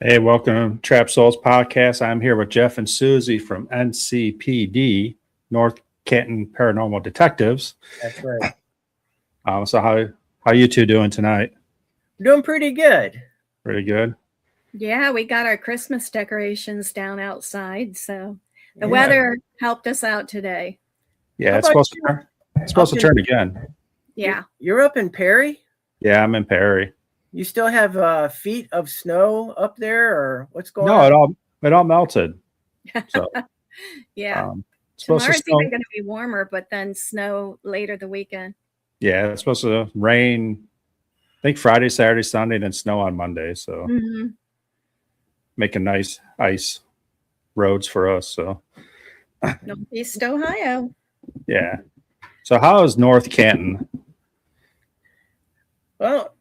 Hey, welcome to Trap Souls Podcast. I'm here with Jeff and Susie from NCPD, North Canton Paranormal Detectives. That's right. So how you two doing tonight? Doing pretty good. Pretty good. Yeah, we got our Christmas decorations down outside, so the Yeah. weather helped us out today. Yeah, How it's about supposed to turn again. Yeah. You're up in Perry? Yeah, I'm in Perry. You still have feet of snow up there, or what's going No, on? it all melted. So Yeah. it's supposed to Tomorrow's snow. even going to be warmer, but then snow later the weekend. Yeah, it's supposed to rain. I think Friday, Saturday, Sunday, then snow on Monday. So Mm-hmm. making nice ice roads for us. So Northeast Ohio. yeah. So how is North Canton? Well,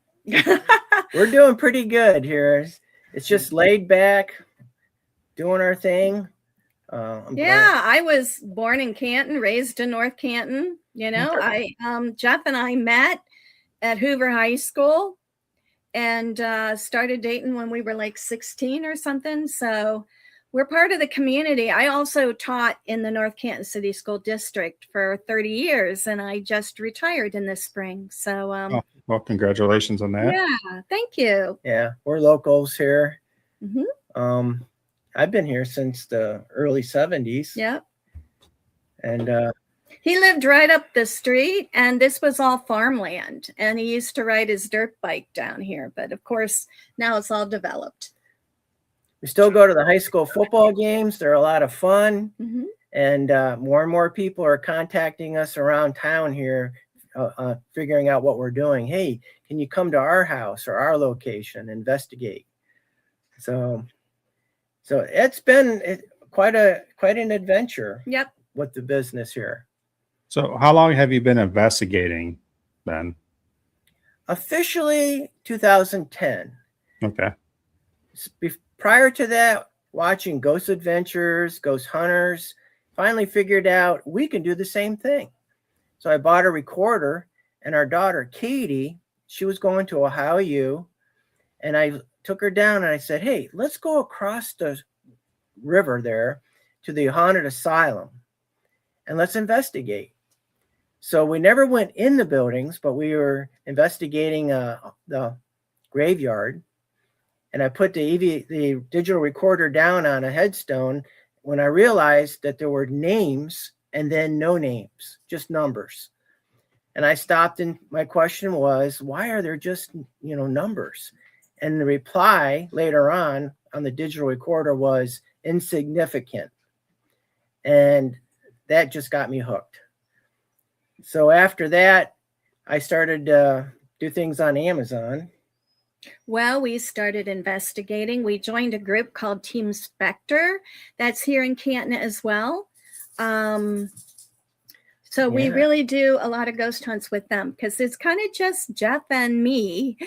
we're doing pretty good here. It's just laid back, doing our thing. Yeah, I was born in Canton, raised in North Canton. You know, Jeff and I met at Hoover High School and started dating when we were like 16 or something. So we're part of the community. I also taught in the North Canton City School District for 30 years, and I just retired in the spring. So, Well, congratulations on that. yeah, thank you. Yeah, we're locals here. Mm-hmm. I've been here since the early 70s. Yep. And he lived right up the street, and this was all farmland. And he used to ride his dirt bike down here. But of course, now it's all developed. we still go to the high school football games. They're a lot of fun. Mm-hmm. And more people are contacting us around town here, figuring out what we're doing. Hey, can you come to our house or our location, investigate? So it's been quite an adventure. Yep. With the business here. So how long have you been investigating then? Officially 2010. Okay. Prior to that, watching Ghost Adventures, Ghost Hunters, finally figured out we can do the same thing. So I bought a recorder, and our daughter, Katie, she was going to Ohio U, and I took her down and I said, hey, let's go across the river there to the haunted asylum and let's investigate. So we never went in the buildings, but we were investigating the graveyard. And I put the digital recorder down on a headstone when I realized that there were names and then no names, just numbers. And I stopped, and my question was, why are there just, numbers? And the reply later on the digital recorder was insignificant. And that just got me hooked. So after that, I started to do things on Amazon. Well, we started investigating. We joined a group called Team Spectre that's here in Canton as well. So we really do a lot of ghost hunts with them because it's kind of just Jeff and me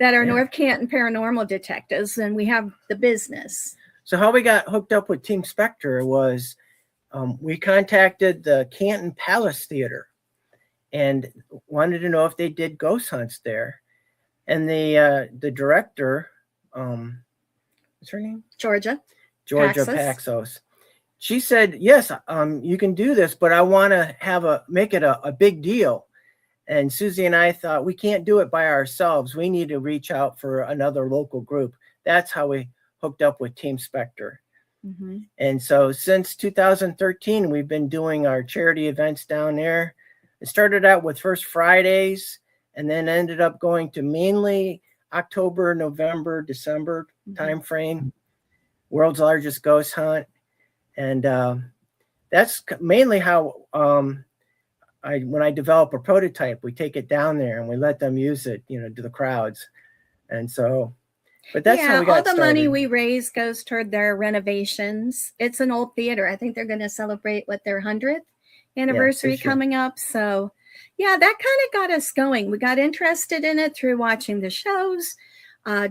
that are North Canton paranormal detectives, and we have the business. So how we got hooked up with Team Spectre was we contacted the Canton Palace Theater and wanted to know if they did ghost hunts there. And the director, what's her name? Georgia Paxos. She said, yes, you can do this, but I want to make it a big deal. And Susie and I thought, we can't do it by ourselves. We need to reach out for another local group. That's how we hooked up with Team Spectre. Mm-hmm. And so since 2013, we've been doing our charity events down there. It started out with First Fridays and then ended up going to mainly October, November, December timeframe, world's largest ghost hunt. And that's mainly how when I develop a prototype, we take it down there and we let them use it, to the crowds. And so, but that's how we got all the started. money we raise goes toward their renovations. It's an old theater. I think they're going to celebrate their 100th anniversary coming up. So yeah, that kind of got us going. We got interested in it through watching the shows.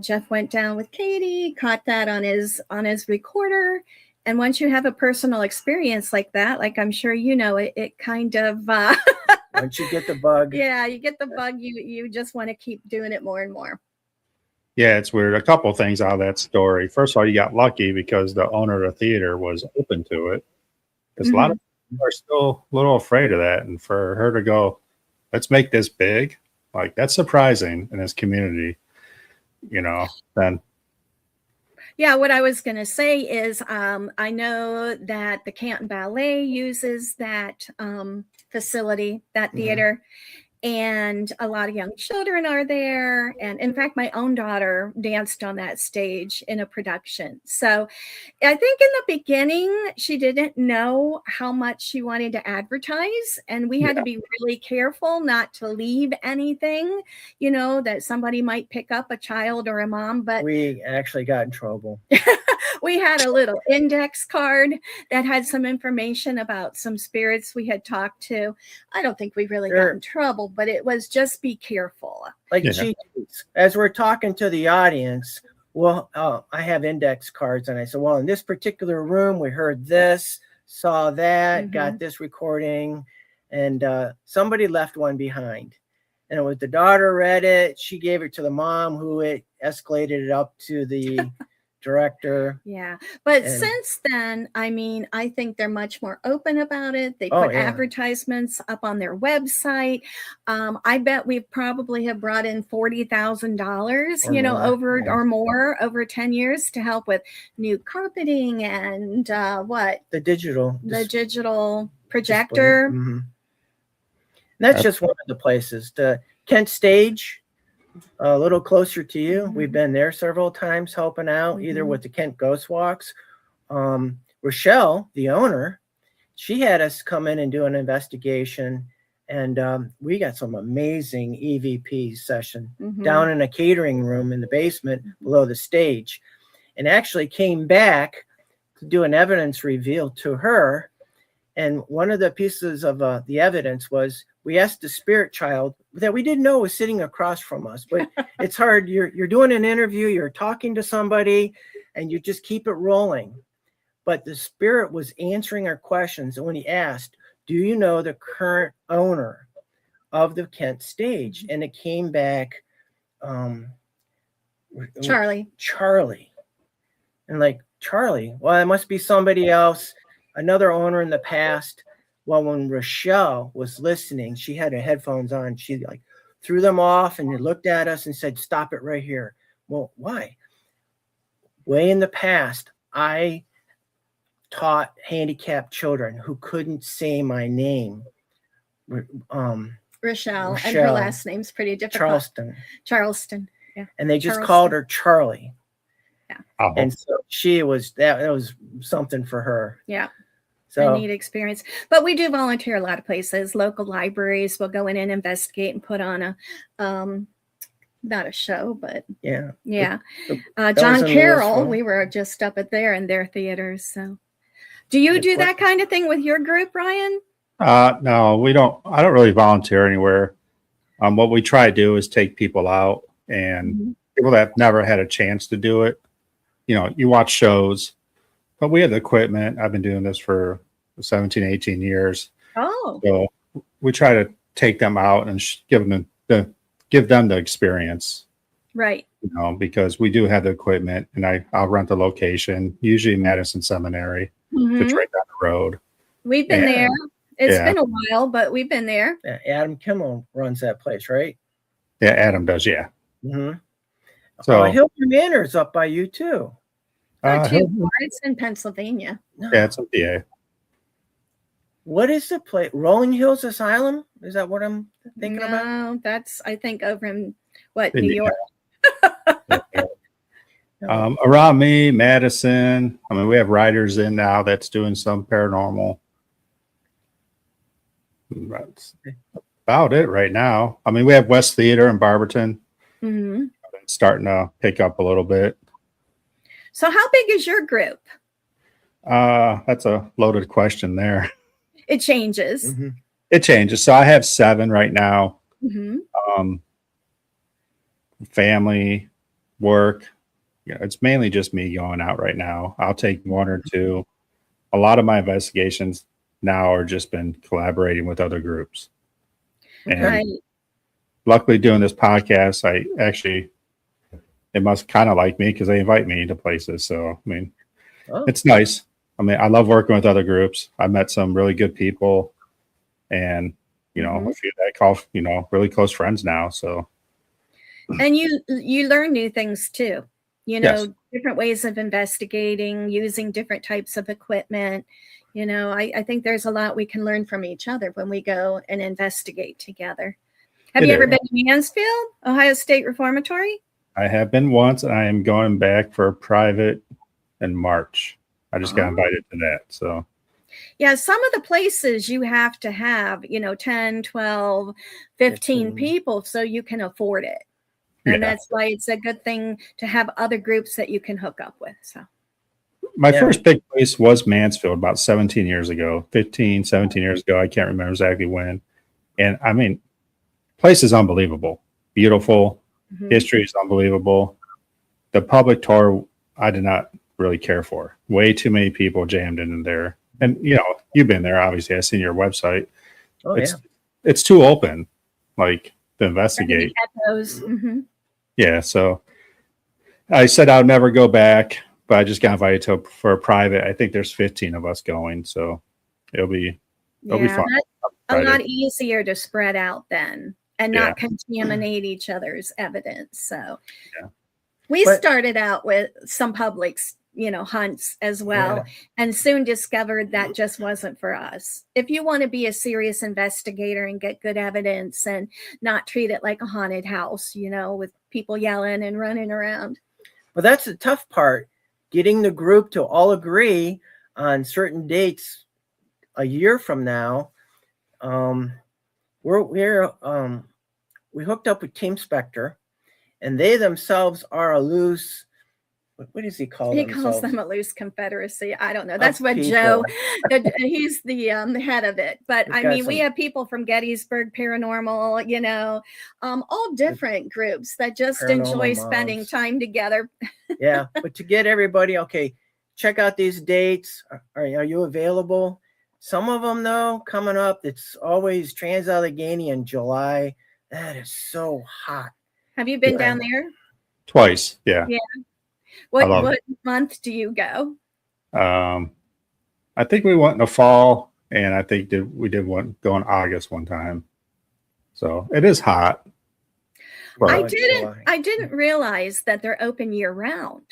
Jeff went down with Katie, caught that on his recorder. And once you have a personal experience like that, like I'm sure it kind of once you get the bug. Yeah, you get the bug, you just want to keep doing it more and more. Yeah, it's weird. A couple of things out of that story. First of all, you got lucky because the owner of the theater was open to it. Because a lot of people are still a little afraid of that. And for her to go, let's make this big, like that's surprising in this community, then. Yeah, what I was going to say is I know that the Canton Ballet uses that facility, that theater, and a lot of young children are there. And in fact, my own daughter danced on that stage in a production. So I think in the beginning, she didn't know how much she wanted to advertise. And we had to be really careful not to leave anything, that somebody might pick up, a child or a mom. But we actually got in trouble. We had a little index card that had some information about some spirits we had talked to. I don't think we really got in trouble, but it was just be careful. Like cheat sheets. As we're talking to the audience, well, I have index cards, and I said, well, in this particular room, we heard this, saw that, got this recording, and somebody left one behind. And it was the daughter read it. She gave it to the mom, who it escalated it up to the director. Yeah. But since then, I think they're much more open about it. They put advertisements up on their website. I bet we probably have brought in $40,000, over or more over 10 years to help with new carpeting and the digital projector. That's just one of the places. The Kent Stage, a little closer to you. We've been there several times helping out, either with the Kent Ghost Walks. Rochelle, the owner, she had us come in and do an investigation, and we got some amazing EVP session down in a catering room in the basement below the stage, and actually came back to do an evidence reveal to her. And one of the pieces of the evidence was we asked the spirit child that we didn't know was sitting across from us. But it's hard. You're doing an interview, you're talking to somebody, and you just keep it rolling. But the spirit was answering our questions. And when he asked, do you know the current owner of the Kent Stage? And it came back, Charlie. And like, Charlie, well, it must be somebody else, another owner in the past. Well, when Rochelle was listening, she had her headphones on. She threw them off and looked at us and said, stop it right here. Well, why? Way in the past, I taught handicapped children who couldn't say my name. Rochelle, and her last name's pretty difficult. Charleston. Yeah. And they just called her Charlie. Yeah. And so that was something for her. Yeah. So a neat experience. But we do volunteer a lot of places. Local libraries will go in and investigate and put on a not a show, but John Carroll, we were just up at there in their theaters. So do you do that kind of thing with your group, Ryan? No, we don't. I don't really volunteer anywhere. What we try to do is take people out, and people that have never had a chance to do it. You watch shows, but we have the equipment. I've been doing this for 17, 18 years. Oh. So we try to take them out and give them the experience. Right. Because we do have the equipment, and I'll rent the location, usually Madison Seminary, it's right down the road. We've been there. It's been a while, but we've been there. Yeah, Adam Kimmel runs that place, right? Yeah, Adam does, yeah. So Hilton Manor's up by you too. It's in Pennsylvania. Yeah, it's in PA. What is the place? Rolling Hills Asylum? Is that what I'm thinking about? No, that's I think over in New York. Around me, Madison. We have writers in now that's doing some paranormal. That's about it right now. We have West Theater in Barberton. It's starting to pick up a little bit. So how big is your group? That's a loaded question there. It changes. It changes. So I have 7 right now. Family, work. It's mainly just me going out right now. I'll take 1 or 2. A lot of my investigations now are just been collaborating with other groups. And luckily doing this podcast, I actually they must kind of like me because they invite me to places. So, I mean, Oh, it's nice. I mean, I love working with other groups. I met some really good people and, you know, Mhm. a few that I call, you know, really close friends now. So, And you learn new things too. You yes, know, different ways of investigating, using different types of equipment. You know, I think there's a lot we can learn from each other when we go and investigate together. Have it you ever is. been to Mansfield, Ohio State Reformatory? I have been once. I am going back for a private in March. I just got Oh. invited to that. So, Yeah, some of the places you have to have, 10, 12, 15 people so you can afford it. And yeah. that's why it's a good thing to have other groups that you can hook up with. So, My Yeah. first big place was Mansfield about 17 years ago, 15, 17 years ago. I can't remember exactly when. And I mean, place is unbelievable. Beautiful. mhm. History is unbelievable. The public tour, I did not really care for. Way too many people jammed in there. And, you know, you've been there, obviously. I've seen your website. oh It's yeah. it's too open, like to Any investigate. echoes? Mhm. Yeah. So I said I'll never go back, but I just got invited to for a private. I think there's 15 of us going, so it'll be Yeah, fun. that's a Excited. lot easier to spread out then and Yeah. not contaminate each other's evidence. So Yeah. we But- started out with some publics, hunts as well, and soon discovered that just wasn't for us. If you want to be a serious investigator and get good evidence and not treat it like a haunted house, with people yelling and running around. But that's the tough part, getting the group to all agree on certain dates a year from now. We hooked up with Team Spectre, and they themselves are a loose. What does he call He themselves? calls them a loose confederacy. I don't know. Of That's what people. Joe, he's the head of it. But We've I got mean, we some- have people from Gettysburg Paranormal, all different groups that just enjoy Paranormal spending moms. time together. Yeah, but to get everybody, okay, check out these dates. Are you available? Some of them, though, coming up, it's always Trans-Allegheny in July. That is so hot. Have you been Yeah. down there? Twice. Yeah. Yeah. I What love month do you go? I think we went in the fall, and I think we did one go in August one time. So it is hot. But I it's didn't July. I didn't realize that they're open year round.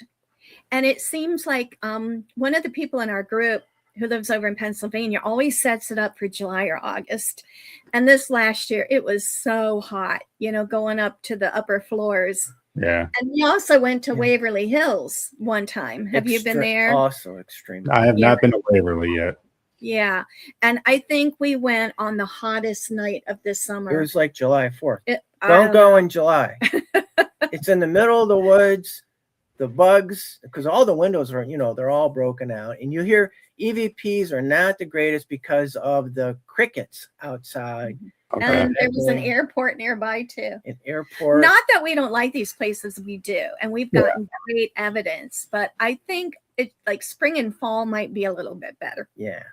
And it seems like one of the people in our group who lives over in Pennsylvania always sets it up for July or August. And this last year, it was so hot, going up to the upper floors. yeah, And we also went to Yeah. Waverly Hills one time. Have you been there? Also extreme. I have Yeah. not been to Waverly yet. Yeah. And I think we went on the hottest night of the It summer. was like July 4th. I Don't go know. in July. It's in the middle of the woods. The bugs, because all the windows are, they're all broken out. And you hear EVPs are not the greatest because of the crickets outside. Okay. And there was an airport nearby too. An airport. Not that we don't like these places, we do. And we've gotten great evidence. But I think it like spring and fall might be a little bit better. Yeah.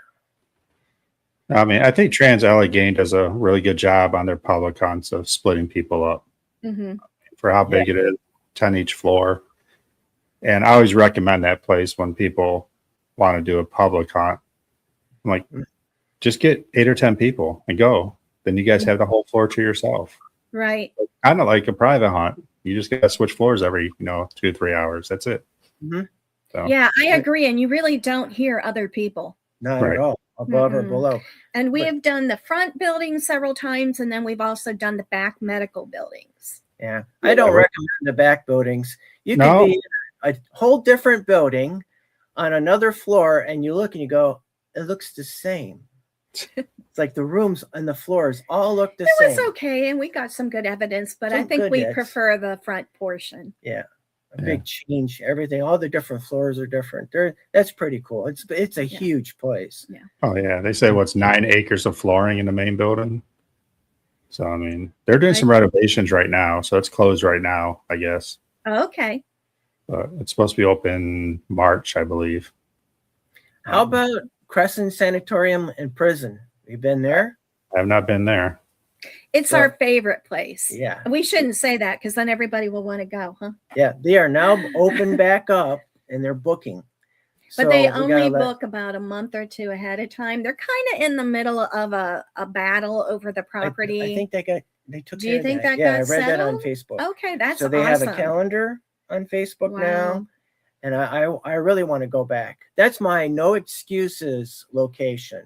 I mean, I think Trans-Allegheny does a really good job on their public hunts of splitting people up Mm-hmm. for how big it is, 10 each floor. And I always recommend that place when people want to do a public hunt. I'm like, just get 8 or 10 people and go. Then you guys have the whole floor to yourself. Right. Kind of like a private hunt. You just got to switch floors every, 2 to 3 hours. That's it. Mhm. So, Yeah, I agree. And you really don't hear other people. Not Right. at all. Above or Mm-mm. below. And we But- have done the front building several times, and then we've also done the back medical buildings. Yeah. I don't recommend the back buildings. You could No. be in a whole different building on another floor, and you look and you go, it looks the same. It's like the rooms and the floors all look the It same. was okay, and we got some good evidence, but I Some think good we hits. prefer the front portion. Yeah. A big change. Everything, all the different floors are different. That's pretty cool. It's a huge place. oh, yeah. They say what's 9 acres of flooring in the main building. So, I mean, they're doing some renovations right now. So it's closed right now, I guess. Okay. But it's supposed to be open March, I believe. How about Crescent Sanatorium and Prison? You been there? I have not been there. It's So- our favorite place. Yeah. We shouldn't say that because then everybody will want to go, huh? Yeah. They are now open back up and they're booking. But they So we only gotta book about a month or two ahead of time. They're kind of in the middle of a battle over the property. I think they took Do care you of think that? that Yeah, I got read that on settled? Facebook. Okay, that's So they awesome. have a calendar on Facebook Wow. now. And I really want to go back. That's my no excuses location.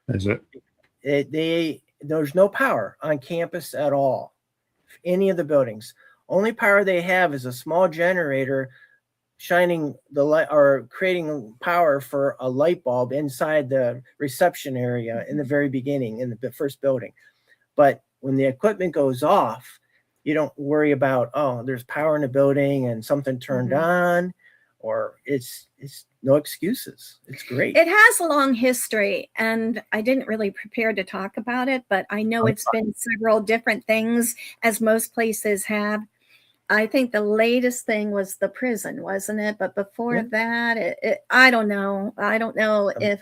Is it? There's no power on campus at all. Any of the buildings. Only power they have is a small generator shining the light or creating power for a light bulb inside the reception area in the very beginning in the first building. But when the equipment goes off, you don't worry about, oh, there's power in the building and something turned on, or it's no excuses. It's great. It has a long history, and I didn't really prepare to talk about it, but I know it's been several different things, as most places have. I think the latest thing was the prison, wasn't it? But before that, I don't know. I don't know if.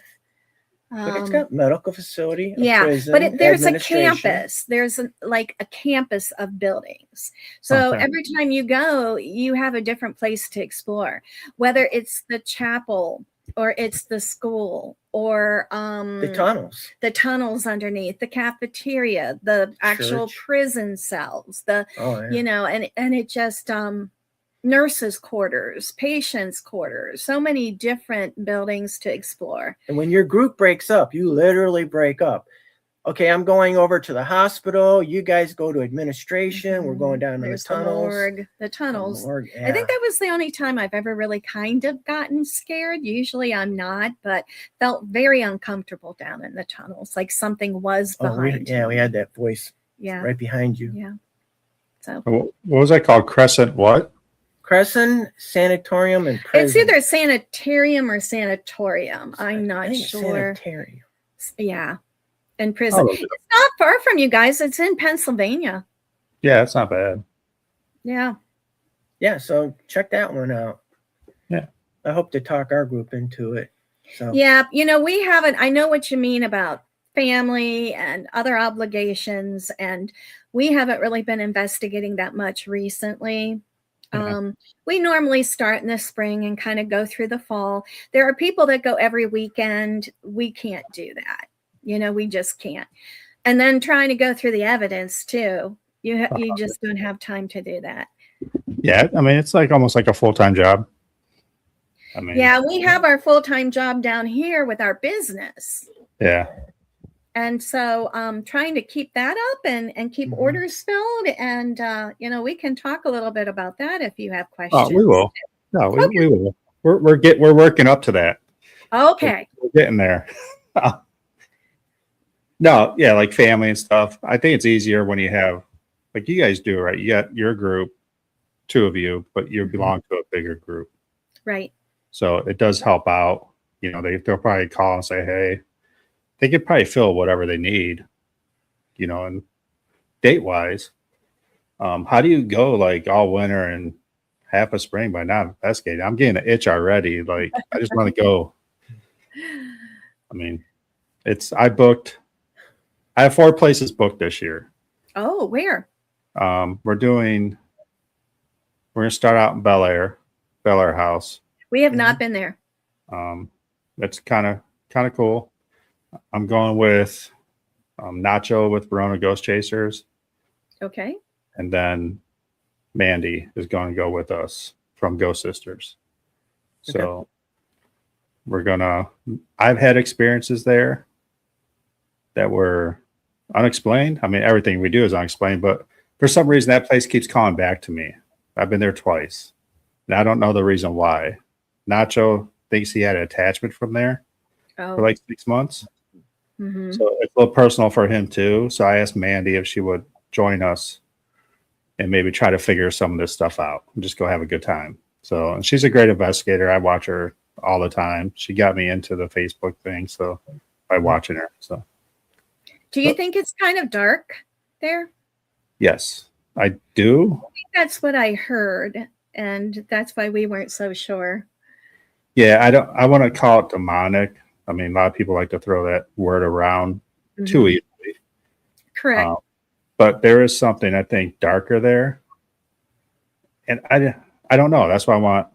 But it's got medical facility, Yeah, prison, but there's a administration. campus. There's like a campus of buildings. So Okay. every time you go, you have a different place to explore, whether it's the chapel or it's the school or the tunnels underneath, the cafeteria, the actual Church. prison cells, Oh, yeah. and it just nurses' quarters, patients' quarters, so many different buildings to explore. And when your group breaks up, you literally break up. Okay, I'm going over to the hospital. You guys go to administration. We're going down to There's the tunnels. The tunnels. Morgue, yeah. I think that was the only time I've ever really kind of gotten scared. Usually I'm not, but felt very uncomfortable down in the tunnels, like something was behind me. We had that voice right behind you. Yeah. So What was that called? Crescent what? Crescent, sanatorium, and prison. it's either sanitarium or sanatorium. I'm not I think sure. Sanitarium. Yeah. And prison. Oh, It's not far from you guys. It's in Pennsylvania. yeah, it's not bad. Yeah. Yeah, so check that one out. Yeah. I hope to talk our group into it. So Yeah, we haven't. I know what you mean about family and other obligations, and we haven't really been investigating that much recently. Yeah. We normally start in the spring and kind of go through the fall. There are people that go every weekend. We can't do that. We just can't. And then trying to go through the evidence too. You just don't have time to do that. Yeah, I mean, it's like almost like a full-time job. I mean, Yeah, we have our full-time job down here with our business. yeah. And so trying to keep that up and keep orders filled. And, we can talk a little bit about that if you have questions. Oh, we will. No, we will. We're working up to that. Okay. We're getting there. No, yeah, like family and stuff. I think it's easier when you have, like you guys do, right? You got your group, two of you, but you belong to a bigger group. Right. So it does help out. They'll probably call and say, hey, they could probably fill whatever they need, and date wise. How do you go like all winter and half a spring by not investigating? I'm getting an itch already. Like, I just want to go. I mean, I have 4 places booked this year. Oh, where? We're going to start out in Bel Air House. We have not been there. That's kind of cool. I'm going with Nacho with Verona Ghost Chasers. Okay. And then Mandy is going to go with us from Ghost Sisters. So I've had experiences there that were unexplained. I mean, everything we do is unexplained, but for some reason that place keeps calling back to me. I've been there twice. And I don't know the reason why. Nacho thinks he had an attachment from there for like 6 months. Mm-hmm. So it's a little personal for him too. So I asked Mandy if she would join us and maybe try to figure some of this stuff out and just go have a good time. So, and she's a great investigator. I watch her all the time. She got me into the Facebook thing. So by watching her. So do you think it's kind of dark there? Yes, I do. I think that's what I heard. And that's why we weren't so sure. Yeah, I want to call it demonic. I mean, a lot of people like to throw that word around too easily. Correct. but there is something I think darker there, and I don't know. That's why I want,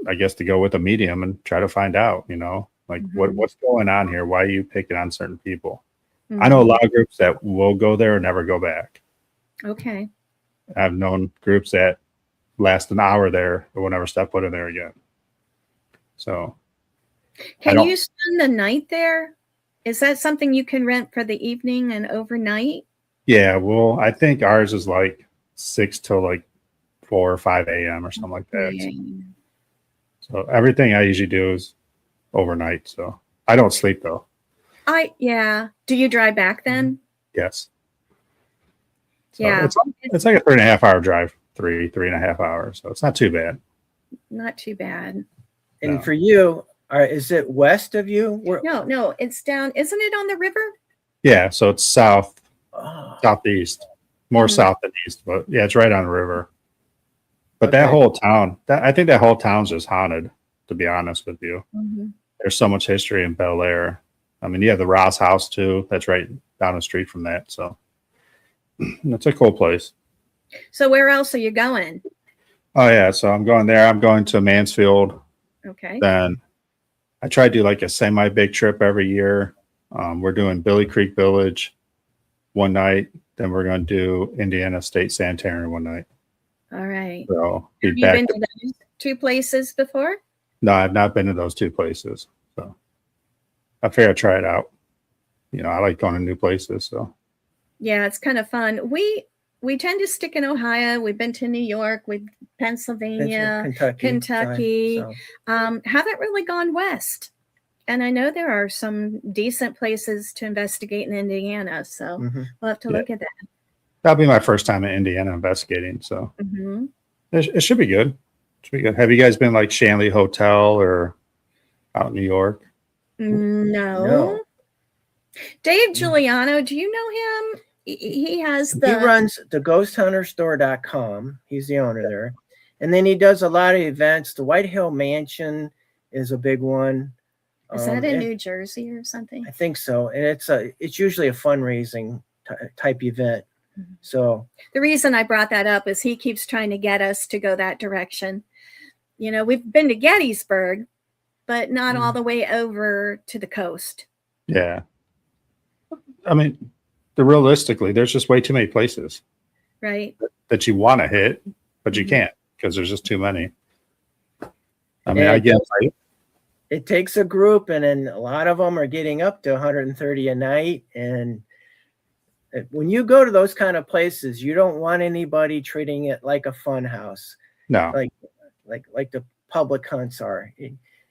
I guess, to go with a medium and try to find out. Like what's going on here? Why are you picking on certain people? I know a lot of groups that will go there and never go back. Okay. I've known groups that last an hour there and will never step foot in there again. So, can you spend the night there? Is that something you can rent for the evening and overnight? Yeah, well, I think ours is like 6 till like 4 or 5 a.m. or something like that. Okay. So everything I usually do is overnight. So I don't sleep though. Do you drive back then? Yes. So Yeah. it's like a 3.5 hour drive, 3.5 hours. So it's not too bad. Not too bad. And No. for you, is it west of you? No, it's down. Isn't it on the river? Yeah. So it's southeast, more south than east, but yeah, it's right on the river. But that whole town, I think that whole town's just haunted, to be honest with you. There's so much history in Bel Air. I mean, you have the Ross House too. That's right down the street from that. So it's a cool place. So where else are you going? Oh yeah. So I'm going there. I'm going to Mansfield. Okay. Then I try to do like a semi-big trip every year. We're doing Billy Creek Village one night. Then we're going to do Indiana State Sanitarium one night. All right. So have you been to those two places before? No, I've not been to those two places. So I figure I'd try it out. I like going to new places. So yeah, it's kind of fun. We tend to stick in Ohio. We've been to New York, Pennsylvania, Kentucky. Haven't really gone west. And I know there are some decent places to investigate in Indiana. So we'll have to look at that. That'll be my first time in Indiana investigating. So it should be good. Have you guys been like Shanley Hotel or out in New York? No. Dave Giuliano, do you know him? He runs the ghosthunterstore.com. He's the owner there. And then he does a lot of events. The White Hill Mansion is a big one. Is that in New Jersey or something? I think so. And it's usually a fundraising type event. So the reason I brought that up is he keeps trying to get us to go that direction. We've been to Gettysburg, but not all the way over to the coast. Yeah. I mean, realistically, there's just way too many places. Right. That you want to hit, but you can't because there's just too many. I mean, I guess it takes a group, and then a lot of them are getting up to 130 a night. And when you go to those kind of places, you don't want anybody treating it like a fun house. No. Like the public hunts are.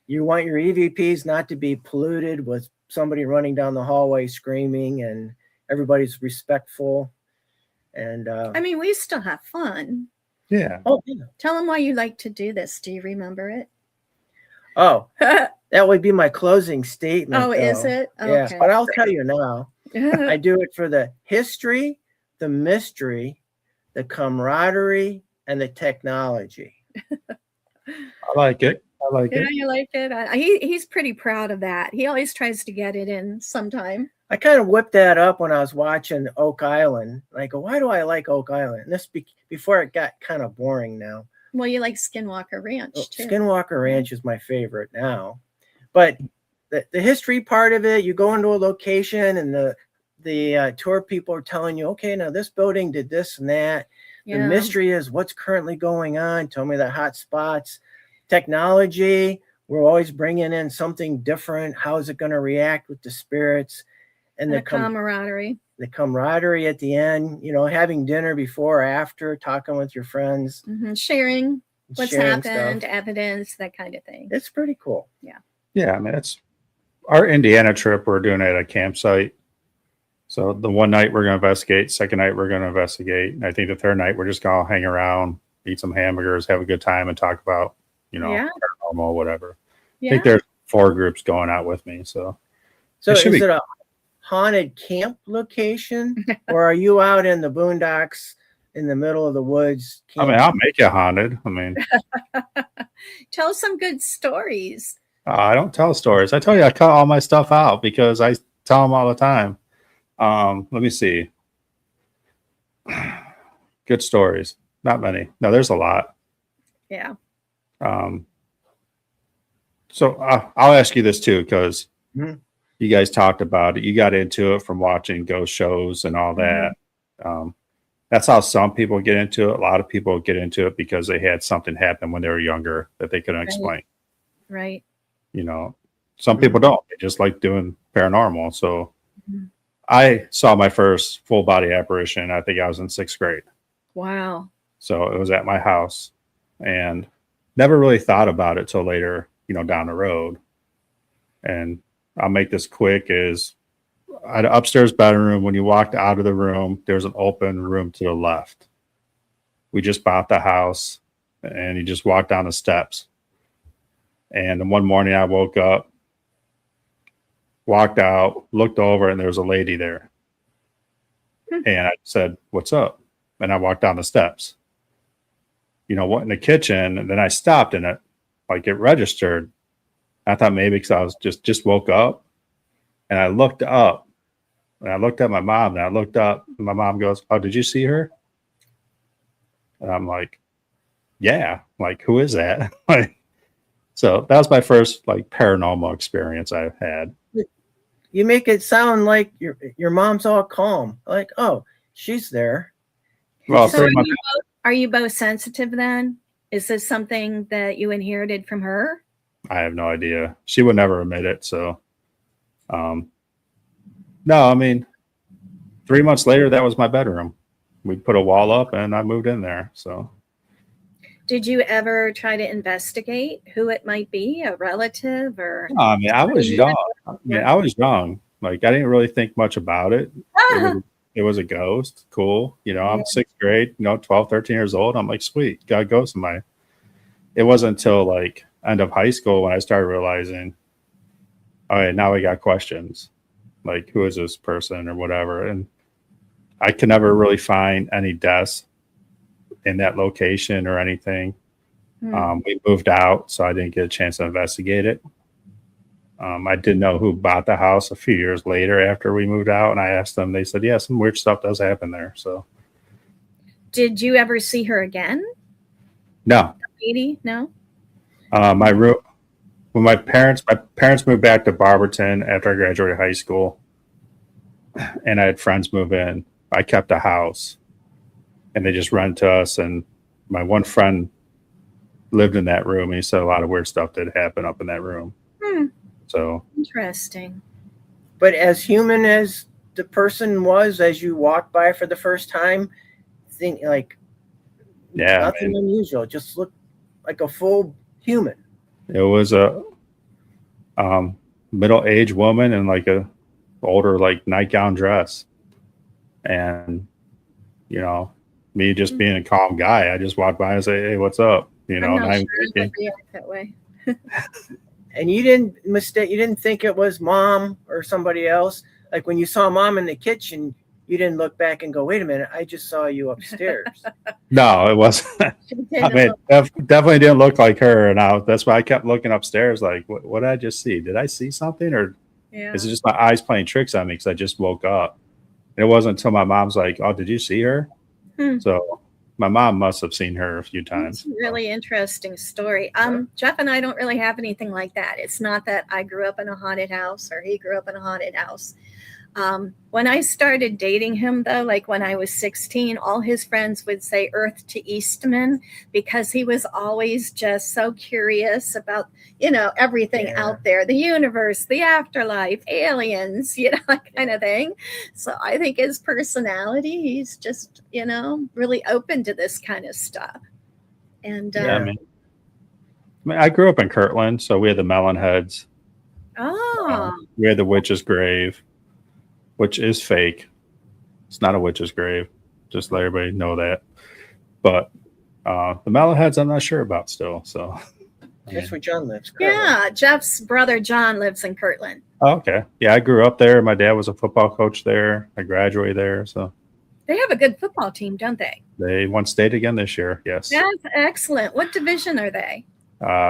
You want your EVPs not to be polluted with somebody running down the hallway screaming, and everybody's respectful. And I mean, we still have fun. Yeah. Oh, yeah. Tell them why you like to do this. Do you remember it? Oh, that would be my closing statement. Oh, is it? Yeah, okay. But I'll tell you now. I do it for the history, the mystery, the camaraderie, and the technology. I like it. Yeah, you like it? He's pretty proud of that. He always tries to get it in sometime. I kind of whipped that up when I was watching Oak Island. I go, why do I like Oak Island? And this before it got kind of boring now. Well, you like Skinwalker Ranch too. Skinwalker Ranch is my favorite now. But the history part of it, you go into a location and the tour people are telling you, okay, now this building did this and that. Yeah. The mystery is what's currently going on. Tell me the hot spots. Technology, we're always bringing in something different. How is it going to react with the spirits? And the camaraderie. The camaraderie at the end, having dinner before or after, talking with your friends. Sharing what's happened, stuff. Evidence, that kind of thing. It's pretty cool. Yeah. Yeah, I mean, it's our Indiana trip. We're doing it at a campsite. So the one night we're going to investigate, second night we're going to investigate. And I think the third night we're just going to hang around, eat some hamburgers, have a good time, and talk about, paranormal, whatever. Yeah. I think there's 4 groups going out with me. So is it a haunted camp location, or are you out in the boondocks in the middle of the woods? I mean, I'll make it haunted. I mean, tell some good stories. I don't tell stories. I tell you, I cut all my stuff out because I tell them all the time. Let me see. Good stories. Not many. No, there's a lot. Yeah. So I'll ask you this too, because Mhm. you guys talked about it. You got into it from watching ghost shows and all that. That's how some people get into it. A lot of people get into it because they had something happen when they were younger that they couldn't explain. Right. You know, some people don't. They just like doing paranormal. So Mhm. I saw my first full body apparition. I think I was in 6th grade. Wow. So it was at my house, and never really thought about it till later, down the road. And I'll make this quick is at an upstairs bedroom, when you walked out of the room, there's an open room to the left. We just bought the house, and you just walk down the steps. And then one morning I woke up, walked out, looked over, and there was a lady there. And I said, "What's up?" And I walked down the steps. What in the kitchen? And then I stopped, and it registered. I thought maybe because I was just woke up, and I looked up, and I looked at my mom, and I looked up, and my mom goes, "Oh, did you see her?" And I'm like, "Yeah." Like, who is that? So that was my first paranormal experience I've had. You make it sound like your mom's all calm. Like, oh, she's there. Well, So pretty much. are you both sensitive then? Is this something that you inherited from her? I have no idea. She would never admit it. So, no, I mean, 3 months later, that was my bedroom. We put a wall up, and I moved in there. So, Did you ever try to investigate who it might be, a relative or? no, I mean, I was young. Like, I didn't really think much about it. It was a ghost. Cool. I'm 6th grade, 12, 13 years old. I'm like, sweet, got a ghost in my. It wasn't until end of high school when I started realizing, all right, now we got questions. Like, who is this person or whatever? And I could never really find any deaths in that location or anything. We moved out, so I didn't get a chance to investigate it. I did know who bought the house a few years later after we moved out, and I asked them. They said, yeah, some weird stuff does happen there. So, did you ever see her again? No. Lady? No. My room. When my parents moved back to Barberton after I graduated high school, and I had friends move in. I kept a house, and they just rent to us. And my one friend lived in that room, and he said a lot of weird stuff did happen up in that room. So interesting. But as human as the person was, as you walked by for the first time, think nothing unusual. Just looked like a full human. It was a middle-aged woman in a older nightgown dress, and me just being a calm guy, I just walked by and say, "Hey, what's up?" I'm not sure it would react that way. And you didn't think it was mom or somebody else. Like when you saw mom in the kitchen, you didn't look back and go, "Wait a minute, I just saw you upstairs." No, it wasn't. I mean, definitely didn't look like her. And that's why I kept looking upstairs. Like, what did I just see? Did I see something, or is it just my eyes playing tricks on me because I just woke up? And it wasn't until my mom's like, "Oh, did you see her?" So my mom must have seen her a few times. That's a really interesting story. Jeff and I don't really have anything like that. It's not that I grew up in a haunted house or he grew up in a haunted house. When I started dating him, though, when I was 16, all his friends would say Earth to Eastman because he was always just so curious about, everything out there, the universe, the afterlife, aliens, that kind of thing. So I think his personality, he's just, really open to this kind of stuff. And I mean, I grew up in Kirtland, so we had the Melon Heads. We had the Witch's Grave, which is fake. It's not a witch's grave. Just let everybody know that. But the Melonheads, I'm not sure about still. So that's where John lives. Kirtland. Yeah, Jeff's brother John lives in Kirtland. Oh, okay. Yeah, I grew up there. My dad was a football coach there. I graduated there. So they have a good football team, don't they? They won state again this year. Yes. That's excellent. What division are they?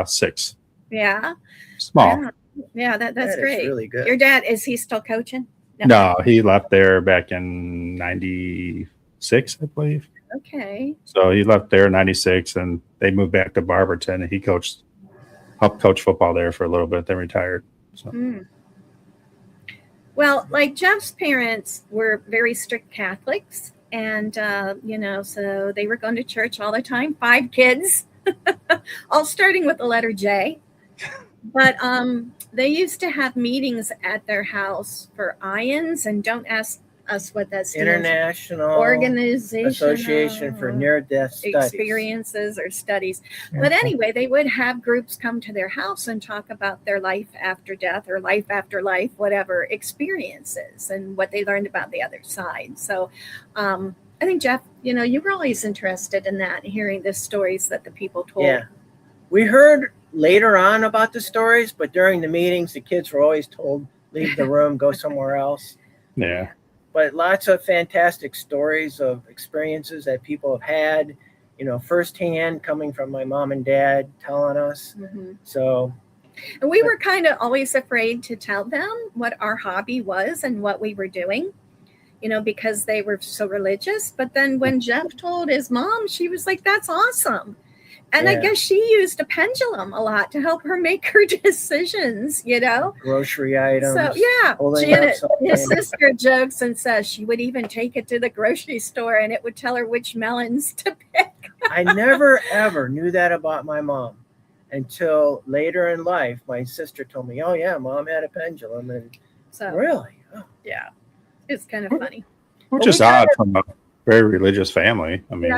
6. Yeah. Small. Yeah, that's great. Really good. Your dad, is he still coaching? No, he left there back in 94, 96, I believe. Okay. So he left there in 96, and they moved back to Barberton, and he helped coach football there for a little bit, then retired. So. Mm. Well, like Jeff's parents were very strict Catholics, and so they were going to church all the time. 5 kids, all starting with the letter J. But they used to have meetings at their house for IONS, and don't ask us what that stands International Organization Association for Near-Death Studies. Experiences or studies. But anyway, they would have groups come to their house and talk about their life after death or life after life, whatever experiences and what they learned about the other side. So I think, Jeff, you were always interested in that, hearing the stories that the people told. Yeah. We heard later on about the stories, but during the meetings, the kids were always told, leave the room, go somewhere else. Yeah. But lots of fantastic stories of experiences that people have had, firsthand, coming from my mom and dad telling us. Mm-hmm. So, and we were kind of always afraid to tell them what our hobby was and what we were doing, because they were so religious. But then when Jeff told his mom, she was like, that's awesome. And I guess she used a pendulum a lot to help her make her decisions, Grocery items. So, yeah, Janet, his sister, jokes and says she would even take it to the grocery store and it would tell her which melons to pick. I never, ever knew that about my mom until later in life. My sister told me, oh, yeah, Mom had a pendulum. And so, really? Oh. Yeah, it's kind of funny. Which is odd from a very religious family. I mean,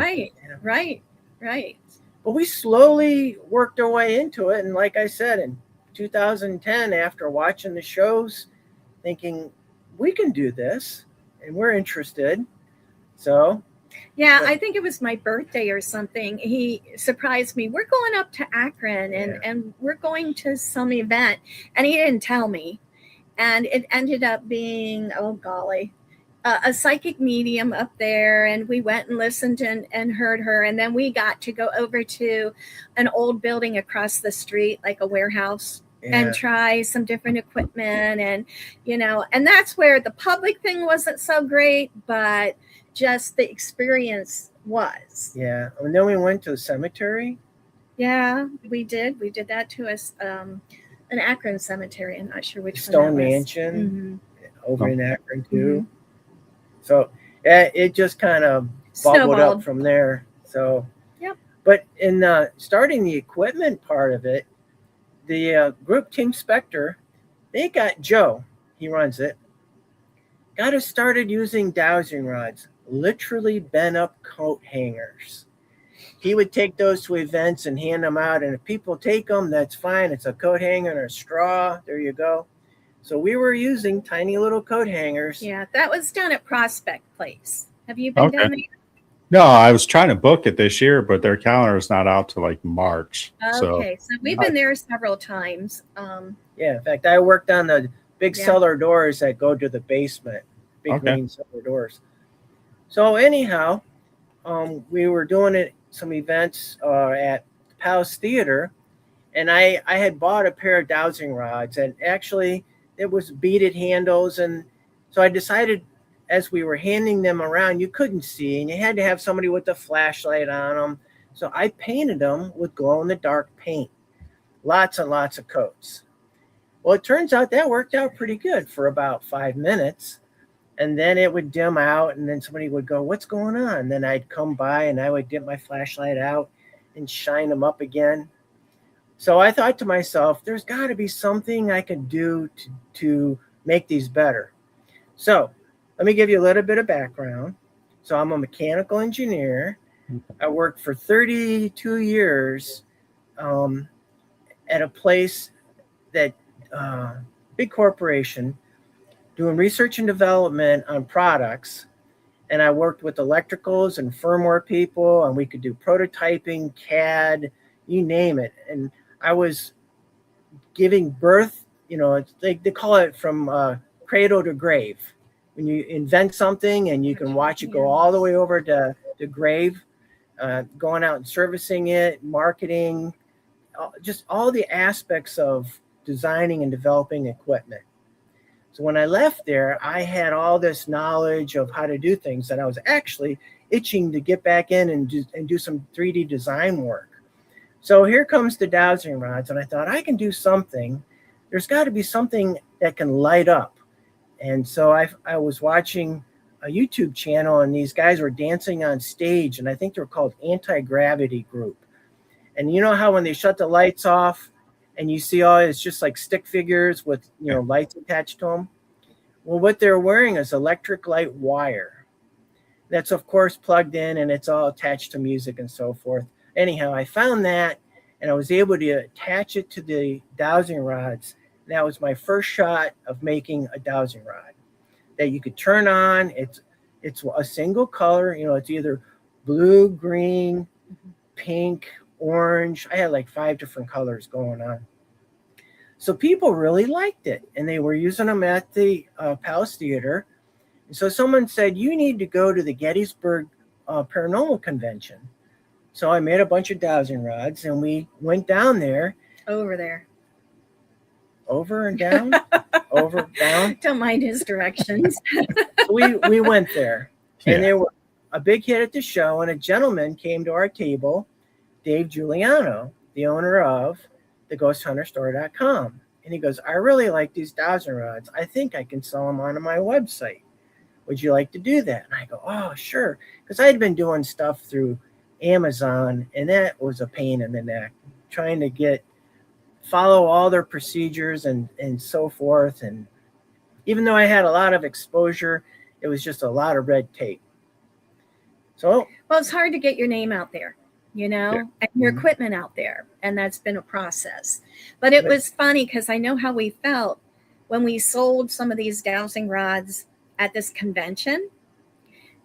Right. But we slowly worked our way into it. And like I said, in 2010, after watching the shows, thinking we can do this and we're interested. So. Yeah, I think it was my birthday or something. He surprised me. We're going up to Akron and we're going to some event. And he didn't tell me. And it ended up being, oh, golly, a psychic medium up there, and we went and listened and heard her. And then we got to go over to an old building across the street, like a warehouse, and try some different equipment. And, and that's where the public thing wasn't so great, but just the experience was. Yeah. And then we went to the cemetery. Yeah, we did. We did that to us, an Akron cemetery. I'm not sure which Stone one that Mansion over in Akron, too. So it just kind of bubbled up from there. So, but in starting the equipment part of it, the group Team Spectre, they got Joe, he runs it, got us started using dowsing rods, literally bent up coat hangers. He would take those to events and hand them out. And if people take them, that's fine. It's a coat hanger and a straw. There you go. So we were using tiny little coat hangers. Yeah, that was down at Prospect Place. Have you been down there? No, I was trying to book it this year, but their calendar is not out till like March. Okay, so we've been there several times. Yeah, in fact, I worked on the big cellar doors that go to the basement, big green cellar doors. So anyhow, we were doing some events at Palace Theater, and I had bought a pair of dowsing rods, and actually it was beaded handles. And so I decided, as we were handing them around, you couldn't see, and you had to have somebody with a flashlight on them. So I painted them with glow-in-the-dark paint, lots and lots of coats. Well, it turns out that worked out pretty good for about 5 minutes. And then it would dim out, and then somebody would go, what's going on? And then I'd come by, and I would get my flashlight out and shine them up again. So I thought to myself, there's got to be something I can do to make these better. So let me give you a little bit of background. So I'm a mechanical engineer. I worked for 32 years at a place that, big corporation, doing research and development on products. And I worked with electricals and firmware people, and we could do prototyping, CAD, you name it. And I was giving birth, they call it from cradle to grave. When you invent something and you can watch it go all the way over to the grave, going out and servicing it, marketing, just all the aspects of designing and developing equipment. So when I left there, I had all this knowledge of how to do things that I was actually itching to get back in and do some 3D design work. So here comes the dowsing rods, and I thought I can do something. There's got to be something that can light up. And so I was watching a YouTube channel, and these guys were dancing on stage, and I think they were called Anti-Gravity Group. And you know how when they shut the lights off and you see all it's just like stick figures with lights attached to them? Well, what they're wearing is electric light wire. That's of course plugged in, and it's all attached to music and so forth. Anyhow, I found that, and I was able to attach it to the dowsing rods. That was my first shot of making a dowsing rod that you could turn on. It's a single color. It's either blue, green, pink, orange. I had like 5 different colors going on. So people really liked it, and they were using them at the Palace Theater. And so someone said, you need to go to the Gettysburg Paranormal Convention. So I made a bunch of dowsing rods, and we went down there. Over there. Over and down? Over, down? Don't mind his directions. So we went there, and they were a big hit at the show, and a gentleman came to our table, Dave Giuliano, the owner of theghosthunterstore.com. And he goes, I really like these dowsing rods. I think I can sell them on my website. Would you like to do that? And I go, oh, sure. Because I had been doing stuff through Amazon, and that was a pain in the neck, trying to follow all their procedures and so forth. And even though I had a lot of exposure, it was just a lot of red tape. So, well, it's hard to get your name out there, and your equipment out there. And that's been a process. But it was funny because I know how we felt when we sold some of these dowsing rods at this convention.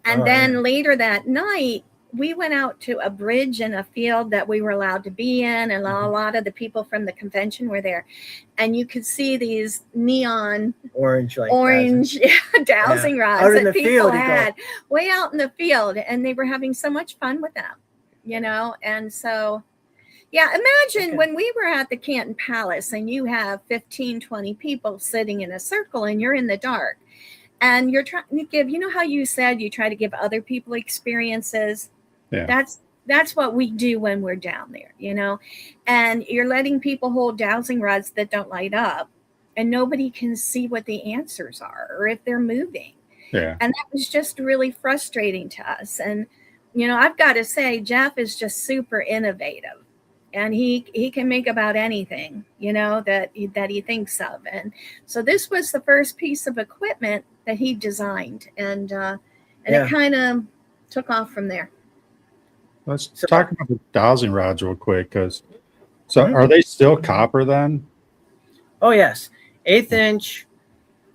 And then later that night, we went out to a bridge in a field that we were allowed to be in, and a lot of the people from the convention were there, and you could see these neon orange dowsing rods out that people had way out in the field, and they were having so much fun with them, and so imagine when we were at the Canton Palace and you have 15, 20 people sitting in a circle and you're in the dark and you're trying to give, how you said you try to give other people experiences. That's what we do when we're down there, and you're letting people hold dowsing rods that don't light up, and nobody can see what the answers are or if they're moving. And that was just really frustrating to us. And, I've got to say, Jeff is just super innovative, and he can make about anything, that he thinks of. And so this was the first piece of equipment that he designed, and it kind of took off from there. Let's talk about the dowsing rods real quick, are they still copper then? Oh yes, 1/8 inch.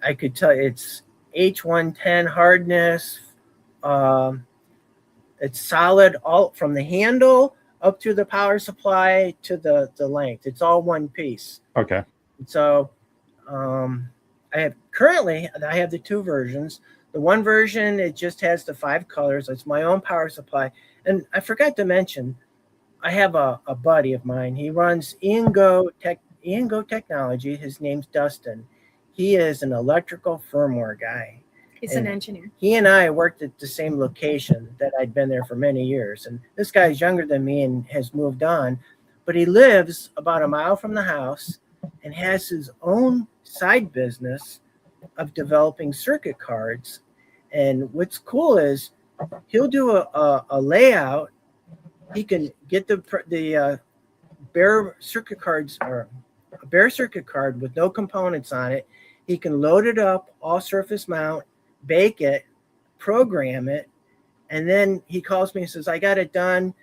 I could tell you it's H110 hardness. It's solid all from the handle up to the power supply to the length. It's all one piece. Okay. So I have the 2 versions. The one version, it just has the 5 colors. It's my own power supply. And I forgot to mention, I have a buddy of mine. He runs Ian Go Technology. His name's Dustin. He is an electrical firmware guy. He's an engineer. He and I worked at the same location that I'd been there for many years. And this guy's younger than me and has moved on. But he lives about a mile from the house and has his own side business of developing circuit cards. And what's cool is he'll do a layout. He can get the bare circuit cards, or a bare circuit card with no components on it. He can load it up, all surface mount, bake it, program it, and then he calls me and says, I got it done.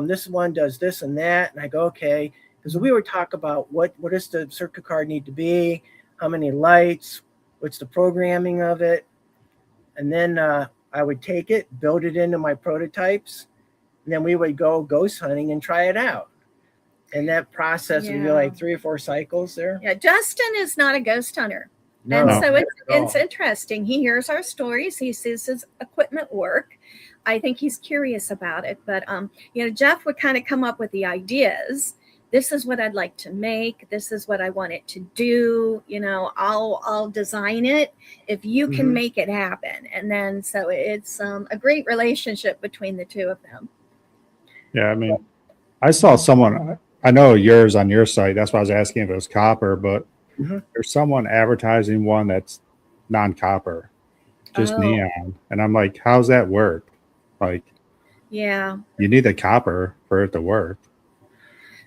This one does this and that. And I go, okay. Because we were talking about what does the circuit card need to be, how many lights, what's the programming of it. And then I would take it, build it into my prototypes, and then we would go ghost hunting and try it out. And that process would be like 3 or 4 cycles there. Yeah, Justin is not a ghost hunter. No, and so it's interesting. He hears our stories. He sees his equipment work. I think he's curious about it. But, Jeff would kind of come up with the ideas. this is what I'd like to make. This is what I want it to do. You know, I'll design it if you can make it happen. And then, so it's a great relationship between the two of them. Yeah, I mean, I saw someone, I know yours on your site. That's why I was asking if it was copper, but there's someone advertising one that's non-copper, just neon. And I'm like, how's that work? Like, yeah, you need the copper for it to work.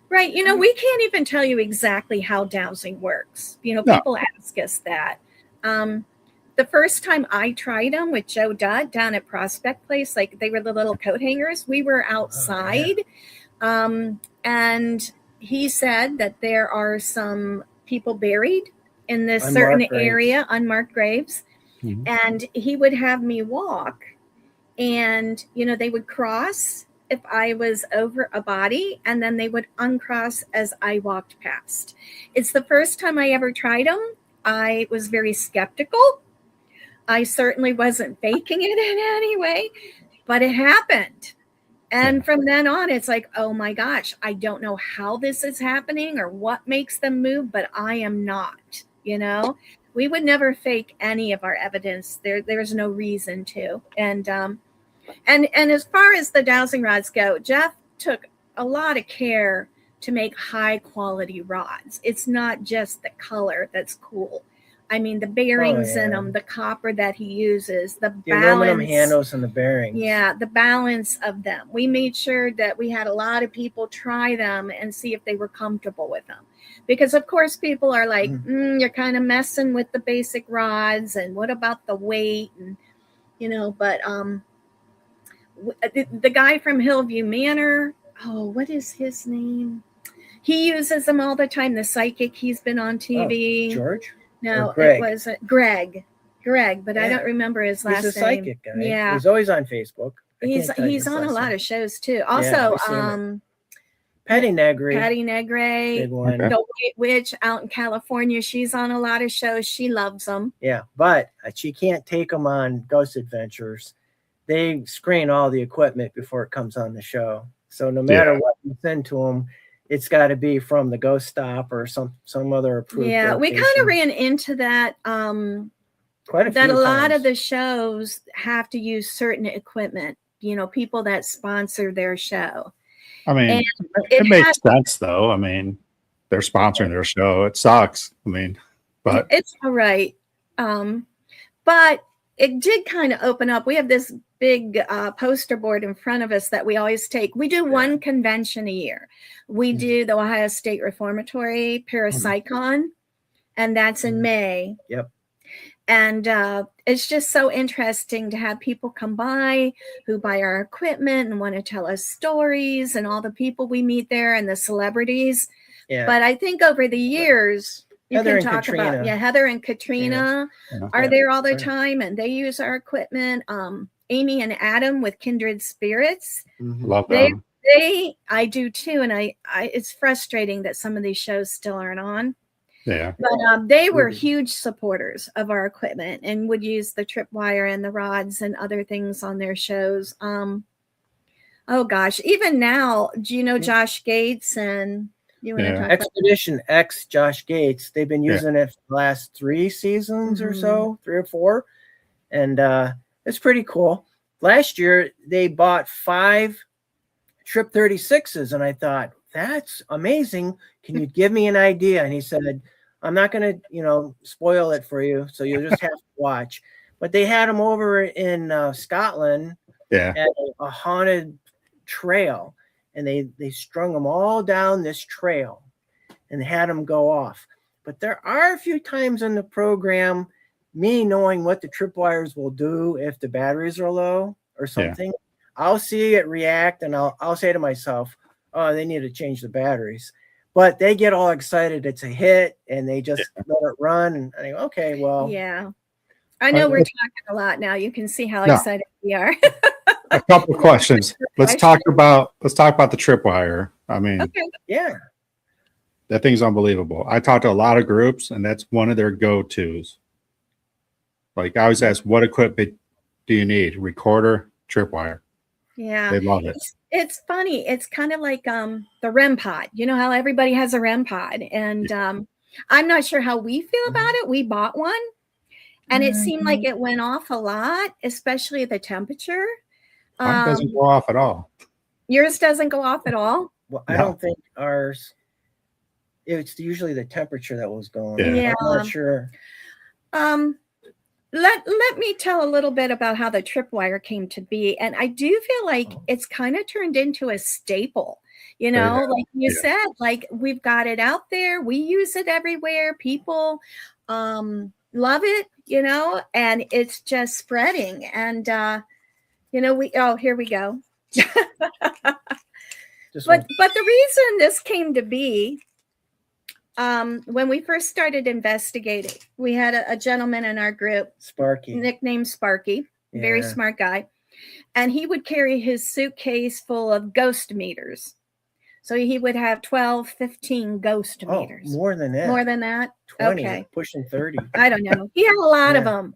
Right. You know, we can't even tell you exactly how dowsing works. You know, people ask us that. The first time I tried them with Joe Dudd down at Prospect Place, like they were the little coat hangers, we were outside. And he said that there are some people buried in this certain area, unmarked graves. And he would have me walk, and, you know, they would cross if I was over a body, and then they would uncross as I walked past. It's the first time I ever tried them. I was very skeptical. I certainly wasn't faking it in any way, but it happened. And from then on, it's like, oh my gosh, I don't know how this is happening or what makes them move, but I am not, you know. We would never fake any of our evidence. There's no reason to. And as far as the dowsing rods go, Jeff took a lot of care to make high quality rods. It's not just the color that's cool. I mean, the bearings in them, the copper that he uses, the balance, aluminum handles and the bearings. Yeah, the balance of them. We made sure that we had a lot of people try them and see if they were comfortable with them. Because, of course, people are like, you're kind of messing with the basic rods, and what about the weight? And, you know, but the guy from Hillview Manor, what is his name? He uses them all the time. The psychic, he's been on TV. George? No, it was Greg, but I don't remember his last name. He's a psychic guy. Yeah. He's always on Facebook. He's on a lot of shows too. Also, Patty Negri. Big one. The White Witch out in California. She's on a lot of shows. She loves them. Yeah, but she can't take them on Ghost Adventures. They screen all the equipment before it comes on the show. So no matter what you send to them, it's got to be from the Ghost Stop or some other approved. Yeah, location. We kind of ran into that. Quite a few that a lot times. of the shows have to use certain equipment. You know, people that sponsor their show. I mean, it makes sense though. I mean, they're sponsoring their show. It sucks. I mean, but it's all right. But it did kind of open up. We have this big poster board in front of us that we always take. We do one convention a year. We do the Ohio State Reformatory Parapsychon, and that's in May. Yep. And it's just so interesting to have people come by who buy our equipment and want to tell us stories, and all the people we meet there and the celebrities. Yeah. But I think over the years, Heather you can talk about Heather and Katrina are there all the time, and they use our equipment. Amy and Adam with Kindred Spirits. Love them. I do too, and I it's frustrating that some of these shows still aren't on. Yeah. But they were huge supporters of our equipment and would use the tripwire and the rods and other things on their shows. Oh gosh, even now, do you know Josh Gates and you want to talk Expedition X Josh Gates? They've been using it for the last 3 seasons or so, 3 or 4. And it's pretty cool. Last year they bought 5 Trip 36s, and I thought, that's amazing. Can you give me an idea? And he said, I'm not going to, spoil it for you, so you'll just have to watch. But they had them over in Scotland at a haunted trail, and they strung them all down this trail and had them go off. But there are a few times in the program, me knowing what the tripwires will do if the batteries are low or something, I'll see it react, and I'll say to myself, oh, they need to change the batteries. But they get all excited it's a hit, and they just let it run. And I go, okay, well. Yeah. I know we're talking a lot now. You can see how excited we are. A couple of questions. Let's talk about the tripwire. I mean, that thing's unbelievable. I talked to a lot of groups, and that's one of their go-tos. Like, I always ask, what equipment do you need? Recorder, tripwire. Yeah. They love it. It's funny. It's kind of like the REM pod. You know how everybody has a REM pod, and I'm not sure how we feel about it. We bought one, and it seemed like it went off a lot, especially the temperature. Mine doesn't go off at all. Yours doesn't go off at all? Well, I don't think ours. It's usually the temperature that was going on. Yeah. I'm not sure. Let me tell a little bit about how the tripwire came to be. And I do feel like it's kind of turned into a staple. You know, like you said, like we've got it out there. We use it everywhere. People love it, you know, and it's just spreading. And, you know, here we go. But the reason this came to be, when we first started investigating, we had a gentleman in our group, Sparky, nicknamed Sparky, very smart guy, and he would carry his suitcase full of ghost meters. So he would have 12, 15 ghost meters. More than that. More than that? 20, okay. Pushing 30. I don't know. He had a lot of them.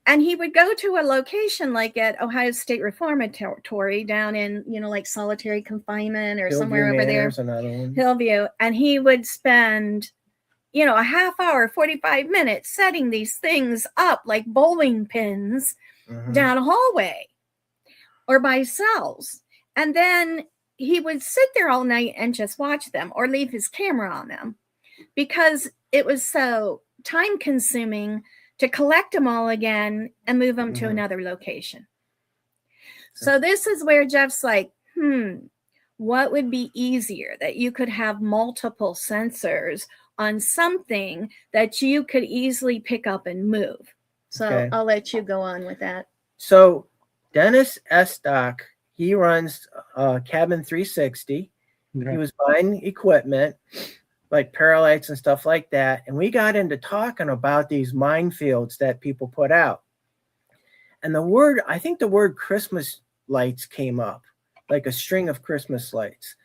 And he would go to a location like at Ohio State Reformatory down in, you know, like solitary confinement or Hillview somewhere over there. Another one. Hillview. And he would spend, you know, a half hour, 45 minutes setting these things up like bowling pins down a hallway or by cells. And then he would sit there all night and just watch them or leave his camera on them because it was so time consuming to collect them all again and move them to another location. So this is where Jeff's like, what would be easier that you could have multiple sensors on something that you could easily pick up and move. So I'll let you go on with that. So Dennis Estock, he runs Cabin 360. He was buying equipment like Paralights and stuff like that. And we got into talking about these minefields that people put out. And I think the word Christmas lights came up, like a string of Christmas lights.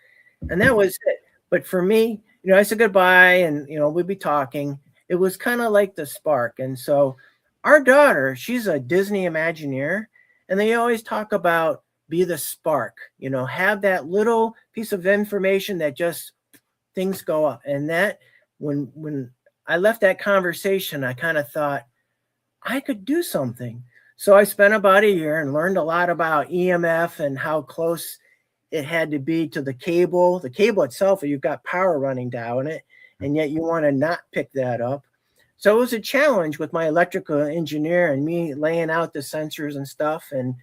And that was it. But for me, you know, I said goodbye and, you know, we'd be talking. It was kind of like the spark. And so our daughter, she's a Disney Imagineer, and they always talk about be the spark, you know, have that little piece of information that just things go up. And that when I left that conversation, I kind of thought I could do something. So I spent about a year and learned a lot about EMF and how close it had to be to the cable. The cable itself, you've got power running down it, and yet you want to not pick that up. So it was a challenge with my electrical engineer and me laying out the sensors and stuff. And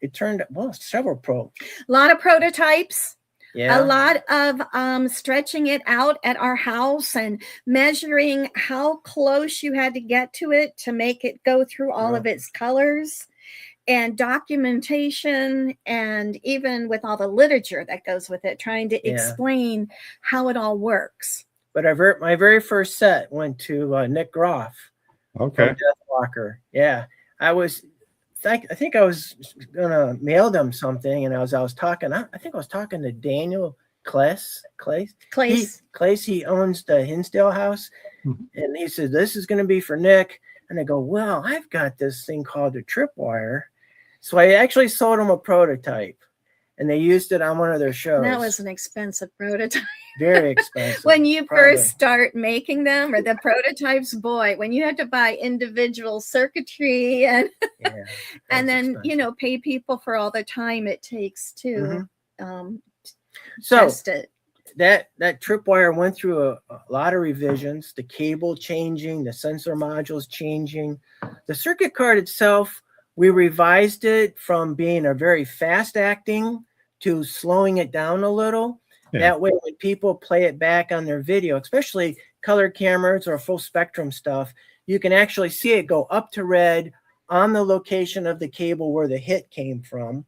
it turned out, several probes. A lot of prototypes. Yeah. A lot of stretching it out at our house and measuring how close you had to get to it to make it go through all of its colors and documentation, and even with all the literature that goes with it, trying to explain how it all works. But my very first set went to Nick Groff. Okay. Deathwalker. Yeah. I think I was gonna mail them something, and I was talking. I think I was talking to Daniel Clace. He owns the Hinsdale house, and he said this is gonna be for Nick. And I go, well, I've got this thing called a tripwire, so I actually sold him a prototype, and they used it on one of their shows. That was an expensive prototype. Very expensive. When you first start making them, or the prototypes, boy, when you had to buy individual circuitry and and then expensive. You know, pay people for all the time it takes to test it. That tripwire went through a lot of revisions, the cable changing, the sensor modules changing. The circuit card itself, we revised it from being a very fast acting to slowing it down a little. That way, when people play it back on their video, especially color cameras or full spectrum stuff, you can actually see it go up to red on the location of the cable where the hit came from.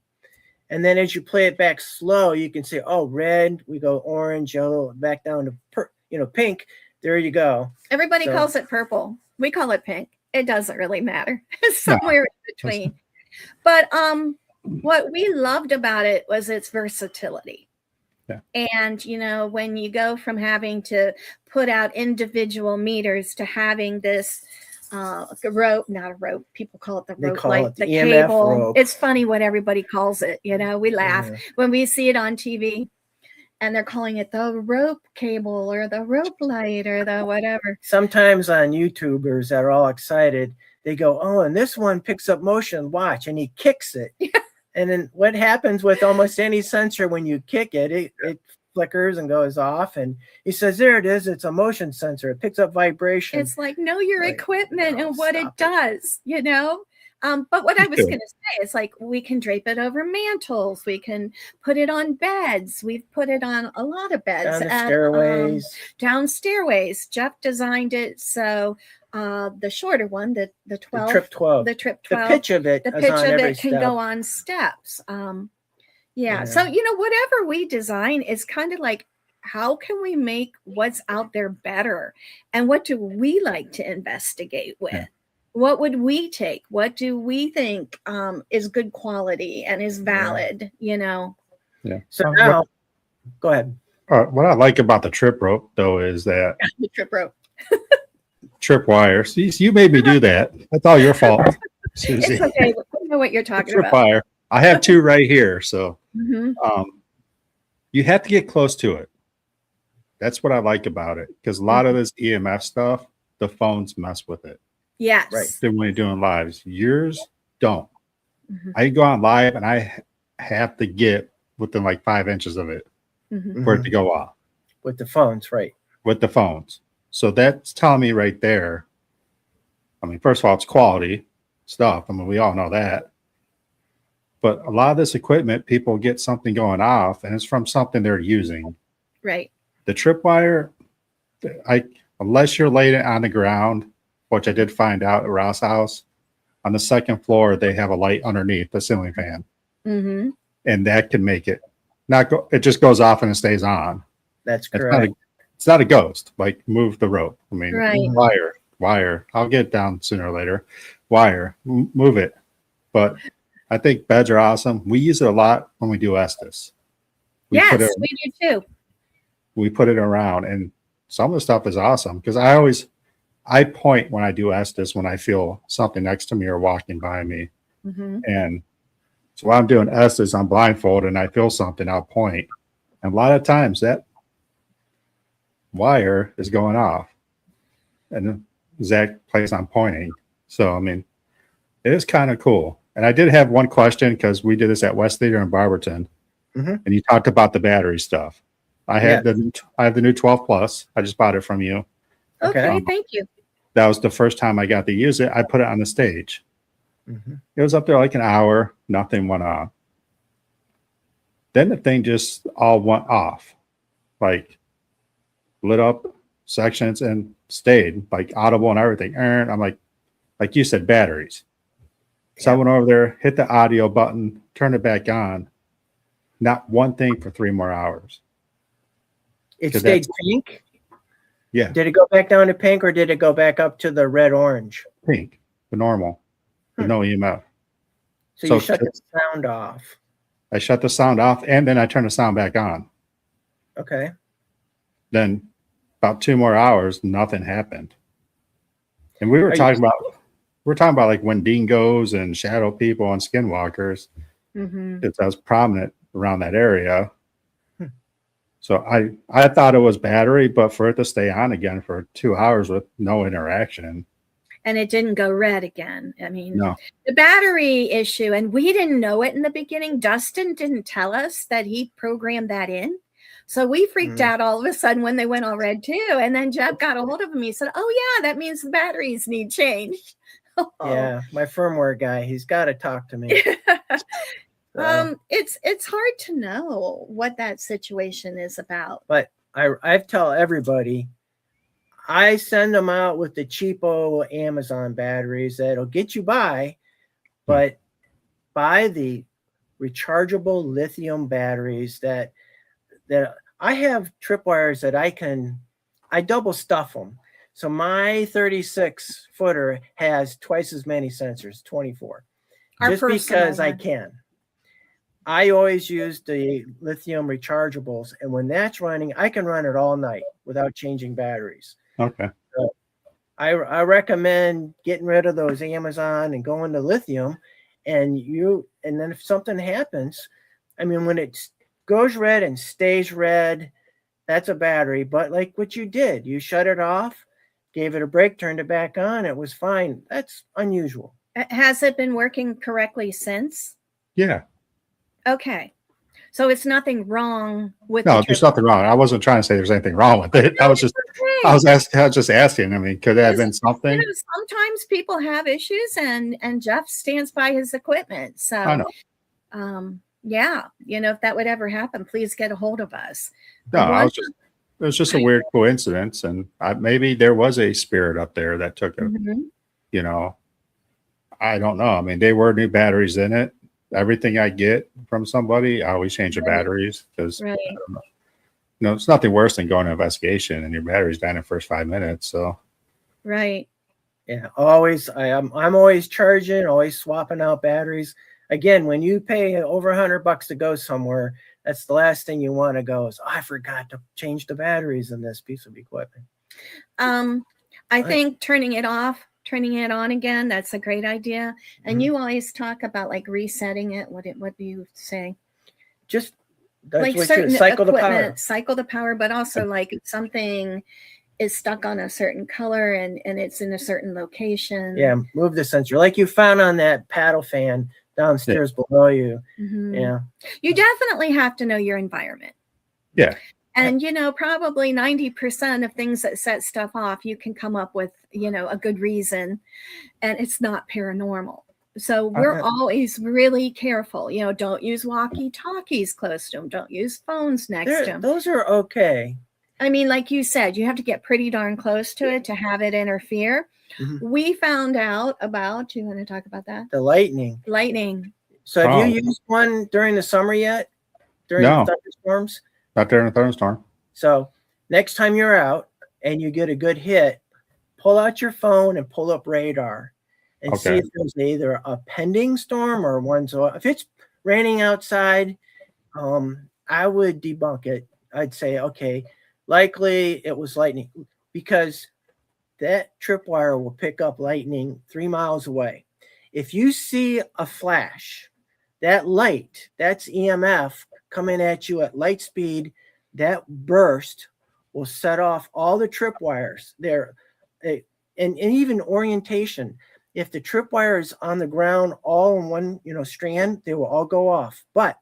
And then as you play it back slow, you can see, oh, red, we go orange, yellow, back down to pink. There you go. Everybody calls it purple. We call it pink. It doesn't really matter. It's somewhere in between. But what we loved about it was its versatility. And, you know, when you go from having to put out individual meters to having this rope, not a rope. People call it the They rope, call like it the the EMF cable. rope. It's funny what everybody calls it. We laugh Yeah. when we see it on TV and they're calling it the rope cable or the rope light or the whatever. Sometimes on YouTubers that are all excited, they go, "Oh, and this one picks up motion. Watch," and he kicks it. And then what happens with almost any sensor when you kick it, it flickers and goes off. And he says, "There it is. It's a motion sensor. It picks up vibration." It's like, know your equipment and what it stop does, But what I was going to say is like, we can drape it over mantles. We can put it on beds. We've put it on a lot of beds. Down the stairways. Down stairways. Jeff designed it. So the shorter one, the 12. The Trip 12. The Trip 12. The pitch of it, can go on steps. Yeah. So, whatever we design is kind of like, how can we make what's out there better? And what do we like to investigate with? Yeah. What would we take? What do we think is good quality and is valid, Yeah. So now, go ahead. What I like about the trip rope, though, is that the trip rope. Trip wire. See, you made me do that. That's all your fault, Susie. It's okay. We know what you're talking trip about. Wire. I have two right here. So Mm-hmm. You have to get close to it. That's what I like about it. Because a lot of this EMF stuff, the phones mess with it. Yes. Right. Then when you're doing lives, yours don't. Mm-hmm. I go on live and I have to get within like 5 inches of it for it to go off. With the phones, right. With the phones. So that's telling me right there. I mean, first of all, it's quality stuff. I mean, we all know that. But a lot of this equipment, people get something going off and it's from something they're using. Right. The tripwire, unless you're laying it on the ground, which I did find out at Ross House, on the second floor, they have a light underneath the ceiling fan. Mm-hmm. And that can make it not go, it just goes off and it stays on. That's correct. It's not a ghost, like move the rope. I mean, right. Wire. I'll get it down sooner or later. Wire, move it. But I think beds are awesome. We use it a lot when we do Estes. We do too. We put it around, and some of the stuff is awesome because I point when I do Estes when I feel something next to me or walking by me. Mm-hmm. And so while I'm doing Estes, I'm blindfolded and I feel something, I'll point. And a lot of times that wire is going off and the exact place I'm pointing. So, I mean, it is kind of cool. And I did have one question because we did this at West Theater in Barberton, and you talked about the battery stuff. I have the new 12 Plus. I just bought it from you. Okay, thank you. That was the first time I got to use it. I put it on the stage. It was up there like an hour. Nothing went on. Then the thing just all went off, like lit up sections and stayed, like audible and everything. And I'm like you said, batteries. So I went over there, hit the audio button, turned it back on. Not one thing for 3 more hours. It stayed pink? Yeah. Did it go back down to pink or did it go back up to the red-orange? Pink, the normal, with no EMF. So you shut the sound off. I shut the sound off and then I turned the sound back on. Okay. Then about 2 more hours, nothing happened. And we were talking about like Wendigos and shadow people and skinwalkers. It's as prominent around that area. So I thought it was battery, but for it to stay on again for 2 hours with no interaction. And it didn't go red again. I mean, no. The battery issue, and we didn't know it in the beginning. Dustin didn't tell us that he programmed that in. So we freaked out all of a sudden when they went all red too. And then Jeff got a hold of him. He said, "Oh yeah, that means the batteries need changed." Yeah, my firmware guy, he's got to talk to me. It's hard to know what that situation is about. But I tell everybody, I send them out with the cheapo Amazon batteries that'll get you by, but buy the rechargeable lithium batteries that I have tripwires that I double stuff them. So my 36 footer has twice as many sensors, 24, just because I can. I always use the lithium rechargeables, and when that's running, I can run it all night without changing batteries. Okay. I recommend getting rid of those Amazon and going to lithium, and then if something happens, I mean, when it goes red and stays red, that's a battery. But like what you did, you shut it off, gave it a break, turned it back on, it was fine. That's unusual. Has it been working correctly since? Yeah. Okay. So it's nothing wrong with No, there's nothing wrong. I wasn't trying to say there's anything wrong with it. I was just asking. I mean, could there have been something? You know, sometimes people have issues, and Jeff stands by his equipment. So I know. Yeah, you know, if that would ever happen, please get a hold of us. No, it was just a weird coincidence, and maybe there was a spirit up there that took it. You know, I don't know. I mean, they were new batteries in it. Everything I get from somebody, I always change the batteries because I don't know. You know, it's nothing worse than going to an investigation and your battery's down in the first 5 minutes. So Yeah, always. I'm always charging, always swapping out batteries. Again, when you pay over $100 to go somewhere, that's the last thing you want to go is, I forgot to change the batteries in this piece of equipment. I think turning it off, turning it on again, that's a great idea. And you always talk about like resetting it. What do you say? Just that's like what certain cycle the power, but also like if something is stuck on a certain color and it's in a certain location. Yeah, move the sensor like you found on that paddle fan downstairs below you. Yeah. You definitely have to know your environment. Yeah. And, you know, probably 90% of things that set stuff off, you can come up with, you know, a good reason, and it's not paranormal. So we're always really careful. You know, don't use walkie-talkies close to them. Don't use phones next to them. Those are okay. I mean, like you said, you have to get pretty darn close to it to have it interfere. We found out about, do you want to talk about that? The lightning. So have you used one during the summer yet? During the thunderstorms? Not during a thunderstorm. So next time you're out and you get a good hit, pull out your phone and pull up radar and see if there's either a pending storm or one. So if it's raining outside, I would debunk it. I'd say, okay, likely it was lightning, because that tripwire will pick up lightning 3 miles away. If you see a flash, that light, that's EMF coming at you at light speed, that burst will set off all the tripwires there. And even orientation. If the tripwire is on the ground all in one, strand, they will all go off. But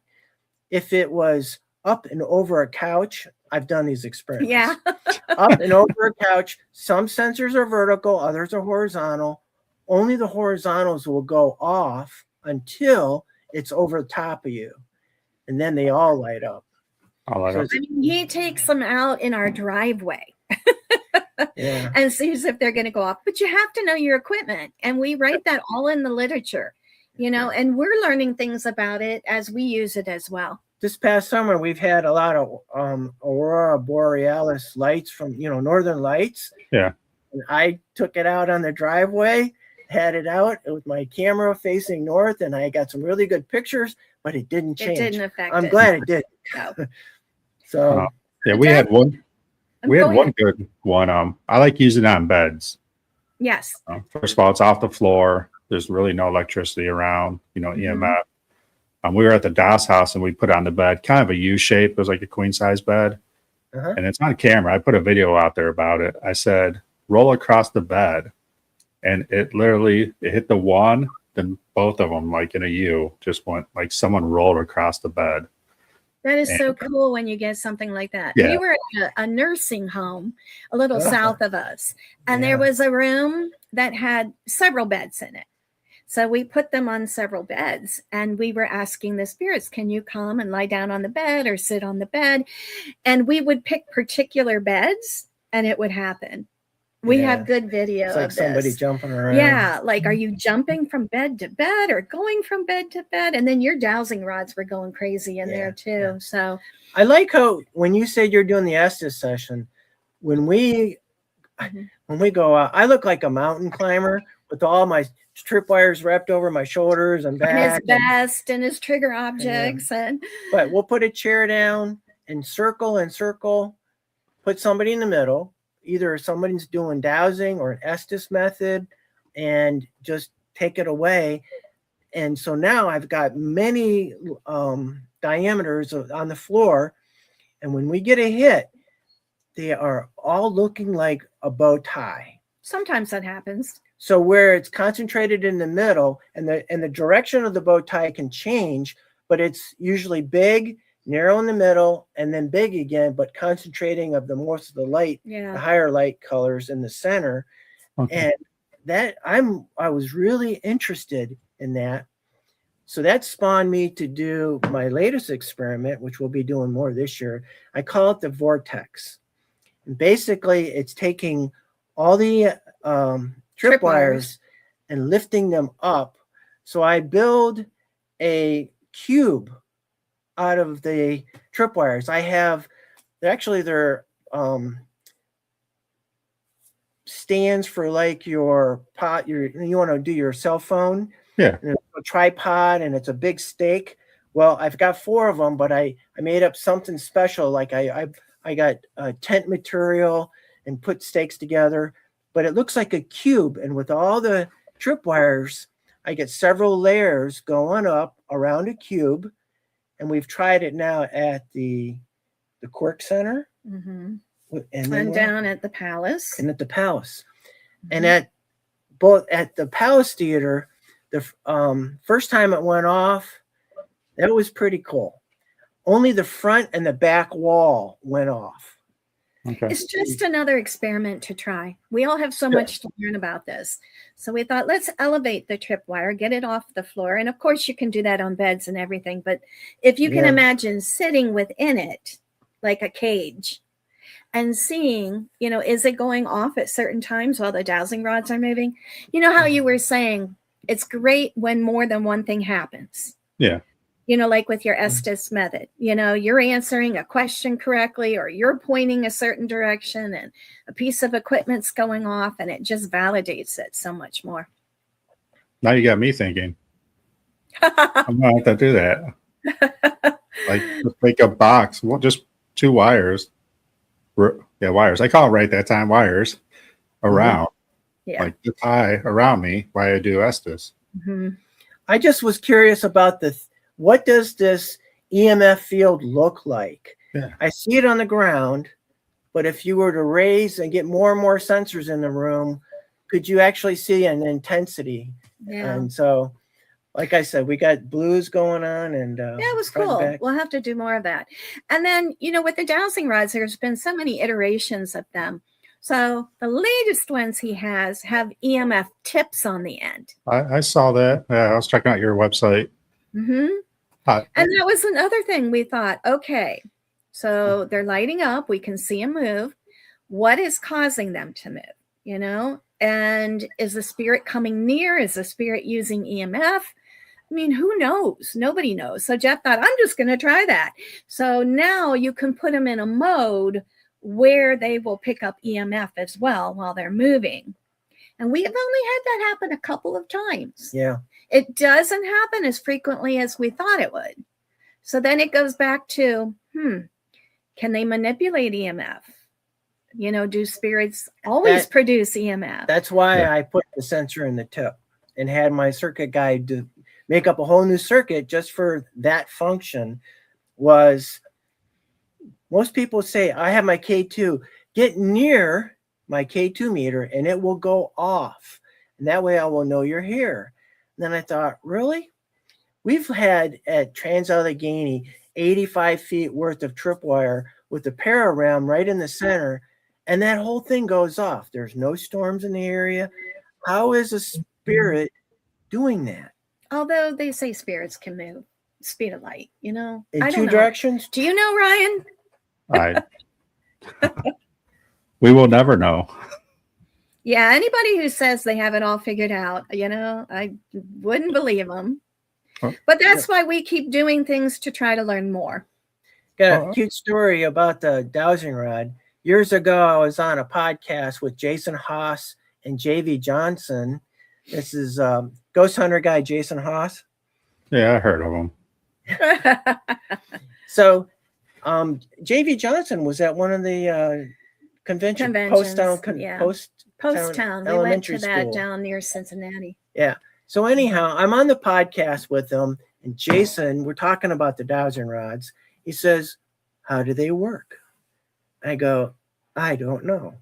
if it was up and over a couch, I've done these experiments. Yeah. Up and over a couch, some sensors are vertical, others are horizontal. Only the horizontals will go off until it's over the top of you. And then they all light up. He takes them out in our driveway. Yeah. And sees if they're going to go off. But you have to know your equipment. And we write that all in the literature, and we're learning things about it as we use it as well. This past summer, we've had a lot of aurora borealis lights from, northern lights. Yeah. And I took it out on the driveway, had it out with my camera facing north, and I got some really good pictures, but it didn't change. It didn't affect I'm glad it did. No. So yeah, we had one. We had one good one. I like using it on beds. Yes. First of all, it's off the floor. There's really no electricity around, EMF. We were at the DOS house and we put it on the bed, kind of a U shape. It was like a queen size bed. And it's on camera. I put a video out there about it. I said, roll across the bed. And it hit the one, then both of them, like in a U, just went like someone rolled across the bed. That is so cool when you get something like that. Yeah. We were at a nursing home a little south of us, and there was a room that had several beds in it. So we put them on several beds, and we were asking the spirits, can you come and lie down on the bed or sit on the bed? And we would pick particular beds, and it would happen. We have good video it's like of somebody this. jumping around. Yeah, like, are you jumping from bed to bed or going from bed to bed? And then your dowsing rods were going crazy in there too. Yeah. So I like how when you said you're doing the Estes session, when we go out, I look like a mountain climber with all my tripwires wrapped over my shoulders and back. And his vest and his trigger objects. But we'll put a chair down and circle, put somebody in the middle. either somebody's doing dowsing or an Estes method and just take it away. And so now I've got many diameters on the floor. And when we get a hit, they are all looking like a bow tie. Sometimes that happens. So where it's concentrated in the middle, and the direction of the bow tie can change, but it's usually big, narrow in the middle, and then big again, but concentrating of the most of the light, the higher light colors in the center. Okay. And that I was really interested in that. So that spawned me to do my latest experiment, which we'll be doing more this year. I call it the vortex. And basically, it's taking all the tripwires and lifting them up. So I build a cube out of the tripwires. I have, they're stands for like your pot, you want to do your cell phone. Yeah. And a tripod, and it's a big stake. Well, I've got 4 of them, but I made up something special. Like I got tent material and put stakes together, but it looks like a cube. And with all the tripwires, I get several layers going up around a cube. And we've tried it now at the Quirk Center. Mm-hmm. And down at the Palace. And at the Palace. Mm-hmm. And at the Palace Theater, the first time it went off, that was pretty cool. Only the front and the back wall went off. Okay. It's just another experiment to try. We all have so much to learn about this. So we thought, let's elevate the tripwire, get it off the floor. And of course, you can do that on beds and everything. But if you can imagine sitting within it like a cage and seeing, is it going off at certain times while the dowsing rods are moving? You know how you were saying, it's great when more than one thing happens. Yeah. Like with your Estes method, you're answering a question correctly, or you're pointing a certain direction and a piece of equipment's going off, and it just validates it so much more. Now you got me thinking. I'm going to have to do that. Like, just make a box, just 2 wires. Yeah, wires. I call it right that time wires around. Yeah. Like this high around me while I do Estes. Mm-hmm. I just was curious about what does this EMF field look like? Yeah. I see it on the ground, but if you were to raise and get more and more sensors in the room, could you actually see an intensity? Yeah. And so, like I said, we got blues going on, and it was cool. We'll have to do more of that. And then, with the dowsing rods, there's been so many iterations of them. So the latest ones he has have EMF tips on the end. I saw that. Yeah, I was checking out your website. Mm-hmm. And that was another thing we thought, okay, so they're lighting up. We can see them move. What is causing them to move, And is the spirit coming near? Is the spirit using EMF? I mean, who knows? Nobody knows. So Jeff thought, I'm just going to try that. So now you can put them in a mode where they will pick up EMF as well while they're moving. And we have only had that happen a couple of times. Yeah. It doesn't happen as frequently as we thought it would. So then it goes back to, can they manipulate EMF? Do spirits always produce EMF? That's why I put the sensor in the tip and had my circuit guy make up a whole new circuit just for that function. Most people say, I have my K2, get near my K2 meter and it will go off. And that way I will know you're here. And then I thought, really? We've had at Trans-Allegheny 85 feet worth of tripwire with a pararem right in the center. And that whole thing goes off. There's no storms in the area. How is a spirit doing that? Although they say spirits can move speed of light, In 2 directions? Do you know, Ryan? We will never know. Yeah, anybody who says they have it all figured out, I wouldn't believe them. But that's why we keep doing things to try to learn more. Got a cute story about the dowsing rod. Years ago, I was on a podcast with Jason Haas and JV Johnson. This is ghost hunter guy, Jason Haas. Yeah, I heard of him. So JV Johnson was at one of the convention, Conventions, yeah. Post Town. We went elementary to that school. down near Cincinnati. Yeah. So anyhow, I'm on the podcast with them, and Jason, we're talking about the dowsing rods. He says, "How do they work?" I go, "I don't know."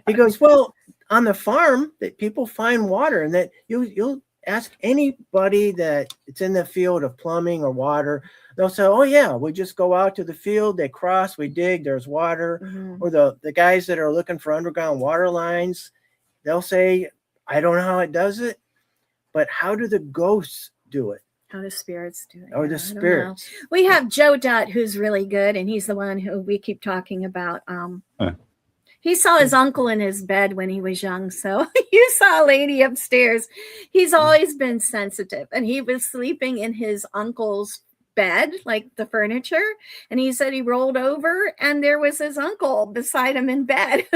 He goes, "Well, on the farm, that people find water, and that you'll ask anybody that it's in the field of plumbing or water. They'll say, 'Oh yeah, we just go out to the field, they cross, we dig, there's water.'" Or the guys that are looking for underground water lines, they'll say, "I don't know how it does it, but how do the ghosts do it?" How the spirits do it. Or Yeah, the I don't know. spirits. We have Joe Dutt, who's really good, and he's the one who we keep talking about. He saw his uncle in his bed when he was young. So you saw a lady upstairs. He's always been sensitive, and he was sleeping in his uncle's bed, like the furniture. And he said he rolled over and there was his uncle beside him in bed.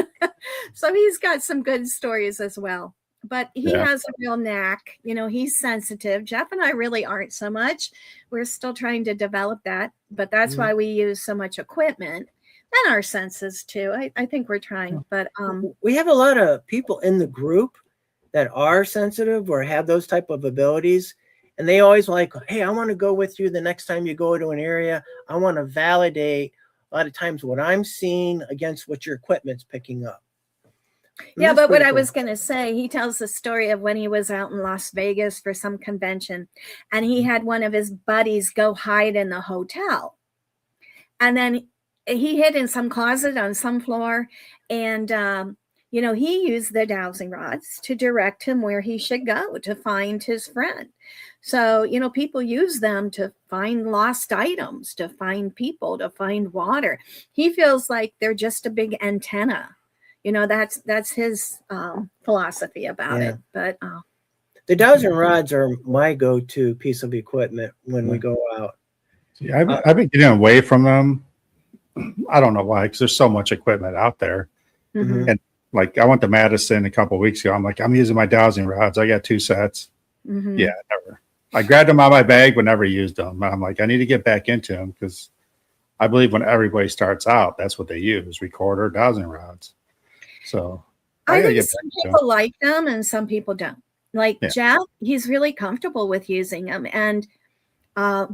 So he's got some good stories as well. But he has a real knack. You know, he's sensitive. Jeff and I really aren't so much. We're still trying to develop that. But that's why we use so much equipment and our senses too. I think we're trying. But we have a lot of people in the group that are sensitive or have those type of abilities. And they always like, "Hey, I want to go with you the next time you go to an area. I want to validate a lot of times what I'm seeing against what your equipment's picking up." And yeah, that's but what pretty I cool. was going to say, he tells the story of when he was out in Las Vegas for some convention, and he had one of his buddies go hide in the hotel. And then he hid in some closet on some floor, and you know, he used the dowsing rods to direct him where he should go to find his friend. So, you know, people use them to find lost items, to find people, to find water. He feels like they're just a big antenna. You know, that's his philosophy about it. But the dowsing rods are my go-to piece of equipment when we go out. See, I've been getting away from them. I don't know why, because there's so much equipment out there. And like I went to Madison a couple of weeks ago. I'm like, I'm using my dowsing rods. I got 2 sets. Yeah, never. I grabbed them out of my bag, but never used them. And I'm like, I need to get back into them because I believe when everybody starts out, that's what they use: recorder, dowsing rods. So I think some people like them and some people don't. Like Jeff, he's really comfortable with using them. And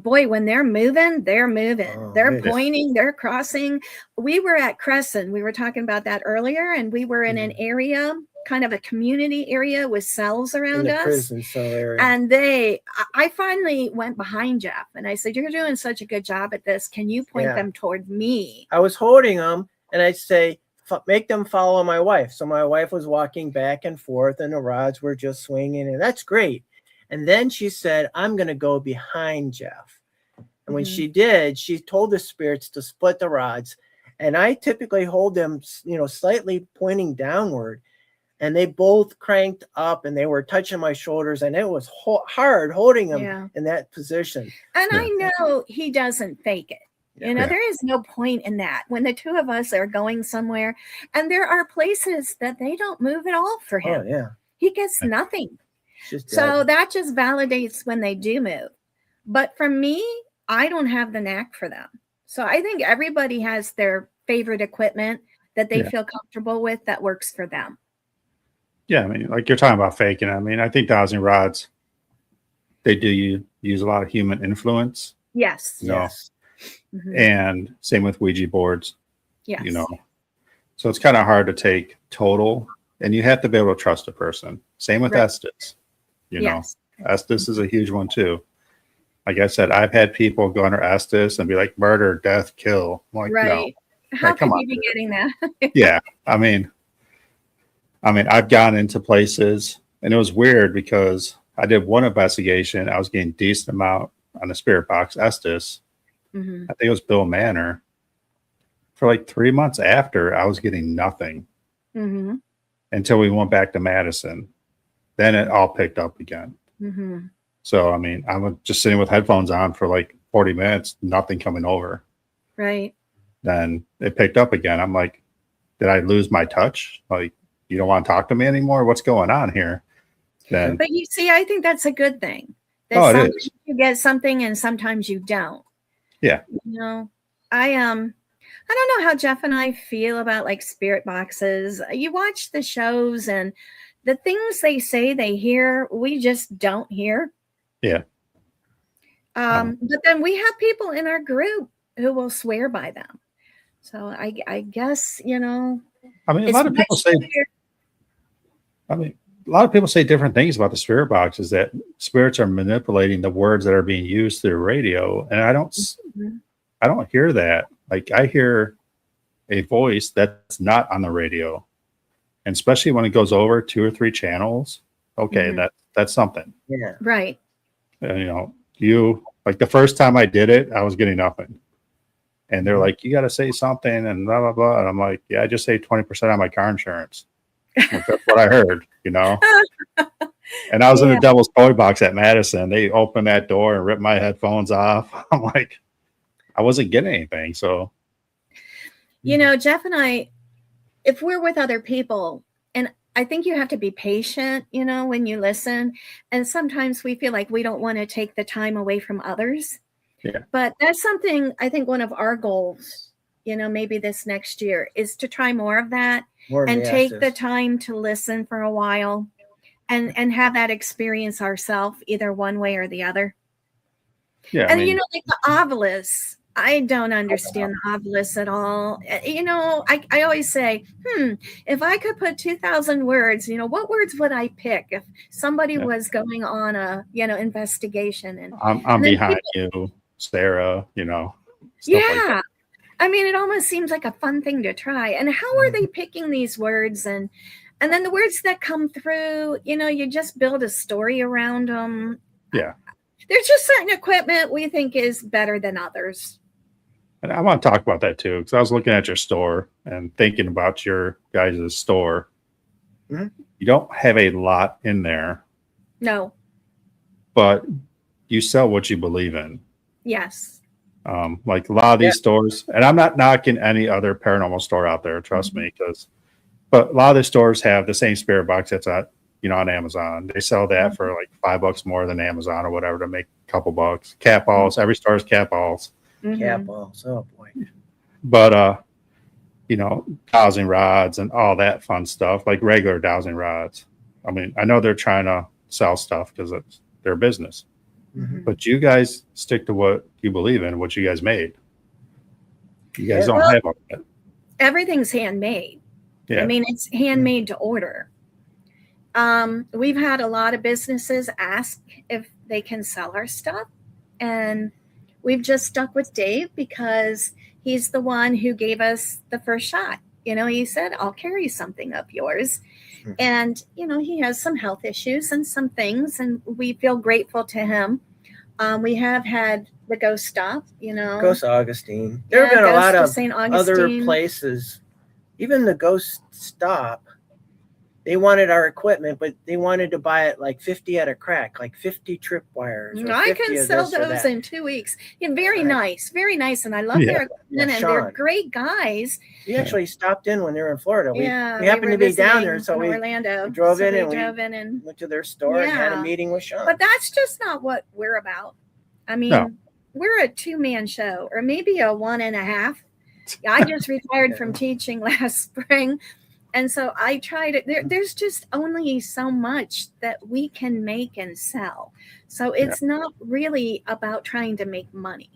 boy, when they're moving, they're moving. They're pointing, they're crossing. We were at Crescent. We were talking about that earlier, and we were in an area, kind of a community area with cells around us. Prison cell area. And I finally went behind Jeff and I said, "You're doing such a good job at this. Can you point them toward me?" I was holding them and I'd say, "Make them follow my wife." So my wife was walking back and forth and the rods were just swinging, and that's great. And then she said, "I'm going to go behind Jeff." And when she did, she told the spirits to split the rods. And I typically hold them, you know, slightly pointing downward. And they both cranked up and they were touching my shoulders. And it was hard holding them in that position. And I know he doesn't fake it. You know, there is no point in that when the two of us are going somewhere. And there are places that they don't move at all for him. He gets nothing. So that just validates when they do move. But for me, I don't have the knack for them. So I think everybody has their favorite equipment that they feel comfortable with that works for them. Yeah, I mean, like you're talking about faking. I mean, I think dowsing rods, they do use a lot of human influence. Yes. You know? And same with Ouija boards. Yes. You know, so it's kind of hard to take total, and you have to be able to trust a person. Same with Estes. You know, Estes is a huge one too. Like I said, I've had people go under Estes and be like, "Murder, death, kill." I'm like, no. How could you be getting that? Yeah. I mean, I've gone into places and it was weird because I did one investigation. I was getting decent amount on the spirit box Estes. I think it was Bill Manor. For like 3 months after, I was getting nothing until we went back to Madison. Then it all picked up again. So, I mean, I was just sitting with headphones on for like 40 minutes, nothing coming over. Right. Then it picked up again. I'm like, did I lose my touch? Like, you don't want to talk to me anymore? What's going on here? Then, but you see, I think that's a good thing. That sometimes you get something and sometimes you don't. Yeah. You know, I don't know how Jeff and I feel about like spirit boxes. You watch the shows and the things they say they hear, we just don't hear. Yeah. But then we have people in our group who will swear by them. So I guess, I mean, a it's lot of much people say. easier. I mean, a lot of people say different things about the spirit boxes, that spirits are manipulating the words that are being used through radio, and I don't hear that. Like, I hear a voice that's not on the radio, and especially when it goes over 2 or 3 channels. Okay, that's something. Yeah. Right. You like the first time I did it, I was getting nothing, and they're like, "You got to say something," and blah blah blah. And I'm like, "Yeah, I just say 20% on my car insurance." Like, that's what I heard, And I was in the Devil's Toy Box at Madison. They opened that door and ripped my headphones off. I'm like, I wasn't getting anything. So, Jeff and I, if we're with other people, and I think you have to be patient, when you listen. And sometimes we feel like we don't want to take the time away from others. Yeah. But that's something, I think one of our goals, maybe this next year, is to try more of that. And take the time to listen for a while and have that experience ourselves, either one way or the other. Yeah. And like the obelisks, I don't understand the obelisks at all. I always say, if I could put 2,000 words, what words would I pick if somebody was going on a investigation? And I'm behind you, Sarah. Yeah. Like, I mean, it almost seems like a fun thing to try. And how are they picking these words? And then the words that come through, you just build a story around them. Yeah. There's just certain equipment we think is better than others. And I want to talk about that too, because I was looking at your store and thinking about your guys' store. Mm-hmm. You don't have a lot in there. No. But you sell what you believe in. Yes. Like a lot of these stores, and I'm not knocking any other paranormal store out there, trust me, but a lot of the stores have the same spirit box that's on Amazon. They sell that for like $5 more than Amazon or whatever to make a couple bucks. Cat balls, every store has cat balls. Cat balls, oh boy. But dowsing rods and all that fun stuff, like regular dowsing rods. I mean, I know they're trying to sell stuff because it's their business. But you guys stick to what you believe in, what you guys made. You guys don't have all that. Everything's handmade. Yeah. I mean, it's handmade to order. We've had a lot of businesses ask if they can sell our stuff. And we've just stuck with Dave because he's the one who gave us the first shot. He said, I'll carry something of yours. And, he has some health issues and some things, and we feel grateful to him. We have had the Ghost Stop, Ghost Augustine. There have been a lot of other places. Even the Ghost Stop, they wanted our equipment, but they wanted to buy it like 50 at a crack, like 50 tripwires. I can sell those in 2 weeks. Very nice, very nice. And I love their equipment, and they're great guys. We actually stopped in when they were in Florida. We happened to be down there, so we drove in and went to their store and had a meeting with Sean. But that's just not what we're about. I mean, we're a 2-man show, or maybe a 1.5. I just retired from teaching last spring. And so I tried it. There's just only so much that we can make and sell. So it's not really about trying to make money.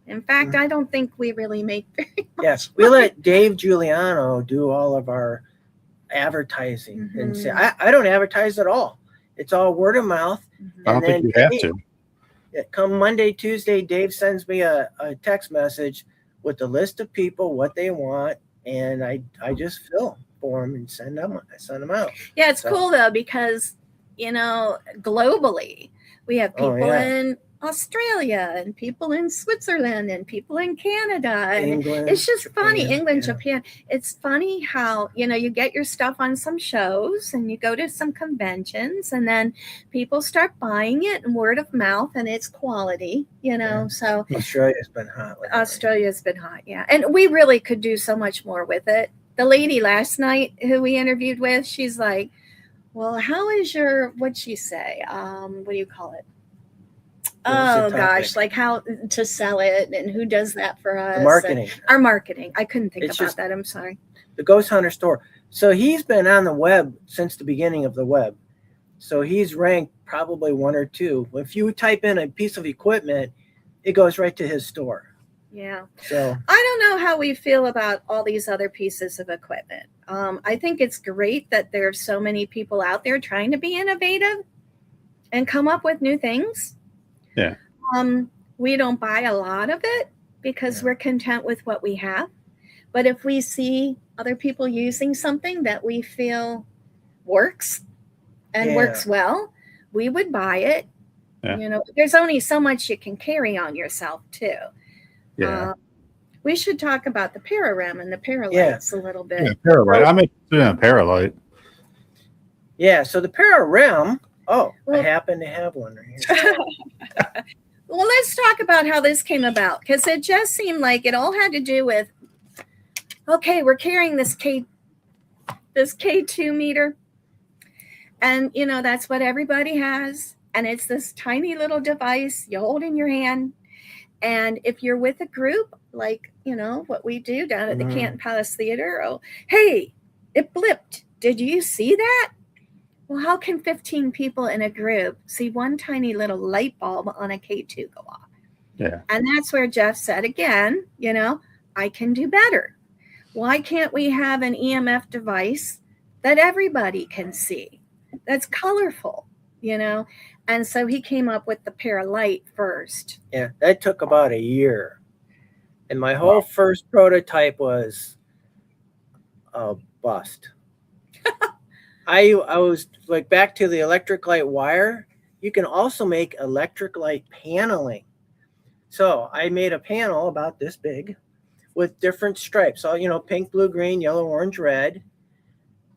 In fact, I don't think we really make very much Yes, we let Dave Giuliano do all of our advertising. And say, I don't advertise at all. It's all word of mouth. I don't think you have to. Come Monday, Tuesday, Dave sends me a text message with the list of people, what they want, and I just fill for them and send them out. Yeah, it's cool though, because globally we have people in Australia and people in Switzerland and people in Canada, and England, it's just funny. England, Japan. It's funny how you get your stuff on some shows and you go to some conventions, and then people start buying it and word of mouth, and it's quality. So Australia's been hot. Australia's been hot, yeah, and we really could do so much more with it. The lady last night who we interviewed with, she's like, well, how is your, what'd she say? What do you call it? Oh gosh, like how to sell it and who does that for us? The marketing. Our marketing. I couldn't think It's about just- that. I'm sorry. The Ghost Hunter store. So he's been on the web since the beginning of the web. So he's ranked probably 1 or 2. If you type in a piece of equipment, it goes right to his store. Yeah. So I don't know how we feel about all these other pieces of equipment. I think it's great that there's so many people out there trying to be innovative and come up with new things. Yeah. We don't buy a lot of it because Yeah. we're content with what we have. But if we see other people using something that we feel works and works well, we would buy it. Yeah. You know, there's only so much you can carry on yourself too. Yeah. We should talk about the Pararam and the Paralights a little bit. Yeah, Paralight. I'm interested in a Paralight. Yeah, so the Pararam. I Well- happen to have one right here. Well, let's talk about how this came about, because it just seemed like it all had to do with, okay, we're carrying this K2 meter, and you know that's what everybody has, and it's this tiny little device you hold in your hand, and if you're with a group like you know what we do down at the Canton Palace Theater, oh, hey, it blipped. Did you see that? Well, how can 15 people in a group see one tiny little light bulb on a K2 go off? Yeah. And that's where Jeff said again, you know, I can do better. Why can't we have an EMF device that everybody can see, that's colorful, you know? And so he came up with the Paralight first. Yeah, that took about a year. And my whole first prototype was a bust. I was like, back to the electric light wire. You can also make electric light paneling. So I made a panel about this big with different stripes. So, you know, pink, blue, green, yellow, orange, red.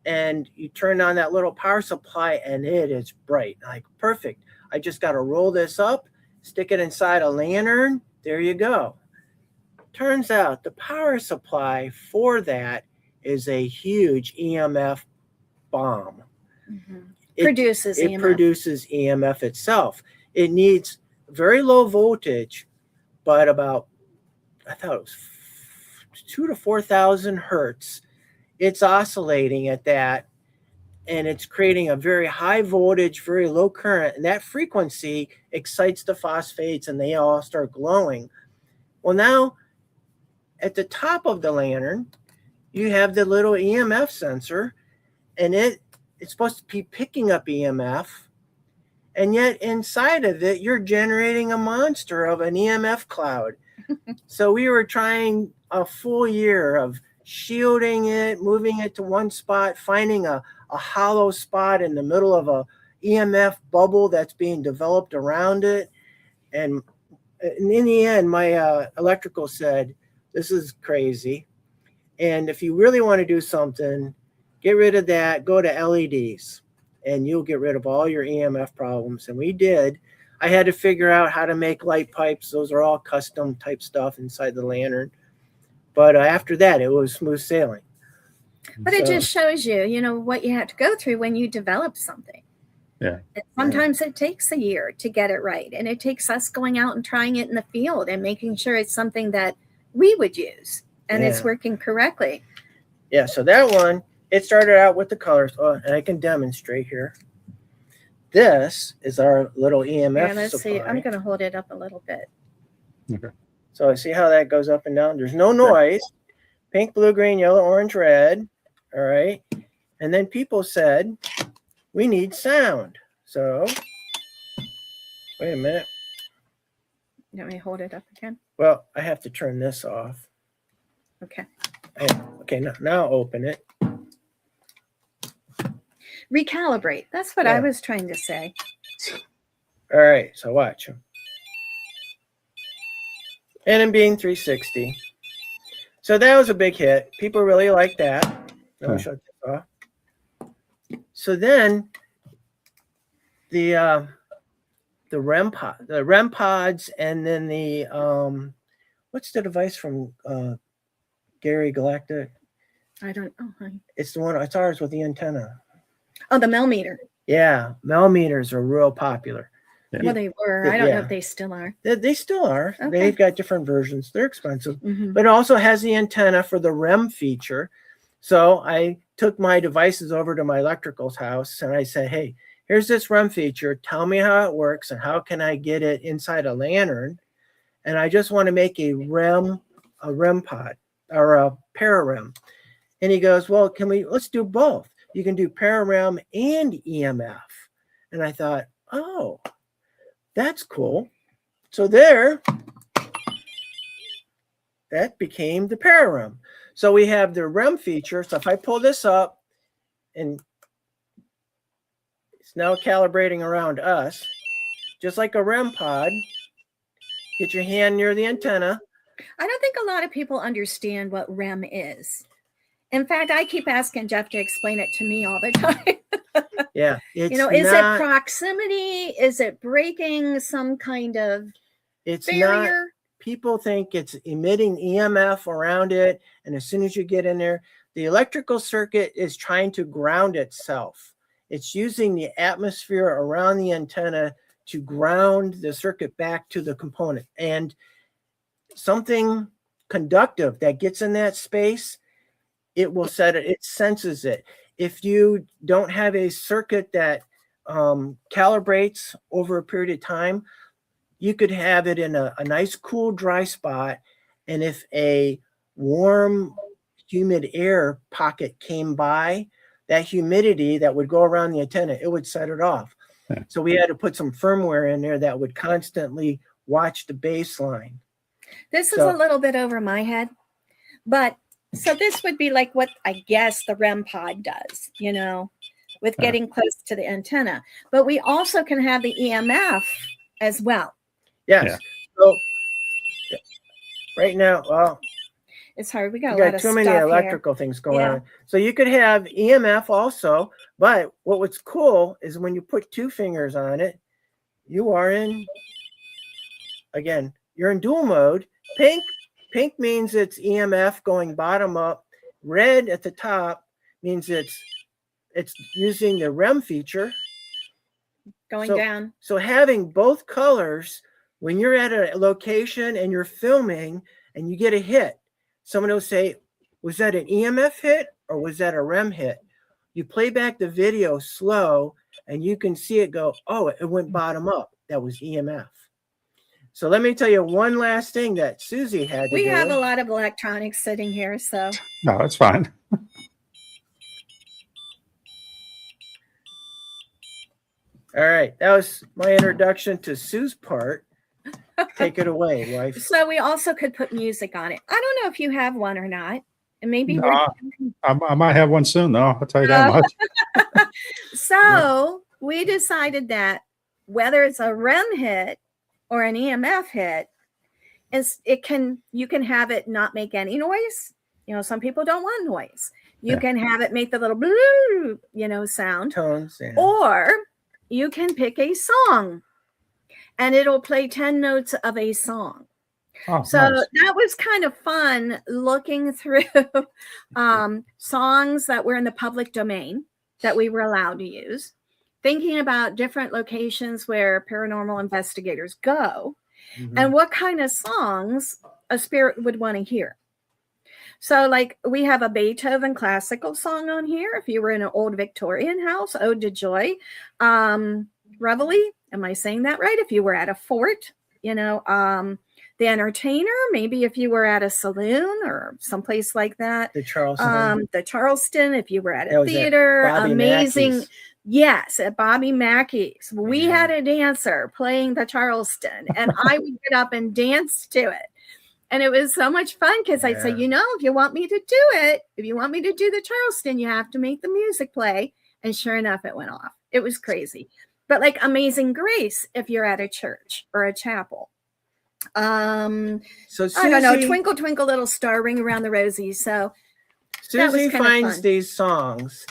And you turn on that little power supply and it is bright. Like, perfect. I just got to roll this up, stick it inside a lantern. There you go. Turns out the power supply for that is a huge EMF bomb. Mm-hmm. It Produces EMF itself. It needs very low voltage, but about, I thought it was 2,000 to 4,000 hertz. It's oscillating at that, and it's creating a very high voltage, very low current, and that frequency excites the phosphates, and they all start glowing. Well, now at the top of the lantern, you have the little EMF sensor, and it's supposed to be picking up EMF, and yet inside of it, you're generating a monster of an EMF cloud. So we were trying a full year of shielding it, moving it to one spot, finding a hollow spot in the middle of a EMF bubble that's being developed around it. And in the end, my electrical said, this is crazy. And if you really want to do something, get rid of that, go to LEDs, and you'll get rid of all your EMF problems. And we did. I had to figure out how to make light pipes. Those are all custom type stuff inside the lantern. But after that, it was smooth sailing. But it just shows you, you know, what you have to go through when you develop something. Yeah. And sometimes it takes a year to get it right. And it takes us going out and trying it in the field and making sure it's something that we would use and it's working correctly. Yeah, so that one, it started out with the colors. Oh, and I can demonstrate here. This is our little EMF let's supply. see. I'm going to hold it up a little bit. Okay. So I see how that goes up and down. There's no noise. Pink, blue, green, yellow, orange, red. All right. And then people said, we need sound. So, wait a minute. Let me hold it up again. Well, I have to turn this off. Okay. Okay, now open it. Recalibrate. That's what I was trying to say. All right, so watch. And I'm being 360. So that was a big hit. People really like that. Let me shut this off. So then the REM pods, and then the what's the device from Gary Galactic? I don't know. It's the one. It's ours with the antenna. Oh, the millimeter. Yeah, millimeters are real popular. Yeah. Well, they were. I don't know if they still are. They still are. Okay. They've got different versions. They're expensive, Mhm. but it also has the antenna for the REM feature. So I took my devices over to my electrical's house and I said, hey, here's this REM feature. Tell me how it works and how can I get it inside a lantern? And I just want to make a REM pod or a para-REM. And he goes, well, let's do both. You can do para-REM and EMF. And I thought, oh, that's cool. So that became the para-REM. So we have the REM feature. So if I pull this up and it's now calibrating around us, just like a REM pod, get your hand near the antenna. I don't think a lot of people understand what REM is. In fact, I keep asking Jeff to explain it to me all the time. Yeah. Is it proximity? Is it breaking some kind of barrier? People think it's emitting EMF around it. And as soon as you get in there, the electrical circuit is trying to ground itself. It's using the atmosphere around the antenna to ground the circuit back to the component. And something conductive that gets in that space, it will set it, it senses it. If you don't have a circuit that calibrates over a period of time, you could have it in a nice, cool, dry spot. And if a warm, humid air pocket came by, that humidity that would go around the antenna, it would set it off. Yeah. So we had to put some firmware in there that would constantly watch the baseline. This is a little bit over my head, but so this would be like what I guess the REM pod does, with getting close to the antenna. But we also can have the EMF as well. Yes. Yeah. So right now, well, it's hard. We got too many electrical things going on. So you could have EMF also, but what's cool is when you put two fingers on it, you are you're in dual mode. Pink means it's EMF going bottom up. Red at the top means it's using the REM feature. Going down. So having both colors, when you're at a location and you're filming and you get a hit, someone will say, was that an EMF hit or was that a REM hit? You play back the video slow and you can see it go, oh, it went bottom up. That was EMF. So let me tell you one last thing that Susie had to do. We have a lot of electronics sitting here, so. No, it's fine. All right. That was my introduction to Sue's part. Take it away, wife. So we also could put music on it. I don't know if you have one or not. And maybe I might have one soon, though. I'll tell you that much. So we decided that whether it's a REM hit or an EMF hit, you can have it not make any noise. Some people don't want noise. You can have it make the little blue, sound. Tones. Yeah. Or you can pick a song and it'll play 10 notes of a song. Oh, so nice. That was kind of fun looking through songs that were in the public domain that we were allowed to use, thinking about different locations where paranormal investigators go, and what kind of songs a spirit would want to hear. So like we have a Beethoven classical song on here. If you were in an old Victorian house, Ode to Joy, Reveille. Am I saying that right? If you were at a fort, The Entertainer, maybe if you were at a saloon or someplace like that. The Charleston. If you were at a theater, amazing. Mackey's. Yes, at Bobby Mackey's. We had a dancer playing the Charleston, and I would get up and dance to it. And it was so much fun because I'd say, if you want me to do it, if you want me to do the Charleston, you have to make the music play. And sure enough, it went off. It was crazy. But like Amazing Grace, if you're at a church or a chapel. So Susie, I don't know, Twinkle Twinkle Little Star, Ring Around the Rosie. So Susie finds these songs,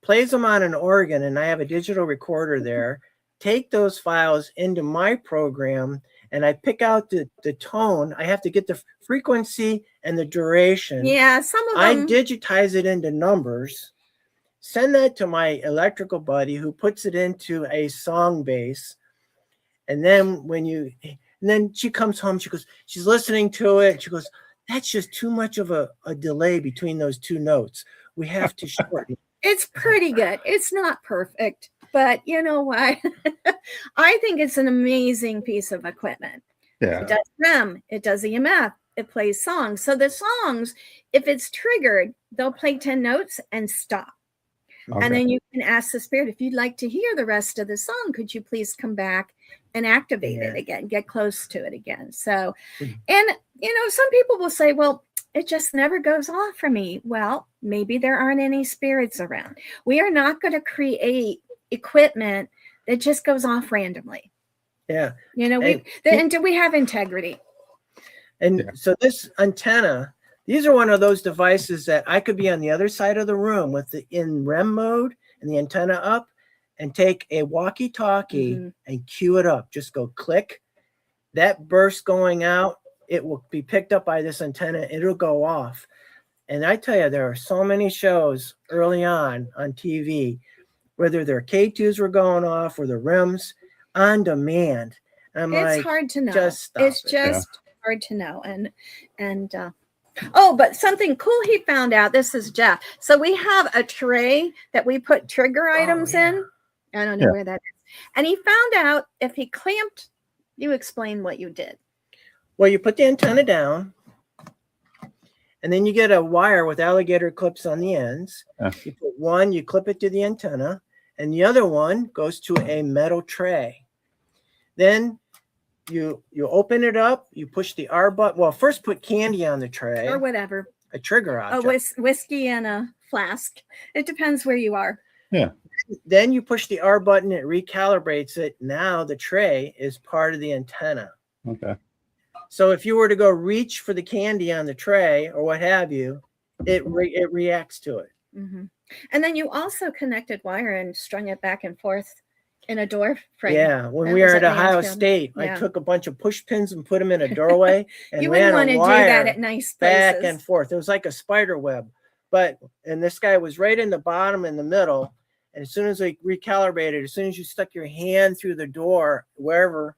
plays them on an organ, and I have a digital recorder there. Take those files into my program, and I pick out the tone. I have to get the frequency and the duration. Yeah, some of them. I digitize it into numbers, send that to my electrical buddy who puts it into a song base. And then then she comes home, she's listening to it. She goes, that's just too much of a delay between those two notes. We have to shorten. It's pretty good. It's not perfect, but you know what? I think it's an amazing piece of equipment. Yeah. It does REM, it does EMF, it plays songs. So the songs, if it's triggered, they'll play 10 notes and stop. Okay. And then you can ask the spirit, if you'd like to hear the rest of the song, could you please come back and activate it again, get close to it again. So, and some people will say, well, it just never goes off for me. Well, maybe there aren't any spirits around. We are not going to create equipment that just goes off randomly. Yeah. And do we have integrity? And so this antenna, these are one of those devices that I could be on the other side of the room in REM mode and the antenna up and take a walkie-talkie and cue it up. Just go click. That burst going out, it will be picked up by this antenna. It'll go off. And I tell you, there are so many shows early on TV, whether their K2s were going off or the REMs on demand. It's hard to know. It's just hard to know. Oh, but something cool he found out. This is Jeff. So we have a tray that we put trigger items in. I don't know where that is. And he found out if he clamped, you explain what you did. Well, you put the antenna down, and then you get a wire with alligator clips on the ends. You put one, you clip it to the antenna, and the other one goes to a metal tray. Then you open it up, you push the R button. Well, first put candy on the tray. Or whatever. A trigger object. Whiskey and a flask. It depends where you are. Yeah. Then you push the R button, it recalibrates it. Now the tray is part of the antenna. Okay. So if you were to go reach for the candy on the tray or what have you, it reacts to it. Mm-hmm. And then you also connected wire and strung it back and forth in a door frame. Yeah, when we were at Ohio State, I took a bunch of push pins and put them in a doorway and you wouldn't want to do that at nice places. Back and forth. It was like a spider web. And this guy was right in the bottom in the middle. And as soon as they recalibrated, as soon as you stuck your hand through the door, wherever,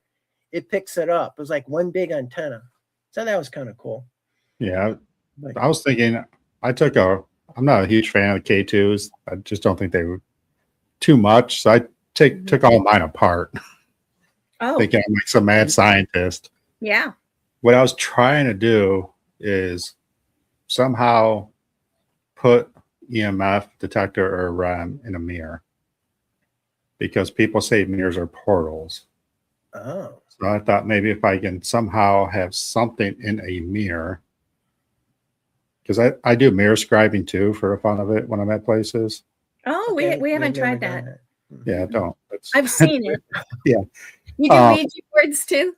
it picks it up. It was like one big antenna. So that was kind of cool. Yeah. I was thinking, I'm not a huge fan of K2s. I just don't think they were too much. So I took all mine apart. Oh. Thinking I'm like some mad scientist. Yeah. What I was trying to do is somehow put EMF detector or REM in a mirror, because people say mirrors are portals. Oh. So I thought maybe if I can somehow have something in a mirror, because I do mirror scribing too for the fun of it when I'm at places. Oh, we haven't tried that. Yeah, don't. I've seen it. Yeah. You do Ouija boards too?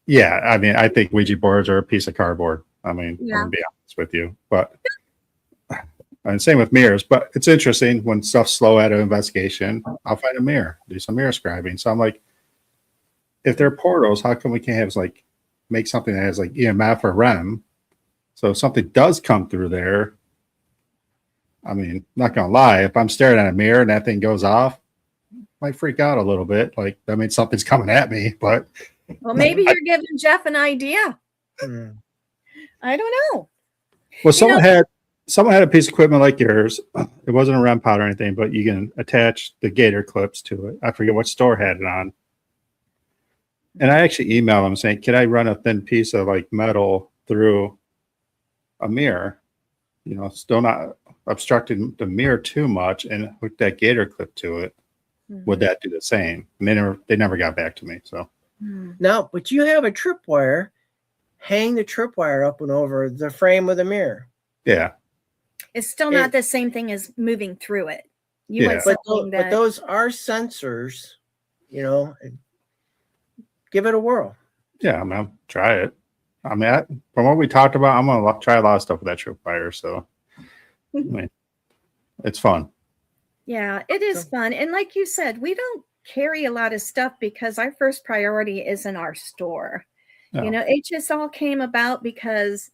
Yeah, I mean, I think Ouija boards are a piece of cardboard. I mean, I'm gonna be honest with you, but and same with mirrors. But it's interesting when stuff's slow at an investigation. I'll find a mirror, do some mirror scribing. So I'm like, if they're portals, how come we can't have make something that has like EMF or REM? So if something does come through there, I mean, not gonna lie, if I'm staring at a mirror and that thing goes off, I might freak out a little bit. Like, I mean, something's coming at me, but well, maybe you're giving Jeff an idea. I don't know. Well, someone had a piece of equipment like yours. It wasn't a REM pod or anything, but you can attach the gator clips to it. I forget what store had it on. And I actually emailed them saying, can I run a thin piece of like metal through a mirror? You know, still not obstructing the mirror too much, and hook that gator clip to it. Would that do the same? And they never got back to me. So no, but you have a tripwire. Hang the tripwire up and over the frame of the mirror. Yeah. It's still not the same thing as moving through it. You want something but those are sensors, you know. Give it a whirl. Yeah, I mean, I'll try it. I mean, from what we talked about, I'm going to try a lot of stuff with that tripwire. So, I mean, it's fun. Yeah, it is fun. And like you said, we don't carry a lot of stuff because our first priority isn't our store. No. You know, it just all came about because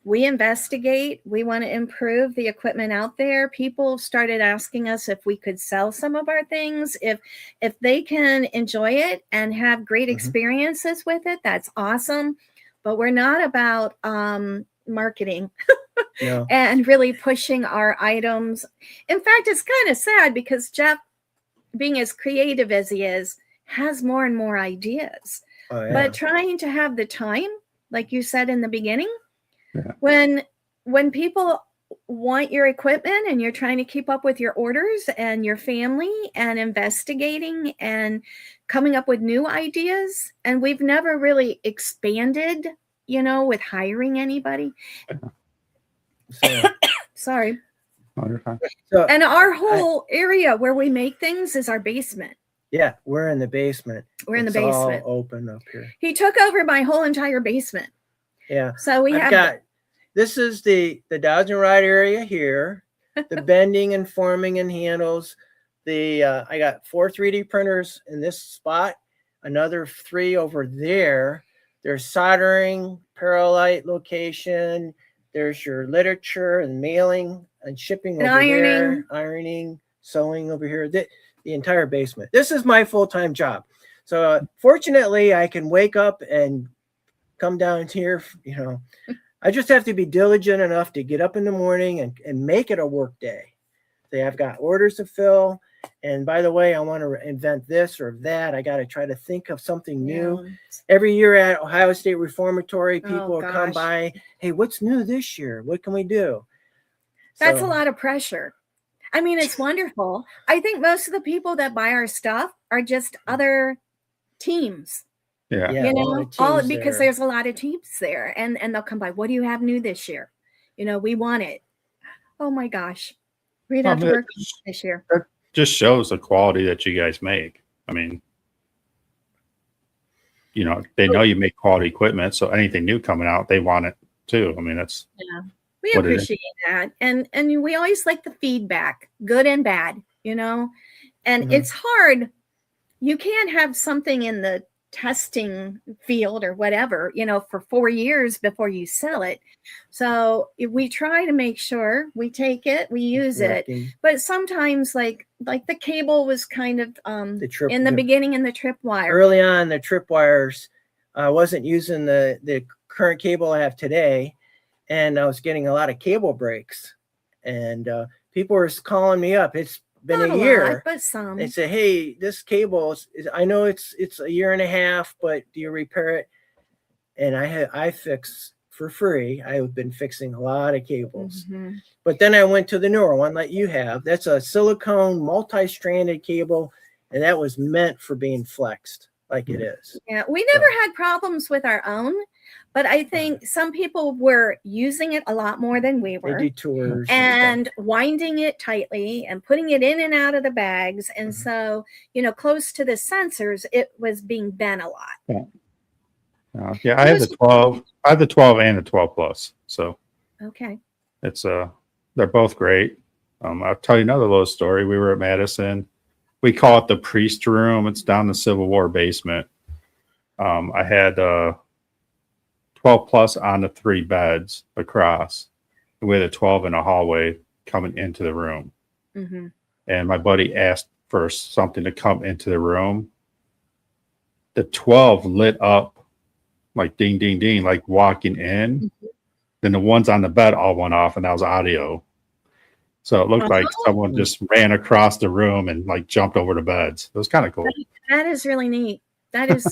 we investigate. We want to improve the equipment out there. People started asking us if we could sell some of our things. If they can enjoy it and have great experiences with it, that's awesome. But we're not about marketing and really pushing our items. In fact, it's kind of sad because Jeff, being as creative as he is, has more and more ideas. Oh, yeah. But trying to have the time, like you said in the beginning, when people want your equipment and you're trying to keep up with your orders and your family and investigating and coming up with new ideas, and we've never really expanded, with hiring anybody. Sorry. And our whole area where we make things is our basement. Yeah, we're in the basement. We're in the basement. All open up here. He took over my whole entire basement. Yeah. So this is the dodge and ride area here, the bending and forming and handles. I got 4 3D printers in this spot, another 3 over there. There's soldering, Paralite location. There's your literature and mailing and shipping over there, ironing, sewing over here. The entire basement. This is my full-time job. So fortunately, I can wake up and come down here, I just have to be diligent enough to get up in the morning and make it a work day. I've got orders to fill. And by the way, I want to invent this or that. I got to try to think of something new. Every year at Ohio State Reformatory, people will come by. Hey, what's new this year? What can we do? That's a lot of pressure. I mean, it's wonderful. I think most of the people that buy our stuff are just other teams. Yeah. All because there's a lot of teams there, and they'll come by. What do you have new this year? We want it. Oh my gosh, we'd have to work this year. That just shows the quality that you guys make. I mean, they know you make quality equipment, so anything new coming out, they want it too. I mean, that's we appreciate that, and we always like the feedback, good and bad. And it's hard. You can't have something in the testing field or whatever, for 4 years before you sell it. So we try to make sure we take it, we use it. But sometimes like the cable was kind of in the beginning in the tripwire. Early on, the tripwires, I wasn't using the current cable I have today, and I was getting a lot of cable breaks. And people were calling me up. It's been a year, but some. They say, hey, this cable is I know it's a year and a half, but do you repair it? And I fix for free. I've been fixing a lot of cables. But then I went to the newer one like you have. That's a silicone multi-stranded cable, and that was meant for being flexed like it is. Yeah, we never had problems with our own, but I think some people were using it a lot more than we were. They do tours and winding it tightly and putting it in and out of the bags. And so, close to the sensors, it was being bent a lot. Yeah, I have the 12. I have the 12 and the 12 Plus. So okay, it's they're both great. I'll tell you another little story. We were at Madison. We call it the priest room. It's down the Civil War basement. I had 12 Plus on the 3 beds across. We had a 12 in a hallway coming into the room. And my buddy asked for something to come into the room. The 12 lit up like ding, ding, ding, like walking in. Then the ones on the bed all went off, and that was audio. So it looked like someone just ran across the room and like jumped over the beds. It was kind of cool. That is really neat. That is,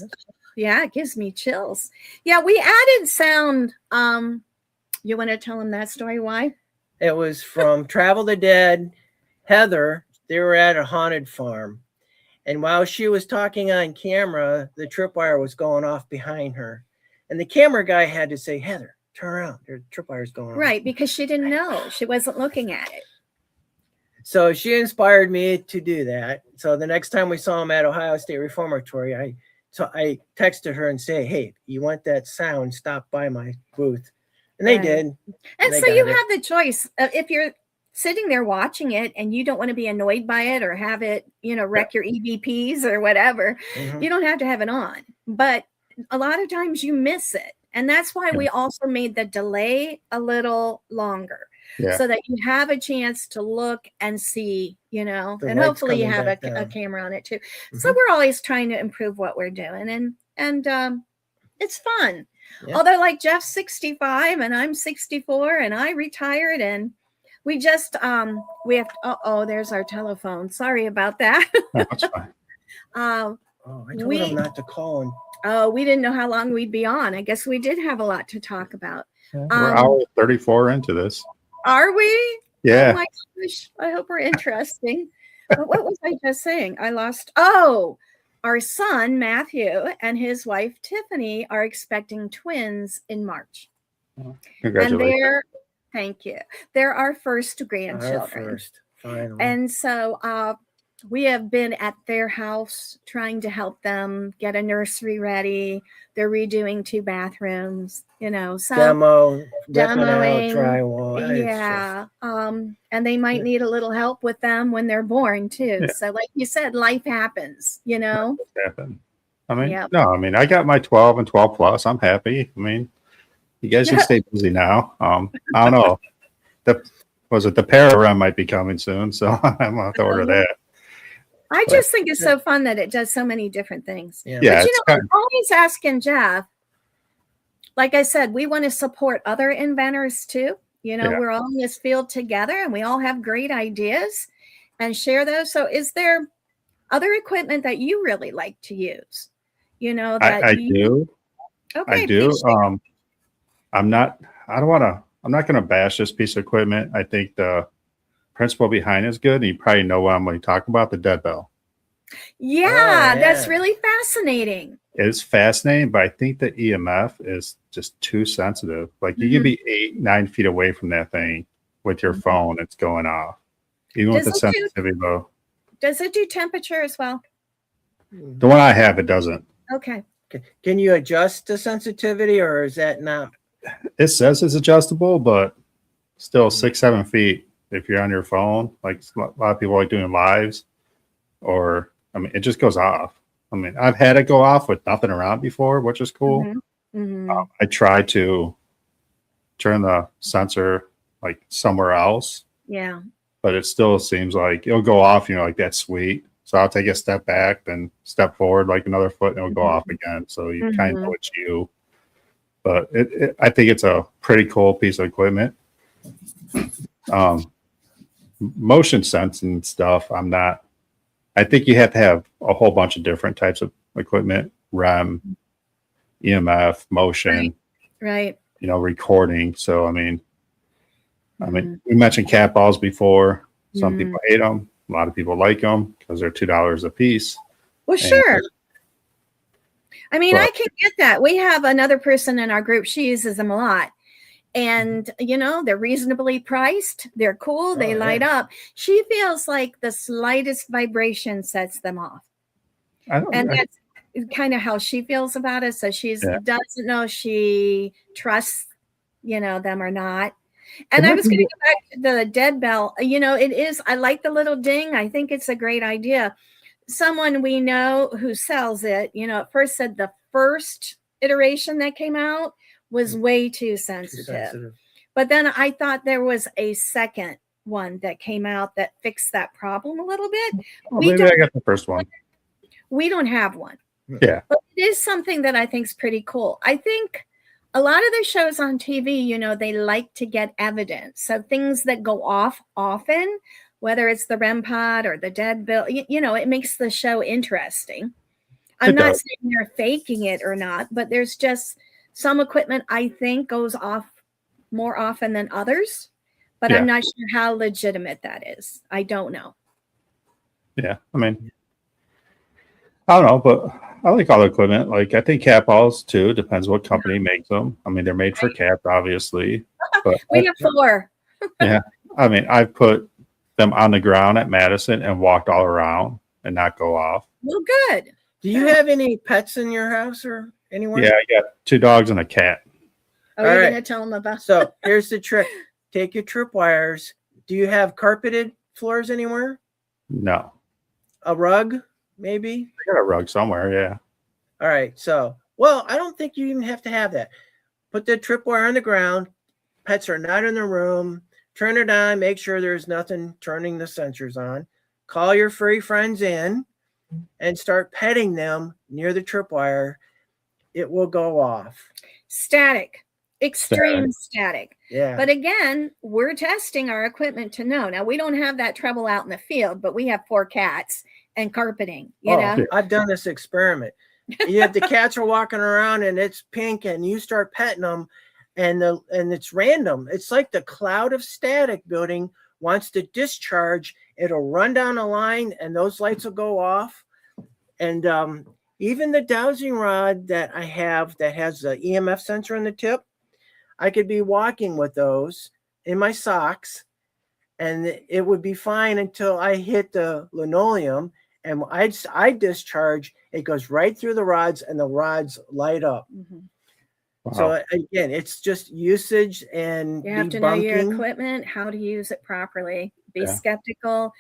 it gives me chills. Yeah, we added sound. You want to tell them that story? Why? It was from Travel the Dead. Heather, they were at a haunted farm. And while she was talking on camera, the tripwire was going off behind her. And the camera guy had to say, Heather, turn around. There's tripwires going on. Right, because she didn't know. She wasn't looking at it. So she inspired me to do that. So the next time we saw him at Ohio State Reformatory, I texted her and say, hey, you want that sound, stop by my booth. And they did. And so you have the choice. If you're sitting there watching it and you don't want to be annoyed by it or have it, wreck your EVPs or whatever, you don't have to have it on. But a lot of times you miss it. And that's why we also made the delay a little longer. Yeah. So that you have a chance to look and see, you know, The and light's hopefully you coming have back a down. camera on it too. So we're always trying to improve what we're doing, and it's fun. Yeah. Although, like, Jeff's 65 and I'm 64 and I retired, and we just we have there's our telephone. Sorry about that. No, that's fine. I told him not to call him. Oh, we didn't know how long we'd be on. I guess we did have a lot to talk about. Yeah, we're hour 34 into this. Are we? Yeah. Oh my gosh. I hope we're interesting. But what was I just saying? I lost. Oh, our son, Matthew, and his wife, Tiffany, are expecting twins in March. Congratulations. Thank you. They're our first grandchildren. Our first, finally. And so we have been at their house trying to help them get a nursery ready. They're redoing 2 bathrooms, you know, so demoing out drywall. Yeah. And they might need a little help with them when they're born too. Yeah. So like you said, life happens, you know. I mean, I got my 12 and 12 plus. I'm happy. I mean, you guys can stay busy now. I don't know. The Paranormal might be coming soon, so I'm gonna have to order that. I just think it's so fun that it does so many different things. Yeah, but you know, I'm always asking Jeff. Like I said, we want to support other inventors too. You know, we're all in this field together, and we all have great ideas and share those. So, is there other equipment that you really like to use? You know, that I do. Okay, I do. I'm not going to bash this piece of equipment. I think the principle behind it is good. And you probably know what I'm going to talk about, the dead bell. Yeah, that's really fascinating. It's fascinating, but I think the EMF is just too sensitive. Like you can be 8-9 feet away from that thing with your phone, it's going off. Even with the sensitivity low. Does it do temperature as well? The one I have, it doesn't. Okay. Can you adjust the sensitivity, or is that not? It says it's adjustable, but still 6-7 feet. If you're on your phone, like a lot of people like doing lives, or I mean, it just goes off. I mean, I've had it go off with nothing around before, which is cool. I try to turn the sensor like somewhere else. Yeah. But it still seems like it'll go off, you know, like that's sweet. So I'll take a step back, then step forward like another foot, and it'll go off again. So you kind of know it's you. But I think it's a pretty cool piece of equipment. Motion sensing stuff, I think you have to have a whole bunch of different types of equipment, REM, EMF, motion, right. You know, recording. So, I mean, we mentioned cat balls before. Some people hate them. A lot of people like them because they're $2 a piece. Well, sure. I mean, I can get that. We have another person in our group. She uses them a lot. And, you know, they're reasonably priced. They're cool. They light up. She feels like the slightest vibration sets them off. That's kind of how she feels about it. So she doesn't know if she trusts, you know, them or not. And I was going to go back to the dead bell. You know, I like the little ding. I think it's a great idea. Someone we know who sells it, you know, at first said the first iteration that came out was way too sensitive. But then I thought there was a second one that came out that fixed that problem a little bit. Well, maybe I got the first one. We don't have one. Yeah. But it is something that I think is pretty cool. I think a lot of the shows on TV, you know, they like to get evidence. So things that go off often, whether it's the REM pod or the dead bell, you know, it makes the show interesting. I'm not saying they're faking it or not, but there's just some equipment I think goes off more often than others, but I'm not sure how legitimate that is. I don't know. Yeah. I mean, I don't know, but I like all the equipment. Like I think cat balls too. Depends what company makes them. I mean, they're made for cats, obviously. But we have 4. Yeah. I mean, I put them on the ground at Madison and walked all around and not go off. Well, good. Do you have any pets in your house or anywhere? Yeah, I got 2 dogs and a cat. Are you going to tell them about? So here's the trick. Take your tripwires. Do you have carpeted floors anywhere? No. A rug, maybe? I got a rug somewhere, yeah. All right. So, well, I don't think you even have to have that. put the tripwire on the ground. Pets are not in the room. Turn it on. Make sure there's nothing turning the sensors on. Call your furry friends in and start petting them near the tripwire. It will go off. Static, extreme static. Yeah. But again, we're testing our equipment to know. Now, we don't have that trouble out in the field, but we have 4 cats and carpeting, you know. I've done this experiment. You have the cats are walking around and it's pink and you start petting them and it's random. It's like the cloud of static building wants to discharge. It'll run down a line and those lights will go off. And even the dowsing rod that I have that has the EMF sensor on the tip, I could be walking with those in my socks and it would be fine until I hit the linoleum and I discharge. It goes right through the rods and the rods light up. Mm-hmm. Wow. So again, it's just usage and you have to know your equipment, how to use it properly. Be skeptical,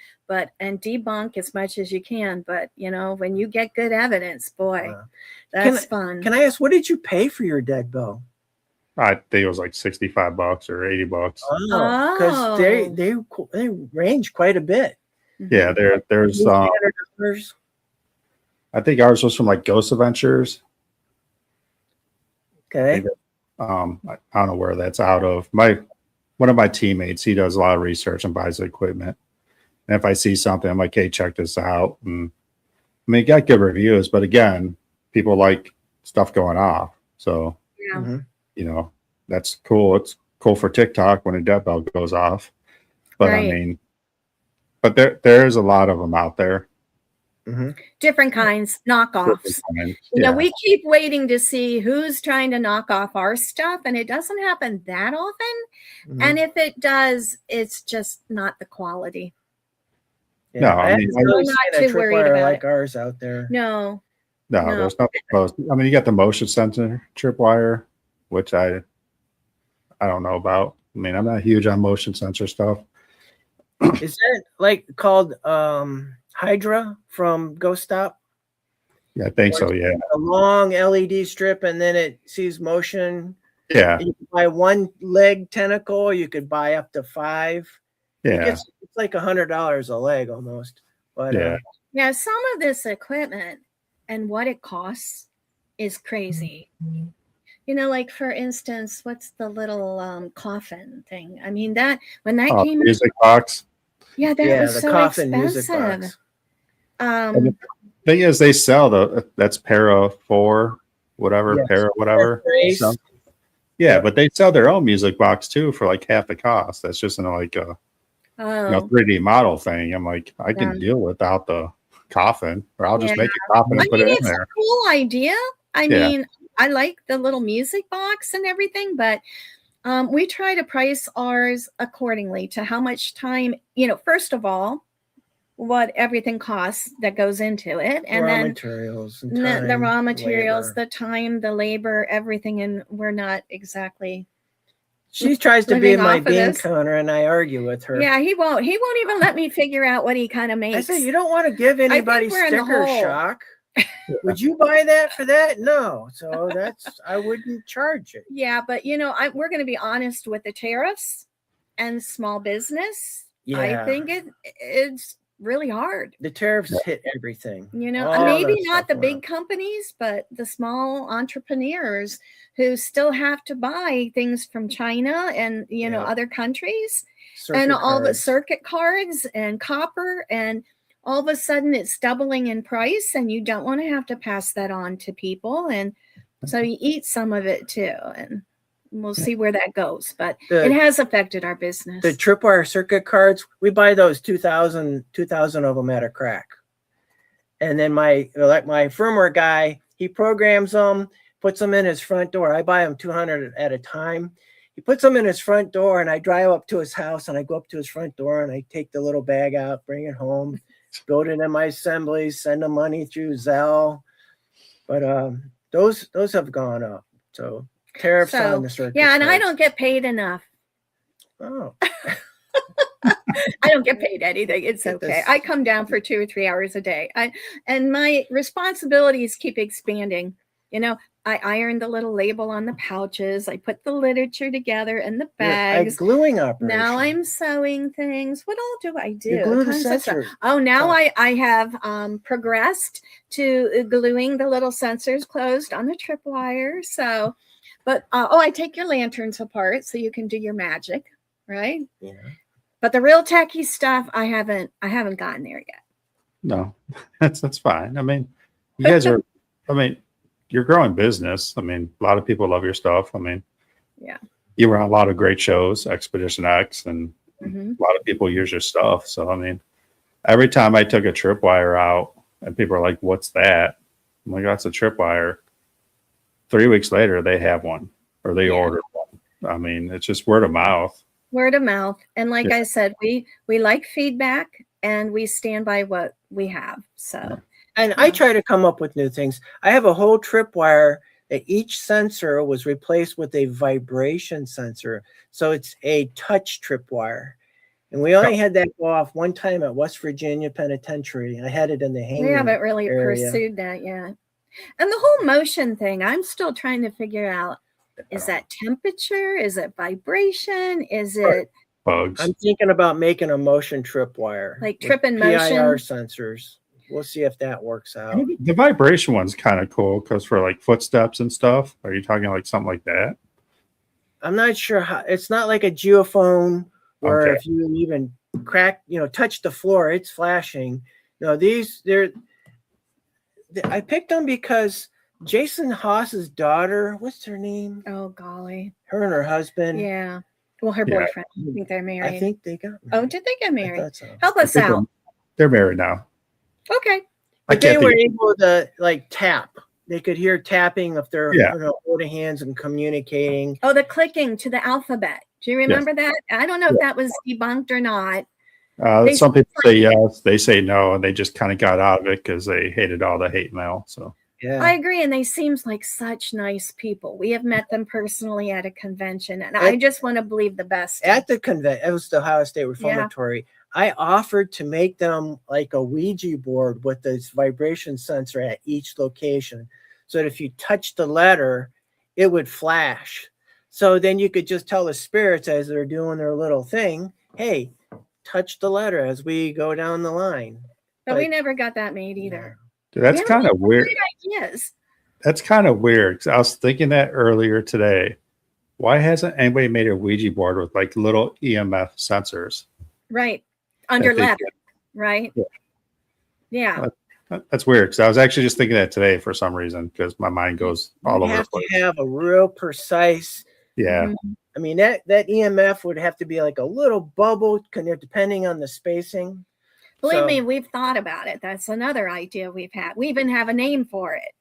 and debunk as much as you can. But you know, when you get good evidence, boy, that's fun. Can I ask, what did you pay for your dead bow? I think it was like $65 or $80. Oh, because they range quite a bit. Yeah, there's I think ours was from like Ghost Adventures. Okay. I don't know where that's out of. One of my teammates, he does a lot of research and buys the equipment. And if I see something, I'm like, hey, check this out. And I mean, it got good reviews, but again, people like stuff going off. So, you know, that's cool. It's cool for TikTok when a death bell goes off. But I mean, but there's a lot of them out there. Different kinds, knockoffs. You know, we keep waiting to see who's trying to knock off our stuff, and it doesn't happen that often. And if it does, it's just not the quality. No, I mean, I'm not too worried about like ours out there. No, there's nothing close. I mean, you got the motion sensor tripwire, which I don't know about. I mean, I'm not huge on motion sensor stuff. Is that like called Hydra from Ghost Stop? Yeah, I think so. Yeah, a long LED strip, and then it sees motion. Yeah, you could buy one leg tentacle. You could buy up to 5. Yeah, it's like $100 a leg almost. But yeah, some of this equipment and what it costs is crazy. You know, like for instance, what's the little coffin thing? I mean, that when that came music box. Yeah, that was the so coffin expensive. Music box. The thing is, they sell that's Para 4, whatever, Para whatever. So, but they sell their own music box too for like half the cost. That's just like a 3D model thing. I'm like, I can deal without the coffin, or I'll just make a coffin and put it in there. It's a cool idea. I mean, I like the little music box and everything, but we try to price ours accordingly to how much time, you know, first of all, what everything costs that goes into it. And then materials and the raw materials, the time, the labor, everything. And we're not exactly. She tries to be my bean counter and I argue with her. Yeah, he won't even let me figure out what he kind of makes. I said, you don't want to give anybody sticker shock. Would you buy that for that? No. So I wouldn't charge it. Yeah, but you know, we're going to be honest with the tariffs and small business. Yeah. I think it's really hard. The tariffs hit everything. You know, maybe not the big companies, but the small entrepreneurs who still have to buy things from China and, you know, other countries and all the circuit cards and copper, and all of a sudden it's doubling in price and you don't want to have to pass that on to people. And so you eat some of it too. And we'll see where that goes, but it has affected our business. The tripwire circuit cards, we buy those 2,000 of them at a crack. And then my firmware guy, he programs them, puts them in his front door. I buy them 200 at a time. He puts them in his front door and I drive up to his house and I go up to his front door and I take the little bag out, bring it home, build it in my assemblies, send the money through Zelle. But those have gone up. So tariffs on the circuit. Yeah, and I don't get paid enough. Oh. I don't get paid anything. It's okay. I come down for 2 or 3 hours a day. And my responsibilities keep expanding. You know, I ironed the little label on the pouches. I put the literature together in the Yeah, bags. a gluing operation. Now I'm sewing things. What all do I do? You glue the Tons of stuff. sensor. Oh, now I have progressed to gluing the little sensors closed on the tripwire. So, but I take your lanterns apart so you can do your magic, right? Yeah. But the real techie stuff, I haven't gotten there yet. No, that's fine. I mean, you guys are. I mean, you're growing business. I mean, a lot of people love your stuff. I mean, Yeah. you were on a lot of great shows, Expedition X, and Mhm. a lot of people use your stuff. So, I mean, every time I took a tripwire out and people are like, what's that? I'm like, that's a tripwire. 3 weeks later, they have one or they Yeah. ordered one. I mean, it's just word of mouth. Word of mouth. And like Yeah. I said, we like feedback and we stand by what we have. So, Yeah. And I try to come up with new things. I have a whole tripwire that each sensor was replaced with a vibration sensor. So it's a touch tripwire. And we only had that go off one time at West Virginia Penitentiary. I had it in the hanging we haven't really area. pursued that yet. And the whole motion thing, I'm still trying to figure out, is that temperature? Is it vibration? Is it Bugs. I'm thinking about making a motion tripwire. like with trip and PIR motion? sensors. We'll see if that works out. The vibration one's kind of cool because for like footsteps and stuff. Are you talking like something like that? I'm not sure how. It's not like a geophone where Okay. if you even touch the floor, it's flashing. No, I picked them because Jason Haas's daughter, what's her name? Oh, golly. Her and her husband. Yeah. Well, her Yeah. boyfriend. I think they're married. I think they got married. Oh, did they get I married? thought so. Help I us think out. they're married now. Okay. But they can't were think able to like tap. They could hear tapping if they're Yeah. holding hands and communicating. Oh, the clicking to the alphabet. Do you remember that? I don't know if that was debunked or not. Some people say yes, they say no, and they just kind of got out of it because they hated all the hate mail. So Yeah. I agree, and they seem like such nice people. We have met them personally at a convention, and I just want to believe the best. At the convention, it was the Ohio State Reformatory. I offered to make them like a Ouija board with this vibration sensor at each location, so that if you touch the letter, it would flash. So then you could just tell the spirits as they're doing their little thing, "Hey, touch the letter as we go down the line." But we never got that made either. dude, that's We have kind of weird. Great ideas. That's kind of weird. 'Cause I was thinking that earlier today. Why hasn't anybody made a Ouija board with like little EMF sensors? Right. Under That they letter. could- Right. Yeah. Yeah. That's weird because I was actually just thinking that today for some reason because my mind goes all You over the have place. to have a real precise. Yeah. Mhm. I mean, that EMF would have to be like a little bubble, depending on the spacing. Believe So- me, we've thought about it. That's another idea we've had. We even have a name for it,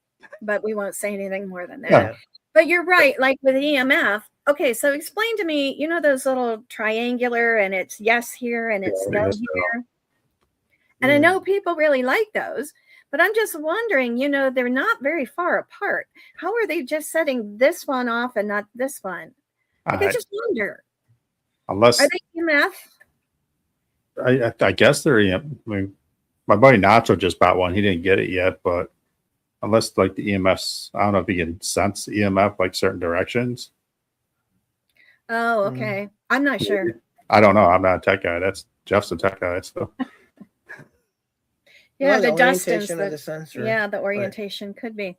but we won't say anything more than that. Yeah. But you're right. Like with EMF. Okay, so explain to me, you know, those little triangular and it's yes here and it's Yeah, no yes, here. And I know people really like those, but I'm just wondering, you know, they're not very far apart. How are they just setting this one off and not this one? Like, I just wonder. Unless Are they EMF? I guess they're. I mean, my buddy Nacho just bought one. He didn't get it yet, but unless like the EMFs, I don't know if you can sense EMF like certain directions. Oh, okay. I'm not sure. I don't know. I'm not a tech guy. That's Jeff's a tech guy. So Yeah, Well, the distance. orientation of the sensor. Yeah, the orientation could be.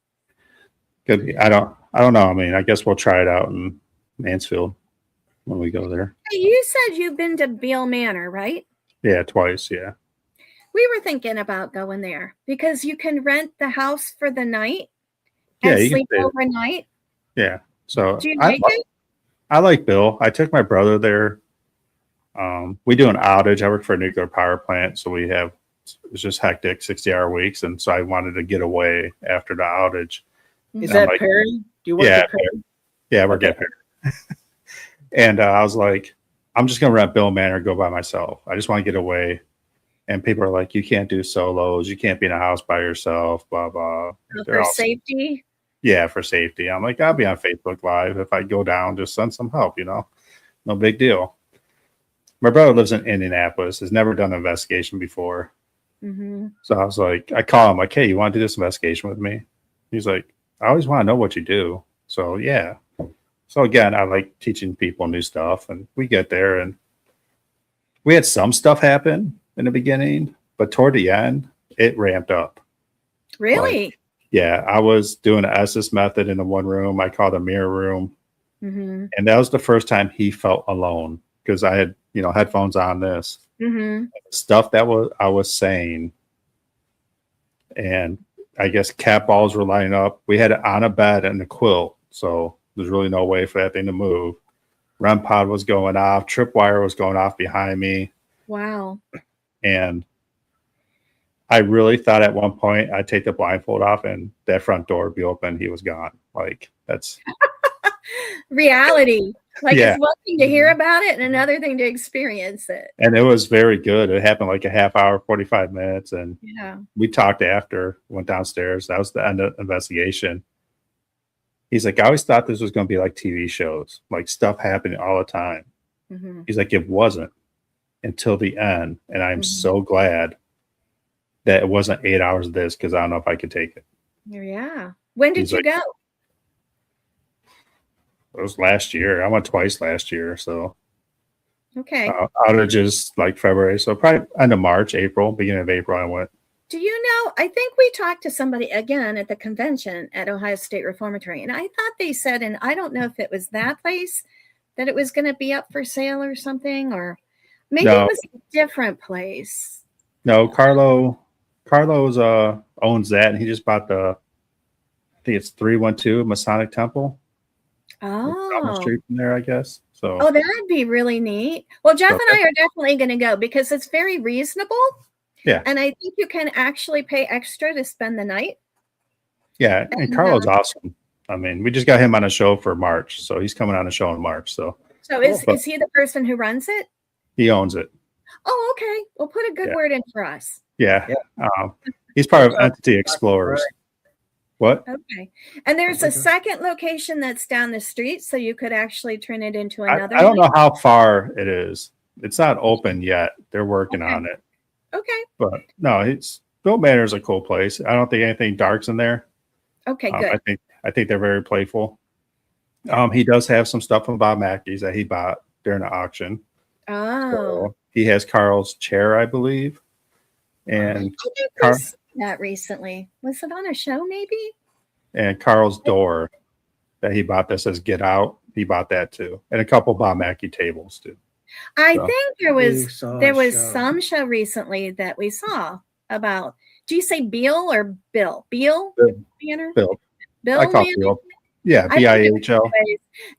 could be. I don't know. I mean, I guess we'll try it out in Mansfield when we go there. Hey, you said you've been to Beale Manor, right? Yeah, twice. Yeah. We were thinking about going there because you can rent the house for the night Yeah, and you can sleep stay there. overnight. Yeah. So Do you like it? I like Bill. I took my brother there. We do an outage. I work for a nuclear power plant, so it's just hectic, 60-hour weeks, and so I wanted to get away after the outage. Is And I'm that like, Perry? Do you work Yeah, at Perry? Yeah, we're getting here. And I was like, I'm just gonna rent Bill Manor, go by myself. I just want to get away. And people are like, you can't do solos. You can't be in a house by yourself. Blah blah. They're For all- safety. Yeah, for safety. I'm like, I'll be on Facebook Live. If I go down, just send some help, No big deal. My brother lives in Indianapolis, has never done an investigation before. Mm-hmm. So I was like, I call him like, hey, you want to do this investigation with me? He's like, I always want to know what you do. So yeah. So again, I like teaching people new stuff, and we get there, and we had some stuff happen in the beginning, but toward the end, it ramped up. Really? Yeah, I was doing the Estes method in the one room. I called a mirror room, Mm-hmm. and that was the first time he felt alone because I had headphones on this Mm-hmm. stuff that I was saying, and I guess cat balls were lining up. We had it on a bed and a quilt, so there's really no way for that thing to move. REM pod was going off, tripwire was going off behind me, Wow. and I really thought at one point I'd take the blindfold off and that front door would be open. He was gone. Like that's Reality. Like Yeah. it's one thing to hear about it and another thing to experience it. And it was very good. It happened like a half hour, 45 minutes. And Yeah. we talked after, went downstairs. That was the end of the investigation. He's like, I always thought this was going to be like TV shows, like stuff happening all the time. Mm-hmm. He's like, it wasn't until the end. And I'm Mhm. so glad that it wasn't 8 hours of this because I don't know if I could take it. Yeah. When did He's you like- go? It was last year. I went twice last year. So Okay. outages like February. So probably end of March, April, beginning of April, I went. Do you know? I think we talked to somebody again at the convention at Ohio State Reformatory, and I thought they said, and I don't know if it was that place, that it was going to be up for sale or something, or maybe No. it was a different place. No, Carlos owns that, and he just bought I think it's 312 Masonic Temple. Down the Oh, street from there, I guess. So oh, that'd be really neat. Well, Jeff and I are definitely going to go because it's very reasonable. Yeah. And I think you can actually pay extra to spend the night. yeah, and Carlos awesome. I mean, we just got him on a show for March, so he's coming on a show in March. So So Cool. is he the person who runs it? he owns it. Oh, okay. Well, put a good Yeah. word in for us. Yeah. He's part of Entity Explorers. What? Okay. And there's a second location that's down the street, so you could actually turn it into I another. don't know night? how far it is. It's not open yet. They're working Okay. on it. Okay. But no, it's Bill Manor's a cool place. I don't think anything dark's in there. Okay, good. I think they're very playful. He does have some stuff from Bob Mackey's that he bought during the auction. Oh. So he has Carl's chair, I believe. And I think Car- we saw that recently. Was it on a show maybe? and Carl's door that he bought that says "Get Out." He bought that too, and a couple Bob Mackey tables too. I So- think there We was saw a show. some show recently that we saw about. Do you say Beal or Bill? Beal Bill. Manor? Bill. Bill I call Manor? Bill. Yeah, I think it was BIHL.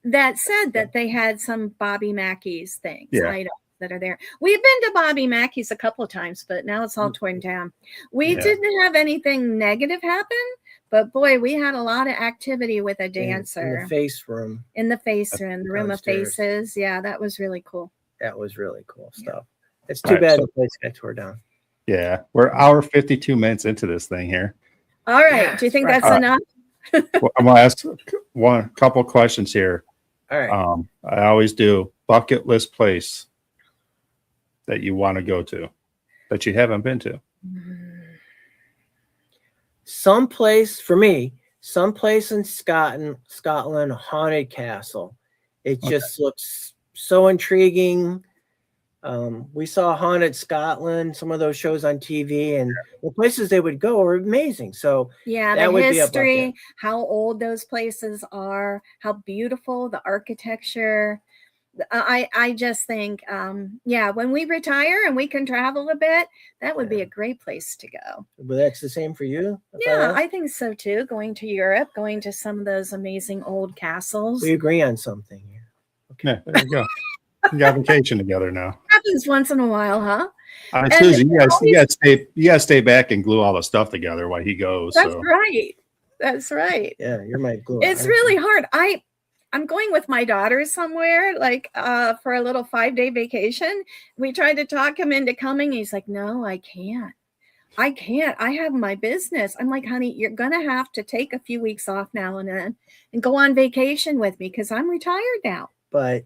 that said that they had some Bobby Mackey's things, Yeah. items that are there. We've been to Bobby Mackey's a couple of times, but now it's all torn down. We Yeah. didn't have anything negative happen, but boy, we had a lot of activity with a in dancer the face room. in the face room, the room of Downstairs. faces. Yeah, that was really cool. That was really cool stuff. It's too Right, bad so- the place got tore down. Yeah, we're hour 52 minutes into this thing here. All right. Yeah, Do you think right. that's enough? Well, I'm gonna ask one couple questions here. All right. I always do bucket list place that you want to go to that you haven't been to. Someplace for me, someplace in Scotland, haunted castle. It just looks so intriguing. We saw Haunted Scotland, some of those shows on TV, and the places they would go are amazing. So Yeah, That the would be a history, bucket. how old those places are, how beautiful the architecture. I just think, yeah, when we retire and we can travel a bit, that would be a great place to go. but that's the same for you. Yeah, I think so too. Going to Europe, going to some of those amazing old castles. we agree on something here. Yeah, there you go. We got vacation together now. Happens once in a while, huh? And And Susan, you always- gotta stay back and glue all the stuff together while he goes. That's So right. That's right. Yeah, you're my glue. It's really hard. I'm going with my daughter somewhere, like for a little 5-day vacation. We tried to talk him into coming. He's like, no, I can't. I have my business. I'm like, honey, you're gonna have to take a few weeks off now and then and go on vacation with me because I'm retired now. But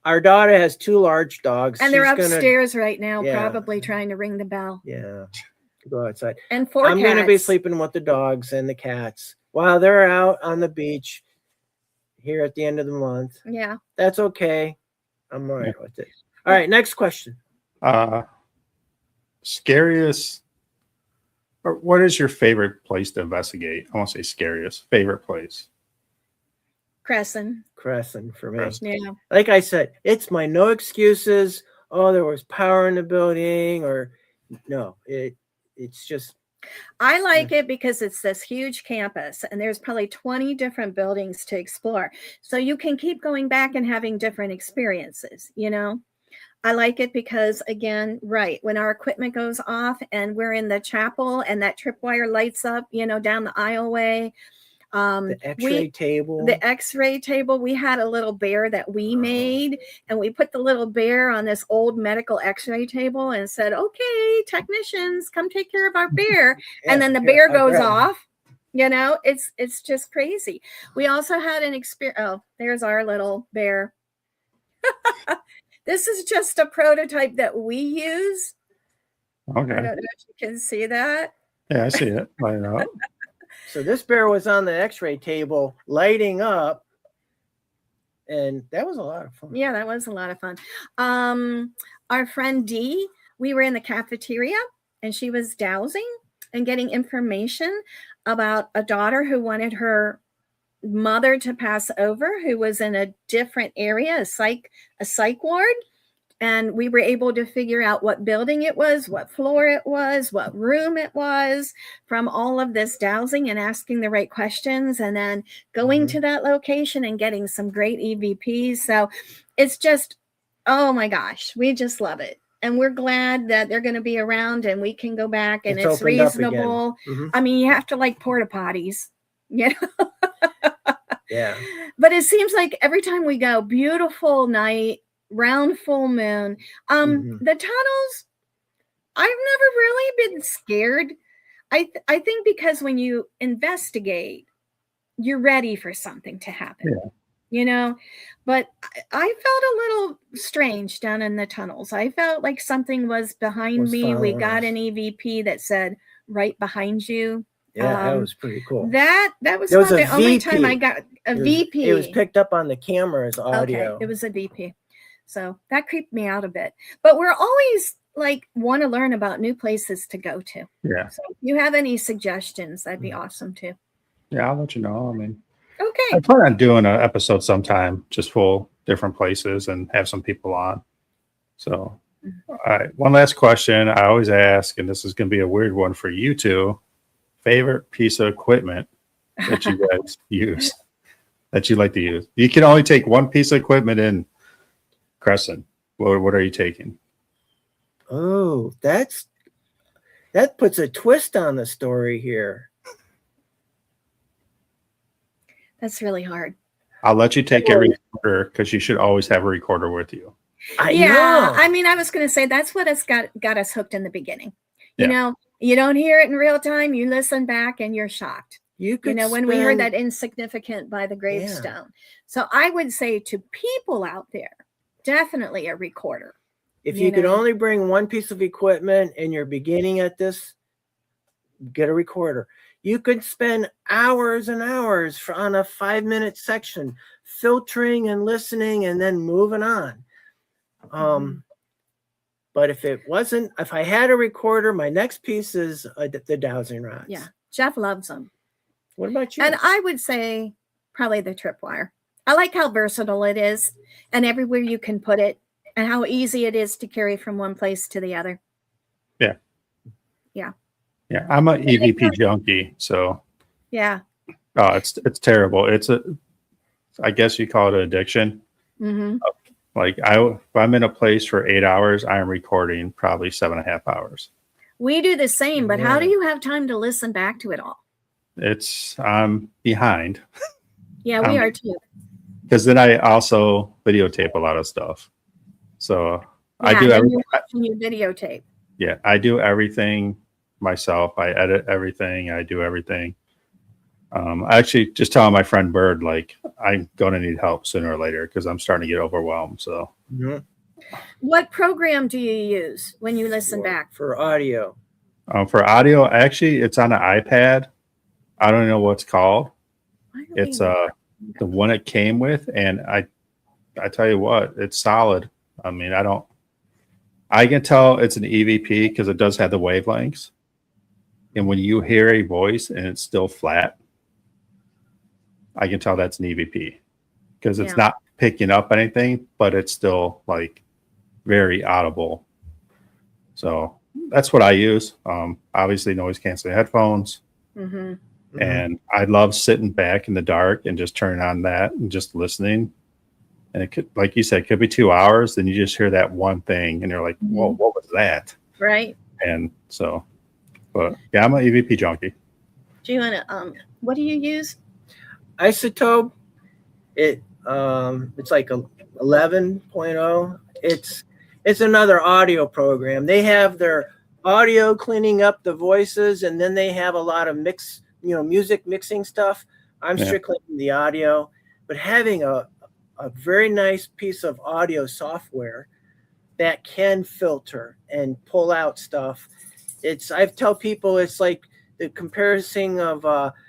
our daughter has 2 large dogs. And they're She's gonna- upstairs right now, Yeah. probably trying to ring the bell. Yeah, go outside. And 4 I'm cats. going to be sleeping with the dogs and the cats. while they're out on the beach here at the end of the month. Yeah. That's okay. I'm all right with it. All right, next question. Scariest, or what is your favorite place to investigate? I won't say scariest, favorite place. Crescent. Crescent for me. Crescent. Yeah. Like I said, it's my no excuses. Oh, there was power in the building, or no, it's just. I like it because it's this huge campus and there's probably 20 different buildings to explore. So you can keep going back and having different experiences, you know? I like it because, again, right, when our equipment goes off and we're in the chapel and that tripwire lights up, you know, down the aisleway. The X-ray table. The X-ray table. We had a little bear that we made, and we put the little bear on this old medical X-ray table and said, "Okay, technicians, come take care of our bear." And then the bear goes off. You know, it's just crazy. We also had an experience. Oh, there's our little bear. This is just a prototype that we use. Okay. I don't know if you can see that. Yeah, I see it. Light up. So this bear was on the X-ray table lighting up, and that was a lot of fun. Yeah, that was a lot of fun. Our friend Dee, we were in the cafeteria, and she was dowsing and getting information about a daughter who wanted her mother to pass over, who was in a different area, a psych ward. And we were able to figure out what building it was, what floor it was, what room it was from all of this dowsing and asking the right questions, and then going to that location and getting some great EVPs. So it's just, oh my gosh, we just love it. And we're glad that they're going to be around and we can go back and it's reasonable. I mean, you have to like porta potties, you know? Yeah. But it seems like every time we go, beautiful night, round full moon. The tunnels, I've never really been scared. I think because when you investigate, you're ready for something to happen. Yeah. You know, but I felt a little strange down in the tunnels. I felt like something was behind me. We got an EVP that said right behind you. Yeah, that was pretty cool. That was the only time I got a VP. It was picked up on the camera's audio. Okay, it was a VP. So that creeped me out a bit. But we're always like want to learn about new places to go to. Yeah. So if you have any suggestions, that'd be awesome too. Yeah, I'll let you know. I mean, okay. I plan on doing an episode sometime, just full different places and have some people on. So, all right. One last question I always ask, and this is going to be a weird one for you two. Favorite piece of equipment that you guys use, that you like to use? You can only take one piece of equipment in Crescent. What are you taking? Oh, that puts a twist on the story here. That's really hard. I'll let you take a recorder because you should always have a recorder with you. I know. I mean, I was going to say that's what has got us hooked in the beginning. You know, you don't hear it in real time. You listen back and you're shocked. When we heard that insignificant by the gravestone. Yeah. So I would say to people out there, definitely a recorder. If you could only bring one piece of equipment and you're beginning at this, get a recorder. You could spend hours and hours on a 5-minute section, filtering and listening and then moving on. But if I had a recorder, my next piece is the dowsing rods. Yeah, Jeff loves them. What about you? And I would say probably the tripwire. I like how versatile it is and everywhere you can put it and how easy it is to carry from one place to the other. Yeah. Yeah. Yeah, I'm an EVP junkie, so. Yeah. Oh, it's terrible. I guess you call it an addiction. Mm-hmm. Like if I'm in a place for 8 hours, I am recording probably 7.5 hours. We do the same, but how do you have time to listen back to it all? I'm behind. Yeah, we are too. Because then I also videotape a lot of stuff. So I do everything. You videotape. Yeah, I do everything myself. I edit everything. I do everything. I actually just telling my friend Bird, like, I'm going to need help sooner or later because I'm starting to get overwhelmed. So, what program do you use when you listen back? For audio. For audio, actually, it's on an iPad. I don't know what's called. Why do It's we- the one it came with, and I tell you what, it's solid. I mean, I can tell it's an EVP because it does have the wavelengths. And when you hear a voice and it's still flat, I can tell that's an EVP because it's Yeah. not picking up anything, but it's still like very audible. So that's what I use. Obviously, noise canceling headphones. Mhm. And I love sitting back in the dark and just turning on that and just listening. And it could, like you said, it could be 2 hours. Then you just hear that one thing and you're like, whoa, what was that? Right. And so, but yeah, I'm an EVP junkie. Do you want to, what do you use? Isotope. It's like a 11.0. It's another audio program. They have their audio cleaning up the voices, and then they have a lot of music mixing stuff. I'm strictly in the audio, but having a very nice piece of audio software that can filter and pull out stuff. I tell people it's like the comparison of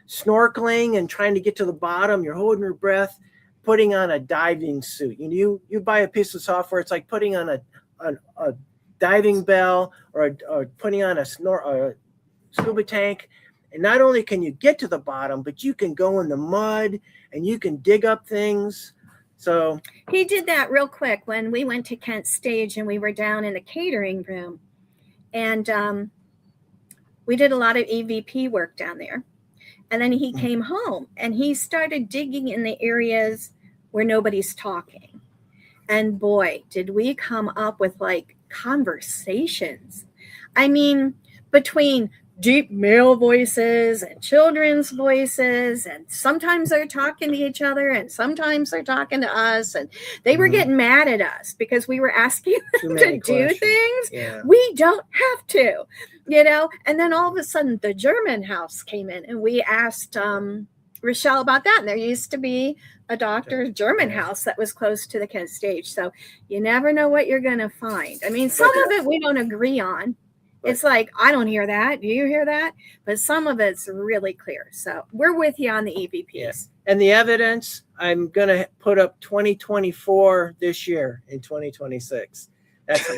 snorkeling and trying to get to the bottom. You're holding your breath, putting on a diving suit. You buy a piece of software. It's like putting on a diving bell or putting on a scuba tank. And not only can you get to the bottom, but you can go in the mud and you can dig up things. So he did that real quick when we went to Kent Stage and we were down in the catering room, and we did a lot of EVP work down there. And then he came home and he started digging in the areas where nobody's talking. And boy, did we come up with like conversations. I mean, between deep male voices and children's voices, and sometimes they're talking to each other and sometimes they're talking to us, and they were getting mad at us because we were asking them to do things. Yeah. We don't have to, and then all of a sudden the German house came in and we asked Rochelle about that, and there used to be a doctor's German house that was close to the Kent Stage. So you never know what you're going to find. I mean, some of it we don't agree on. It's like, I don't hear that. Do you hear that? But some of it's really clear. So we're with you on the EVPs. Yeah. And the evidence, I'm going to put up 2024 this year in 2026.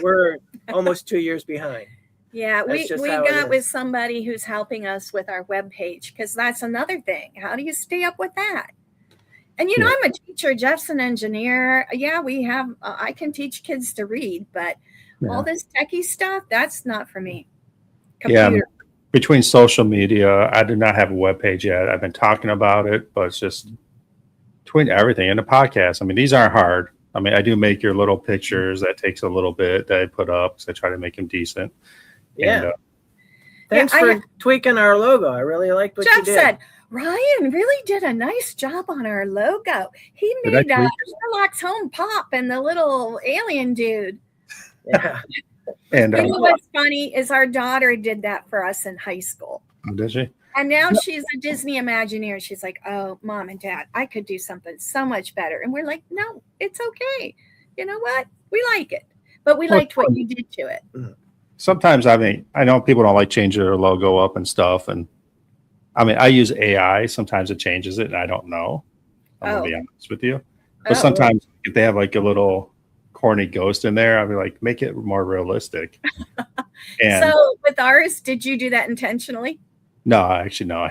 We're almost 2 years behind. Yeah, we That's just we how it got is. with somebody who's helping us with our webpage, because that's another thing. How do you stay up with that? And, I'm a teacher, Jeff's an engineer. Yeah, we have, I can teach kids to read, but all this techie stuff, that's not for me. Computer. Yeah, between social media, I do not have a webpage yet. I've been talking about it, but it's just between everything and the podcast. I mean, these aren't hard. I mean, I do make your little pictures. That takes a little bit that I put up because I try to make them decent. Yeah. And, Thanks for tweaking our logo. I really liked what you Jeff did. said, Ryan really did a nice job on our logo. He made Sherlock's Home pop and the little alien dude. Yeah. And what's funny is our daughter did that for us in high school. Did she? And now she's a Disney Imagineer. She's like, oh, Mom and Dad, I could do something so much better. And we're like, no, it's okay. You know what? We like it. But we liked what you did to it. Sometimes, I mean, I know people don't like changing their logo up and stuff. And I mean, I use AI. Sometimes it changes it and I don't know. I'm going to be honest with you. But sometimes if they have like a little corny ghost in there, I'll be like, make it more realistic. And so with ours, did you do that intentionally? No, actually, no.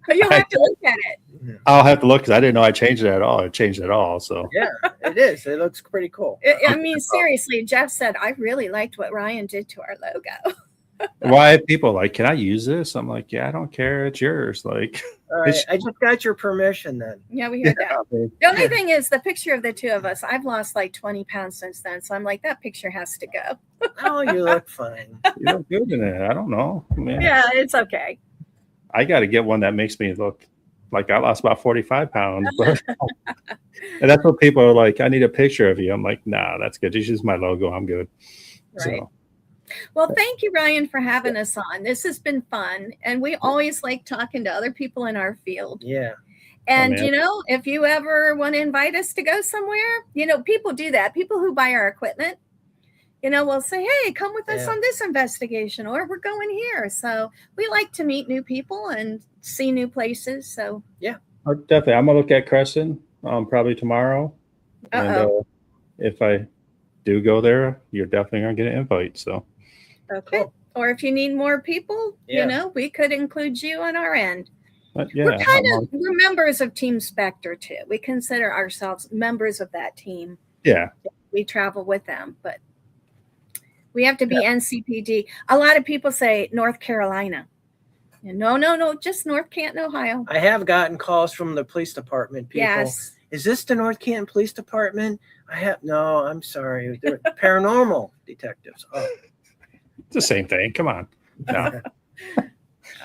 You'll have to look at it. I'll have to look because I didn't know I changed it at all. I changed it all. So yeah, it is. It looks pretty cool. I mean, seriously, Jeff said, I really liked what Ryan did to our logo. Why people like, can I use this? I'm like, yeah, I don't care. It's yours. Like, all right, I just got your permission then. Yeah, we heard that. The only thing is the picture of the two of us. I've lost like 20 pounds since then. So I'm like, that picture has to go. Oh, you look fine. You look good in it. I don't know. Yeah, it's okay. I got to get one that makes me look like I lost about 45 pounds. But, and that's what people are like, I need a picture of you. I'm like, nah, that's good. Just use my logo. I'm good. Right. So. Well, thank you, Ryan, for having us on. This has been fun. And we always like talking to other people in our field. Yeah. And, if you ever want to invite us to go somewhere, people do that. People who buy our equipment, we'll say, hey, come with us Yeah. on this investigation, or we're going here. So we like to meet new people and see new places. So Definitely. I'm going to look at Crescent probably tomorrow. And if I do go there, you're definitely going to get an invite. So, okay. Cool. Or if you need more people, Yeah. we could include you on our end. yeah, We're members of Team Spectre too. We consider ourselves members of that team. yeah. We travel with them, but we have to be NCPD. A lot of people say North Carolina. No, just North Canton, Ohio. I have gotten calls from the police department. People, Yes. is this the North Canton Police Department? No, I'm sorry. They're paranormal detectives. Oh. It's the same thing. Come on. No.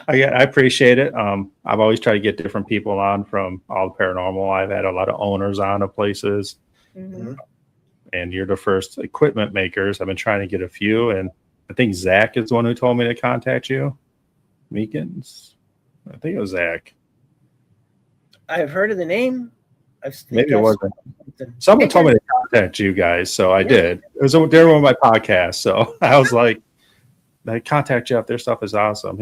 I appreciate it. I've always tried to get different people on from all the paranormal. I've had a lot of owners on of places. Mm-hmm. And you're the first equipment makers. I've been trying to get a few, and I think Zach is the one who told me to contact you. Meekins, I think it was Zach. I've heard of the name. Maybe it wasn't. Someone told me to contact you guys, so I did. It was during one of my podcasts, so I was like, "I contact Jeff. Their stuff is awesome."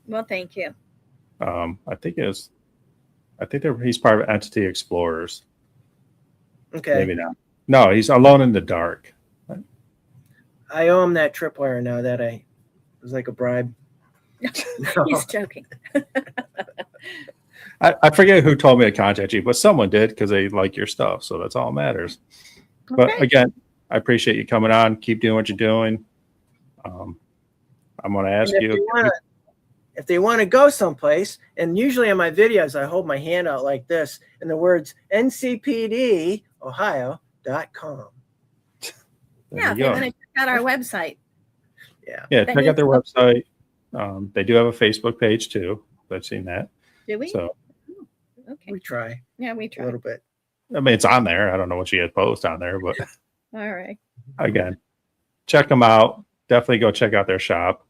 Well, thank you. I think he's part of Entity Explorers. Okay. Maybe not. No, he's Alone in the Dark. I owe him that tripwire now. That it was like a bribe. No. He's joking. I forget who told me to contact you, but someone did because they like your stuff. So that's all that matters. Okay. But again, I appreciate you coming on. Keep doing what you're doing. I'm going to ask you. If they want to go someplace, and usually in my videos, I hold my hand out like this and the words NCPD Ohio.com. Yeah, if you want to check out our website. Yeah, check out their website. They do have a Facebook page too. I've seen that. Do we? So okay. We try. Yeah, we A try. little bit. I mean, it's on there. I don't know what you had post on there, but All right. again, check them out. Definitely go check out their shop.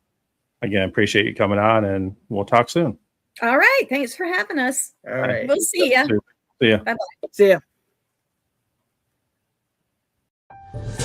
Again, appreciate you coming on, and we'll talk soon. All right. Thanks for having us. All right. We'll see you. See ya. Bye-bye. See ya.